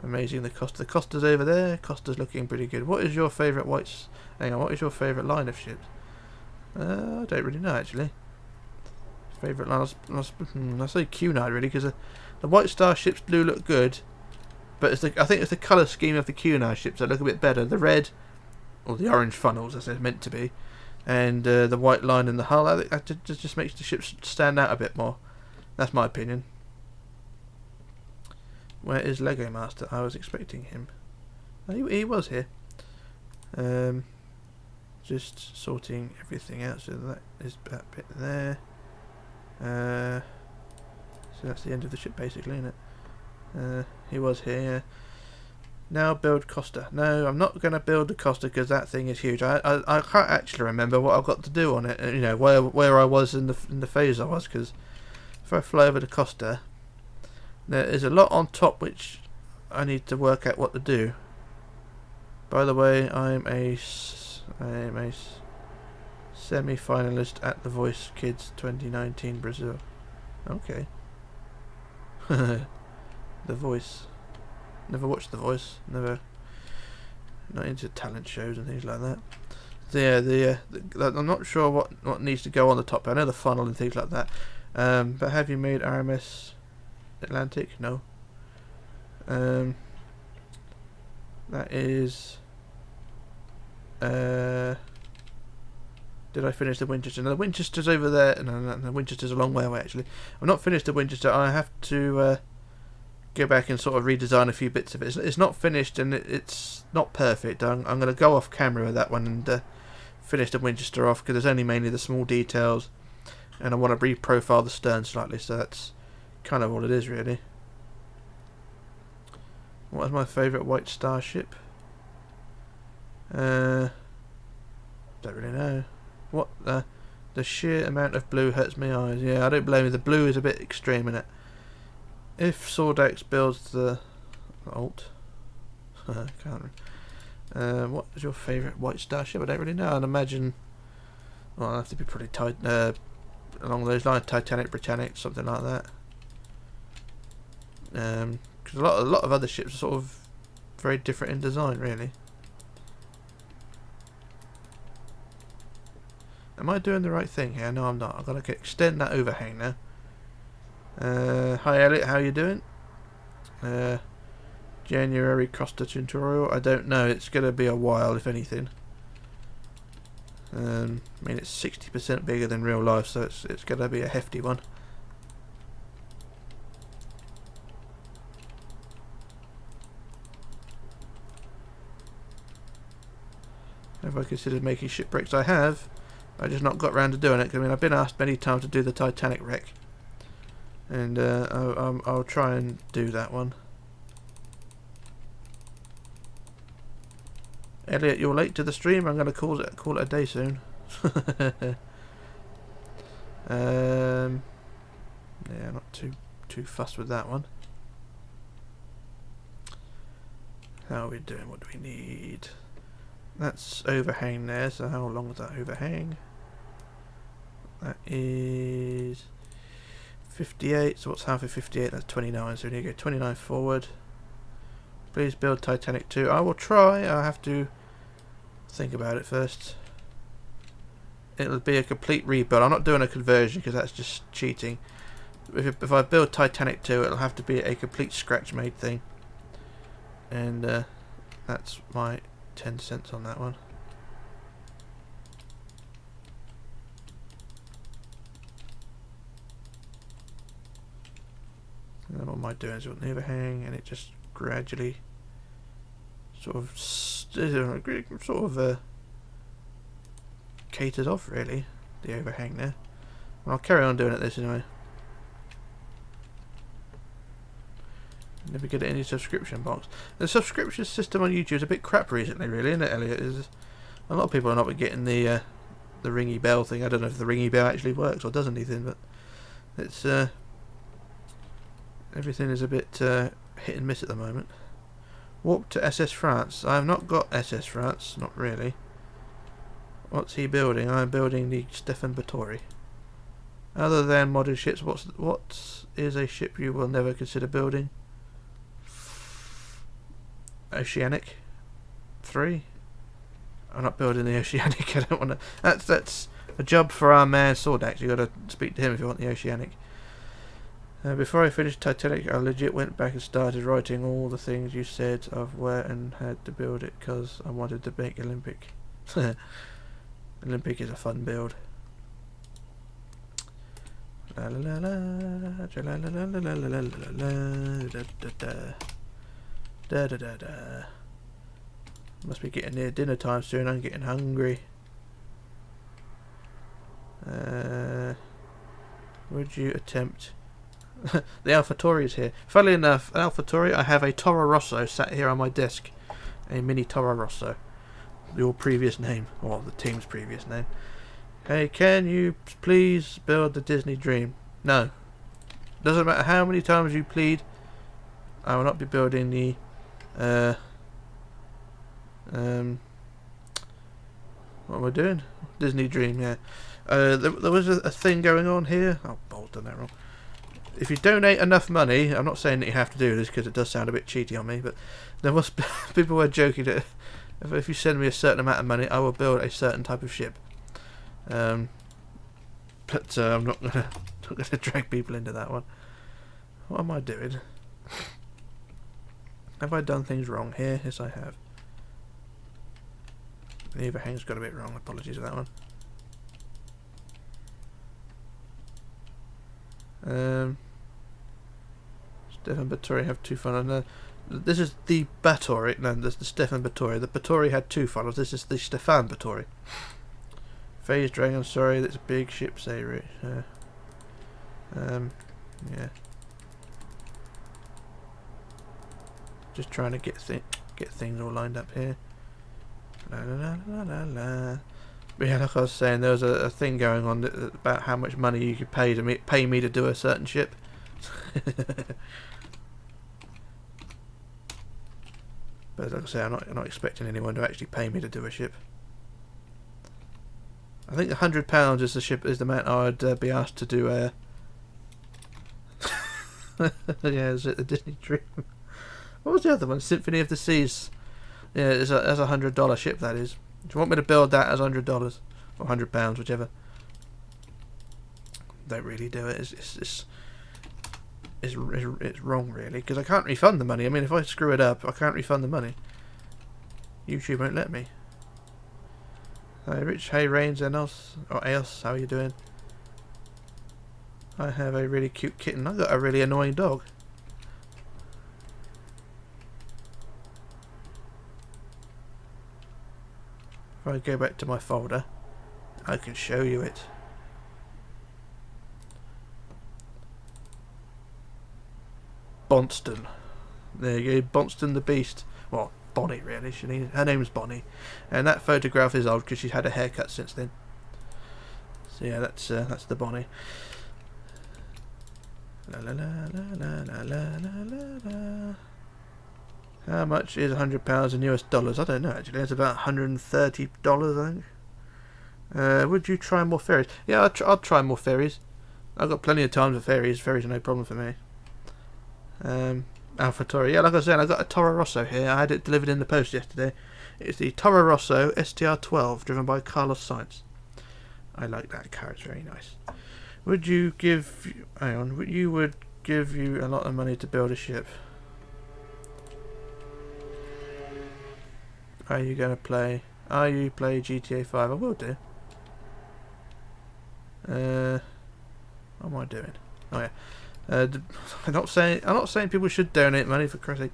Amazing, the Costa's over there. Costa's looking pretty good. What is your favourite whites? Hang on, what is your favourite line of ships? I don't really know actually. Favourite line? I say Cunard really, because the White Star ships do look good, but I think it's the colour scheme of the Cunard ships that look a bit better. The red, or the orange funnels as they're meant to be, and the white line in the hull. I think that just makes the ships stand out a bit more. That's my opinion. Where is Lego Master? I was expecting him. Oh, he was here. Just sorting everything out. So that is that bit there. So that's the end of the ship basically, isn't it? He was here. Yeah. Now build Costa. No, I'm not going to build the Costa because that thing is huge. I can't actually remember what I've got to do on it. You know, where I was in the phase I was, because if I fly over to Costa, there is a lot on top which I need to work out what to do. By the way, I'm a semi-finalist at The Voice Kids 2019 Brazil. Okay. The Voice. Never watched The Voice. Never. Not into talent shows and things like that. So yeah, I'm not sure what needs to go on the top. I know the funnel and things like that. But have you made RMS Atlantic? No. That is... did I finish the Winchester? No, the Winchester's over there. No, the Winchester's a long way away, actually. I've not finished the Winchester. I have to go back and sort of redesign a few bits of it. It's not finished, and it's not perfect. I'm going to go off camera with that one and finish the Winchester off, because there's only mainly the small details, and I want to re-profile the stern slightly, so that's kind of all it is, really. What is my favourite White Star ship? Don't really know. What the sheer amount of blue hurts my eyes. Yeah, I don't blame you. The blue is a bit extreme in it. If Sordax builds the alt, can't. What is your favourite White Star ship? I don't really know. I'd imagine. Well, I'll have to be pretty tight. Along those lines, Titanic, Britannic, something like that. Because a lot of other ships are sort of very different in design, really. Am I doing the right thing here? No, I'm not. I've got to extend that overhang now. Hi Elliot, how you doing? January Costa tutorial. I don't know. It's going to be a while, if anything. I mean, it's 60% bigger than real life, so it's going to be a hefty one. Have I considered making shipwrecks? I have. I just not got around to doing it. I mean, I've been asked many times to do the Titanic wreck, and I'll try and do that one. Elliot, you're late to the stream. I'm going to call it a day soon. Yeah, not too fussed with that one. How are we doing? What do we need? That's overhang there, so how long is that overhang? That is 58, so what's half of 58? That's 29, so we need to go 29 forward. Please build Titanic 2. I will try. I'll have to think about it first. It'll be a complete rebuild. I'm not doing a conversion because that's just cheating. If I build Titanic 2, it'll have to be a complete scratch-made thing. And that's my 10 cents on that one. And then what am I doing? Is it an overhang, and it just gradually sort of caters off, really, the overhang there. Well, I'll carry on doing it this anyway. Never get any subscription box. The subscription system on YouTube is a bit crap recently, really, isn't it, Elliot? A lot of people are not getting the ringy bell thing. I don't know if the ringy bell actually works or does anything, but it's everything is a bit hit and miss at the moment. Warp to SS France. I have not got SS France, not really. What's he building? I'm building the Stefan Batory. Other than modern ships, what is a ship you will never consider building? Oceanic 3. I'm not building the Oceanic. I don't want to. That's a job for our man Sordax. You got to speak to him if you want the Oceanic. Before I finished Titanic, I legit went back and started writing all the things you said of where and had to build it because I wanted to make Olympic. Olympic is a fun build. La la la la la la la la la la la la. Da da da da. Must be getting near dinner time soon. I'm getting hungry. Would you attempt? The AlphaTauri is here. Funnily enough, an AlphaTauri, I have a Toro Rosso sat here on my desk. A mini Toro Rosso. Your previous name, or the team's previous name. Hey, can you please build the Disney Dream? No. Doesn't matter how many times you plead. I will not be building the what am I doing? Disney Dream, yeah. There was a thing going on here. Oh, I've done that wrong. If you donate enough money, I'm not saying that you have to do this because it does sound a bit cheaty on me, but there was people were joking that if you send me a certain amount of money, I will build a certain type of ship. But I'm not gonna drag people into that one. What am I doing? Have I done things wrong here? Yes, I have. The overhang's got a bit wrong. Apologies for that one. Stefan Batory have 2 funnels. This is the Batory. No, this is the Stefan Batory. The Batory had 2 funnels. This is the Stefan Batory. Phase Dragon. Sorry, that's a big ship. Say, Rich. Yeah. Just trying to get things all lined up here. La la la la la. But yeah, like I was saying, there was a thing going on about how much money you could pay me to do a certain ship. But like I say, I'm not expecting anyone to actually pay me to do a ship. I think £100 is the amount I'd be asked to do a. Yeah, is it the Disney Dream? What was the other one? Symphony of the Seas. Yeah, it's a $100 ship. That is. Do you want me to build that as $100 or £100, whichever? Don't really do it. It's wrong, really, because I can't refund the money. I mean, if I screw it up, I can't refund the money. YouTube won't let me. Hi, Rich. Hey, Rains and Eos. Or Eos, how are you doing? I have a really cute kitten. I've got a really annoying dog. If I go back to my folder, I can show you it. Bonston. There you go, Bonston the Beast. Well, Bonnie, really. Her name's Bonnie. And that photograph is old because she's had a haircut since then. So yeah, that's the Bonnie. La la la la la la la la. How much is £100 in US dollars? I don't know actually. It's about $130, I think. Would you try more ferries? Yeah, I'll try more ferries. I've got plenty of time for ferries. Ferries are no problem for me. AlphaTauri. Yeah, like I said, I got a Toro Rosso here. I had it delivered in the post yesterday. It's the Toro Rosso STR12, driven by Carlos Sainz. I like that car. It's very nice. Would you give? Hang on. You would give you a lot of money to build a ship. Are you going to play? Are you play GTA 5? I will do. What am I doing? Oh yeah. I'm not saying people should donate money, for Christ's sake.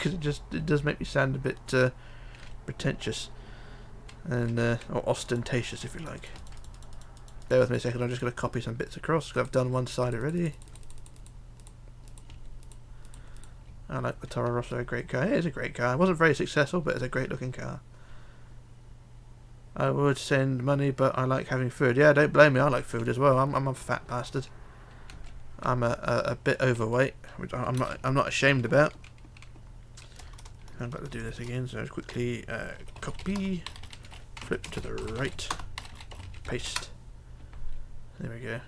Because it does make me sound a bit pretentious and or ostentatious, if you like. Bear with me a second. I'm just going to copy some bits across because I've done one side already. I like the Toro Rosso, a great car. It is a great car. It wasn't very successful, but it's a great looking car. I would send money, but I like having food. Yeah, don't blame me. I like food as well. I'm a fat bastard. I'm a bit overweight, which I'm not ashamed about. I've got to do this again, so just quickly copy, flip to the right, paste. There we go.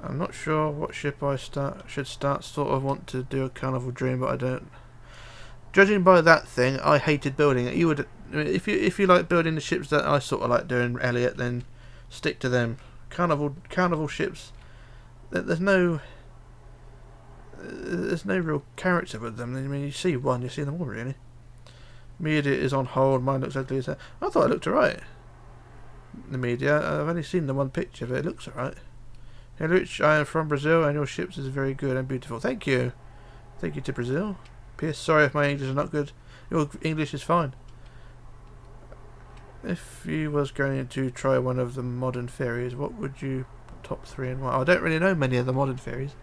I'm not sure what ship I should start. Sort of want to do a Carnival Dream, but I don't. Judging by that thing, I hated building it. You would, if you like building the ships that I sort of like doing, Elliot, then stick to them. Carnival ships. There's no real character with them. I mean, you see one, you see them all really. Media is on hold. Mine looks ugly as hell. I thought it looked alright. The media. I've only seen the one picture, but it looks alright. Hey Rich, I am from Brazil and your ships is very good and beautiful. Thank you. Thank you to Brazil. P.S. Sorry if my English is not good. Your English is fine. If you was going to try one of the modern ferries, what would you top 3 and why? I don't really know many of the modern ferries.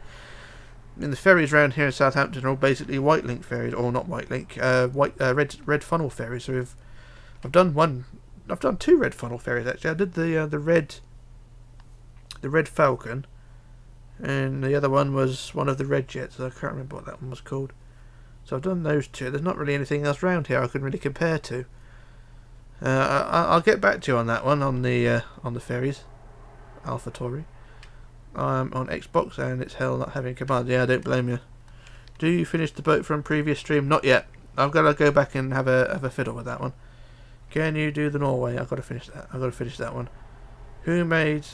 I mean, the ferries around here in Southampton are all basically white link ferries, or not white link, red funnel ferries. So I've done 2 red funnel ferries actually. I did the red Falcon, and the other one was one of the red jets. I can't remember what that one was called. So I've done those 2. There's not really anything else around here I can really compare to. I'll get back to you on that one on the ferries, AlphaTauri. I'm on Xbox and it's hell not having command. Yeah, I don't blame you. Do you finish the boat from previous stream? Not yet. I've got to go back and have a fiddle with that one. Can you do the Norway? I've got to finish that. I've got to finish that one. Who made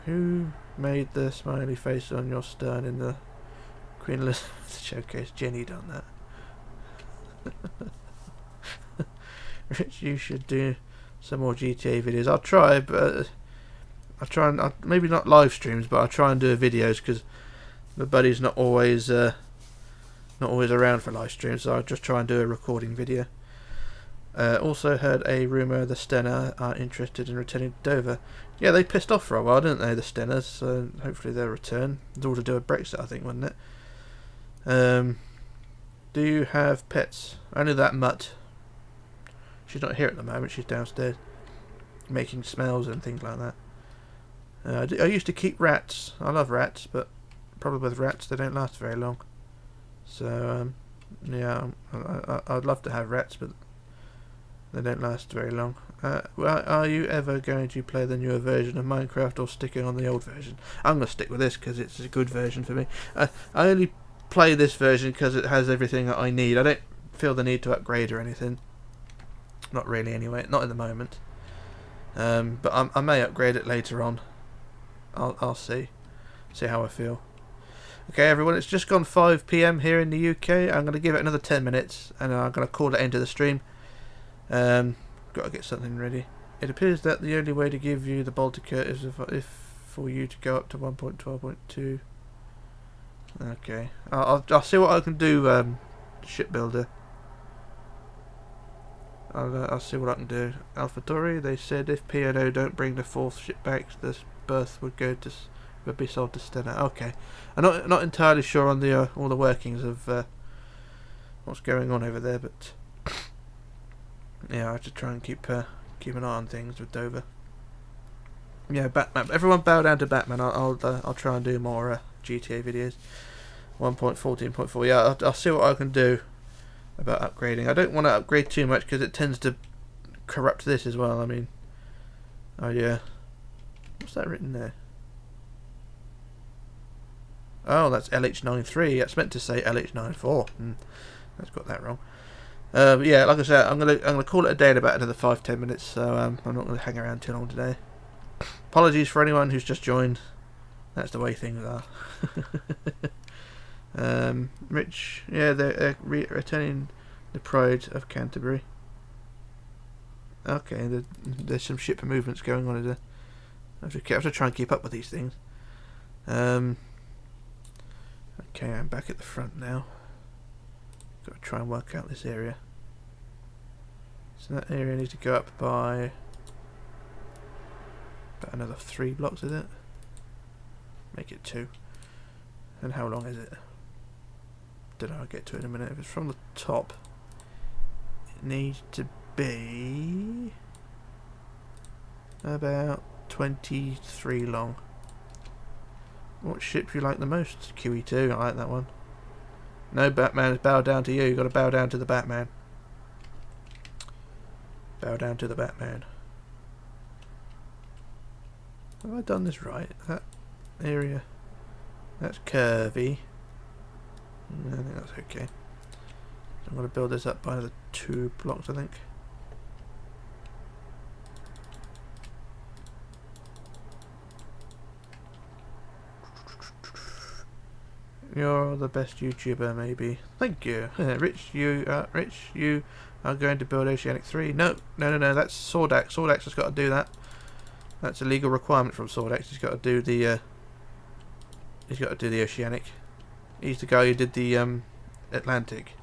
the smiley face on your stern in the Queen Elizabeth showcase. Jenny done that. Rich, you should do some more GTA videos. I'll try, but I'll try and maybe not live streams, but I'll try and do videos because my buddy's not always around for live streams, so I'll just try and do a recording video. Also heard a rumour the Stena are interested in returning to Dover. Yeah, they pissed off for a while, didn't they, the Stenas? So hopefully they'll return. It's all to do with Brexit, I think, wasn't it? Do you have pets? Only that mutt. She's not here at the moment. She's downstairs making smells and things like that. I used to keep rats. I love rats, but the problem with rats, they don't last very long. So yeah, I'd love to have rats, but they don't last very long. Well, are you ever going to play the newer version of Minecraft or sticking on the old version? I'm going to stick with this because it's a good version for me. I only play this version because it has everything that I need. I don't feel the need to upgrade or anything. Not really, anyway. Not at the moment. But I may upgrade it later on. I'll see how I feel. Okay, everyone, it's just gone 5 PM here in the UK. I'm going to give it another 10 minutes, and I'm going to call it into the stream. Got to get something ready. It appears that the only way to give you the Baltica is if for you to go up to 1.12.2. Okay, I'll see what I can do. Shipbuilder. I'll see what I can do. AlphaTauri, they said if P&O don't bring the 4th ship back, this berth would be sold to Stena. Okay, I'm not entirely sure on the all the workings of what's going on over there, but yeah, I have to try and keep an eye on things with Dover. Yeah, Batman. Everyone bow down to Batman. I'll try and do more GTA videos. 1.14.4. Yeah, I'll see what I can do about upgrading. I don't want to upgrade too much because it tends to corrupt this as well. I mean, oh yeah, what's that written there? Oh, that's LH93. That's meant to say LH94. I've got that wrong. Yeah, like I said, I'm gonna call it a day in about another 5-10 minutes. So I'm not gonna hang around too long today. Apologies for anyone who's just joined. That's the way things are. Rich, yeah, they're returning the pride of Canterbury. Okay, there's some ship movements going on. I have to try and keep up with these things. Okay, I'm back at the front now. Got to try and work out this area. So that area needs to go up by about another 3 blocks, is it? Make it 2. And how long is it? Don't know, I'll get to it in a minute. If it's from the top, it needs to be about 23 long. What ship do you like the most? QE2, I like that one. No, Batman, it's bow down to you. You've got to bow down to the Batman. Bow down to the Batman. Have I done this right? That area, that's curvy. I think that's okay. I'm going to build this up by another 2 blocks, I think. You're the best YouTuber, maybe. Thank you. Rich, you are going to build Oceanic 3. No, that's Sordax. Sordax has got to do that. That's a legal requirement from Sordax. He's got to do the Oceanic. He's the guy who did the Atlantic.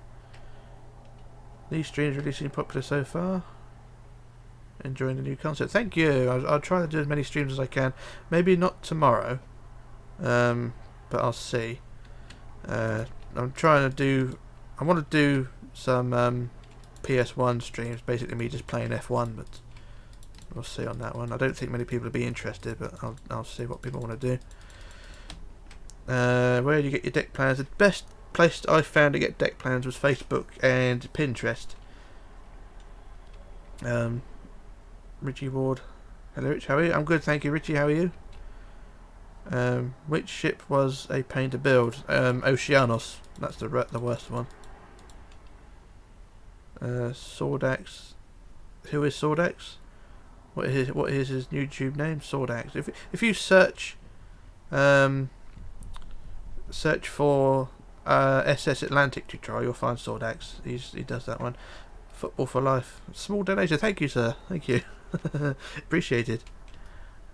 These streams really seem popular so far. Enjoying the new concept. Thank you. I'll try to do as many streams as I can. Maybe not tomorrow, but I'll see. I'm trying to do. I want to do some PS1 streams. Basically, me just playing F1, but we'll see on that one. I don't think many people will be interested, but I'll see what people want to do. Where do you get your deck plans? The best place I found to get deck plans was Facebook and Pinterest. Richie Ward. Hello Rich, how are you? I'm good, thank you. Richie, how are you? Which ship was a pain to build? Oceanos. That's the worst one. Sordax. Who is Sordax? What is his YouTube name? Sordax. If you search for SS Atlantic to try. You'll find Sword Axe. He does that one. Football for Life. Small donation. Thank you, sir. Thank you. Appreciated.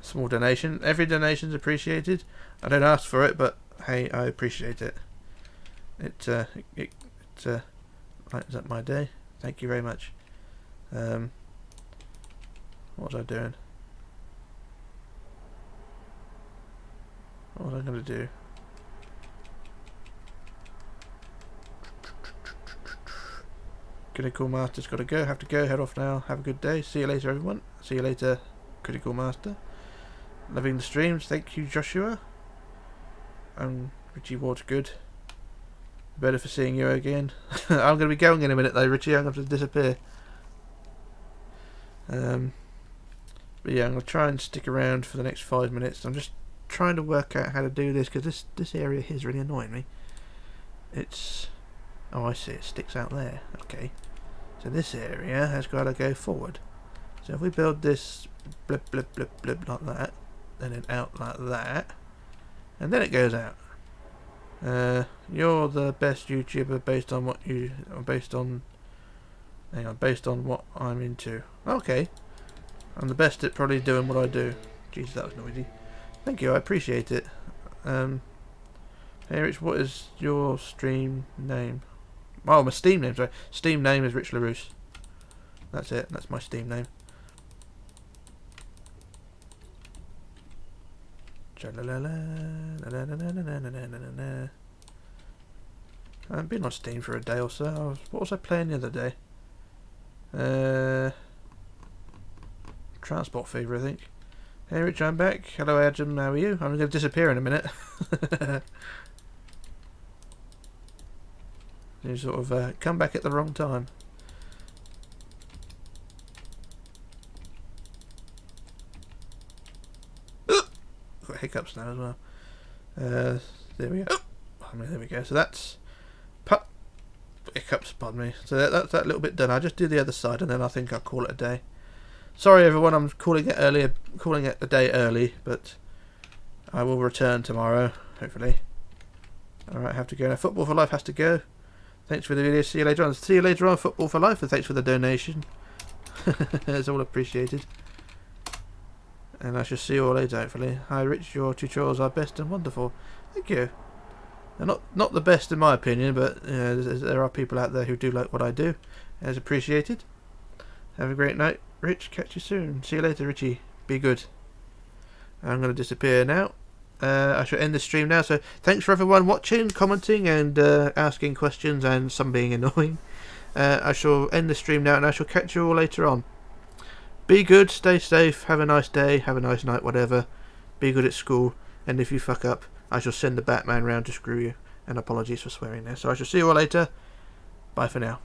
Small donation. Every donation's appreciated. I don't ask for it, but hey, I appreciate it. It lightens up my day. Thank you very much. What was I doing? What was I going to do? Critical Master's got to go. Have to go. Head off now. Have a good day. See you later, everyone. See you later, Critical Master. Loving the streams. Thank you, Joshua. Richie Ward's good. Better for seeing you again. I'm going to be going in a minute though, Richie. I'm going to have to disappear. But yeah, I'm going to try and stick around for the next 5 minutes. I'm just trying to work out how to do this because this area here is really annoying me. It's... oh, I see. It sticks out there. Okay. So this area has got to go forward. So if we build this blip, blip, blip, blip like that, then it out like that, and then it goes out. You're the best YouTuber based on what you... based on... hang on, based on what I'm into. Okay. I'm the best at probably doing what I do. Jesus, that was noisy. Thank you, I appreciate it. Hey Rich, what is your stream name? Oh, my Steam name, sorry. Steam name is Richlarrousse. That's it, that's my Steam name. I've been on Steam for a day or so. What was I playing the other day? Transport Fever, I think. Hey Rich, I'm back. Hello Adam, how are you? I'm going to disappear in a minute. You sort of come back at the wrong time. Got hiccups now as well. There we go. There we go. So that's hiccups. Pardon me. So that's that little bit done. I'll just do the other side, and then I think I'll call it a day. Sorry everyone, I'm calling it a day early, but I will return tomorrow, hopefully. Alright, I have to go now. Football for Life has to go. Thanks for the video. See you later on. See you later on, Football for Life, and thanks for the donation. It's all appreciated. And I shall see you all later, hopefully. Hi Rich, your tutorials are best and wonderful. Thank you. They're not the best in my opinion, but there are people out there who do like what I do. It's appreciated. Have a great night, Rich. Catch you soon. See you later, Richie. Be good. I'm going to disappear now. I shall end the stream now. So thanks for everyone watching, commenting, and asking questions, and some being annoying. I shall end the stream now, and I shall catch you all later on. Be good, stay safe, have a nice day, have a nice night, whatever. Be good at school, and if you fuck up, I shall send the Batman round to screw you. And apologies for swearing there. So I shall see you all later. Bye for now.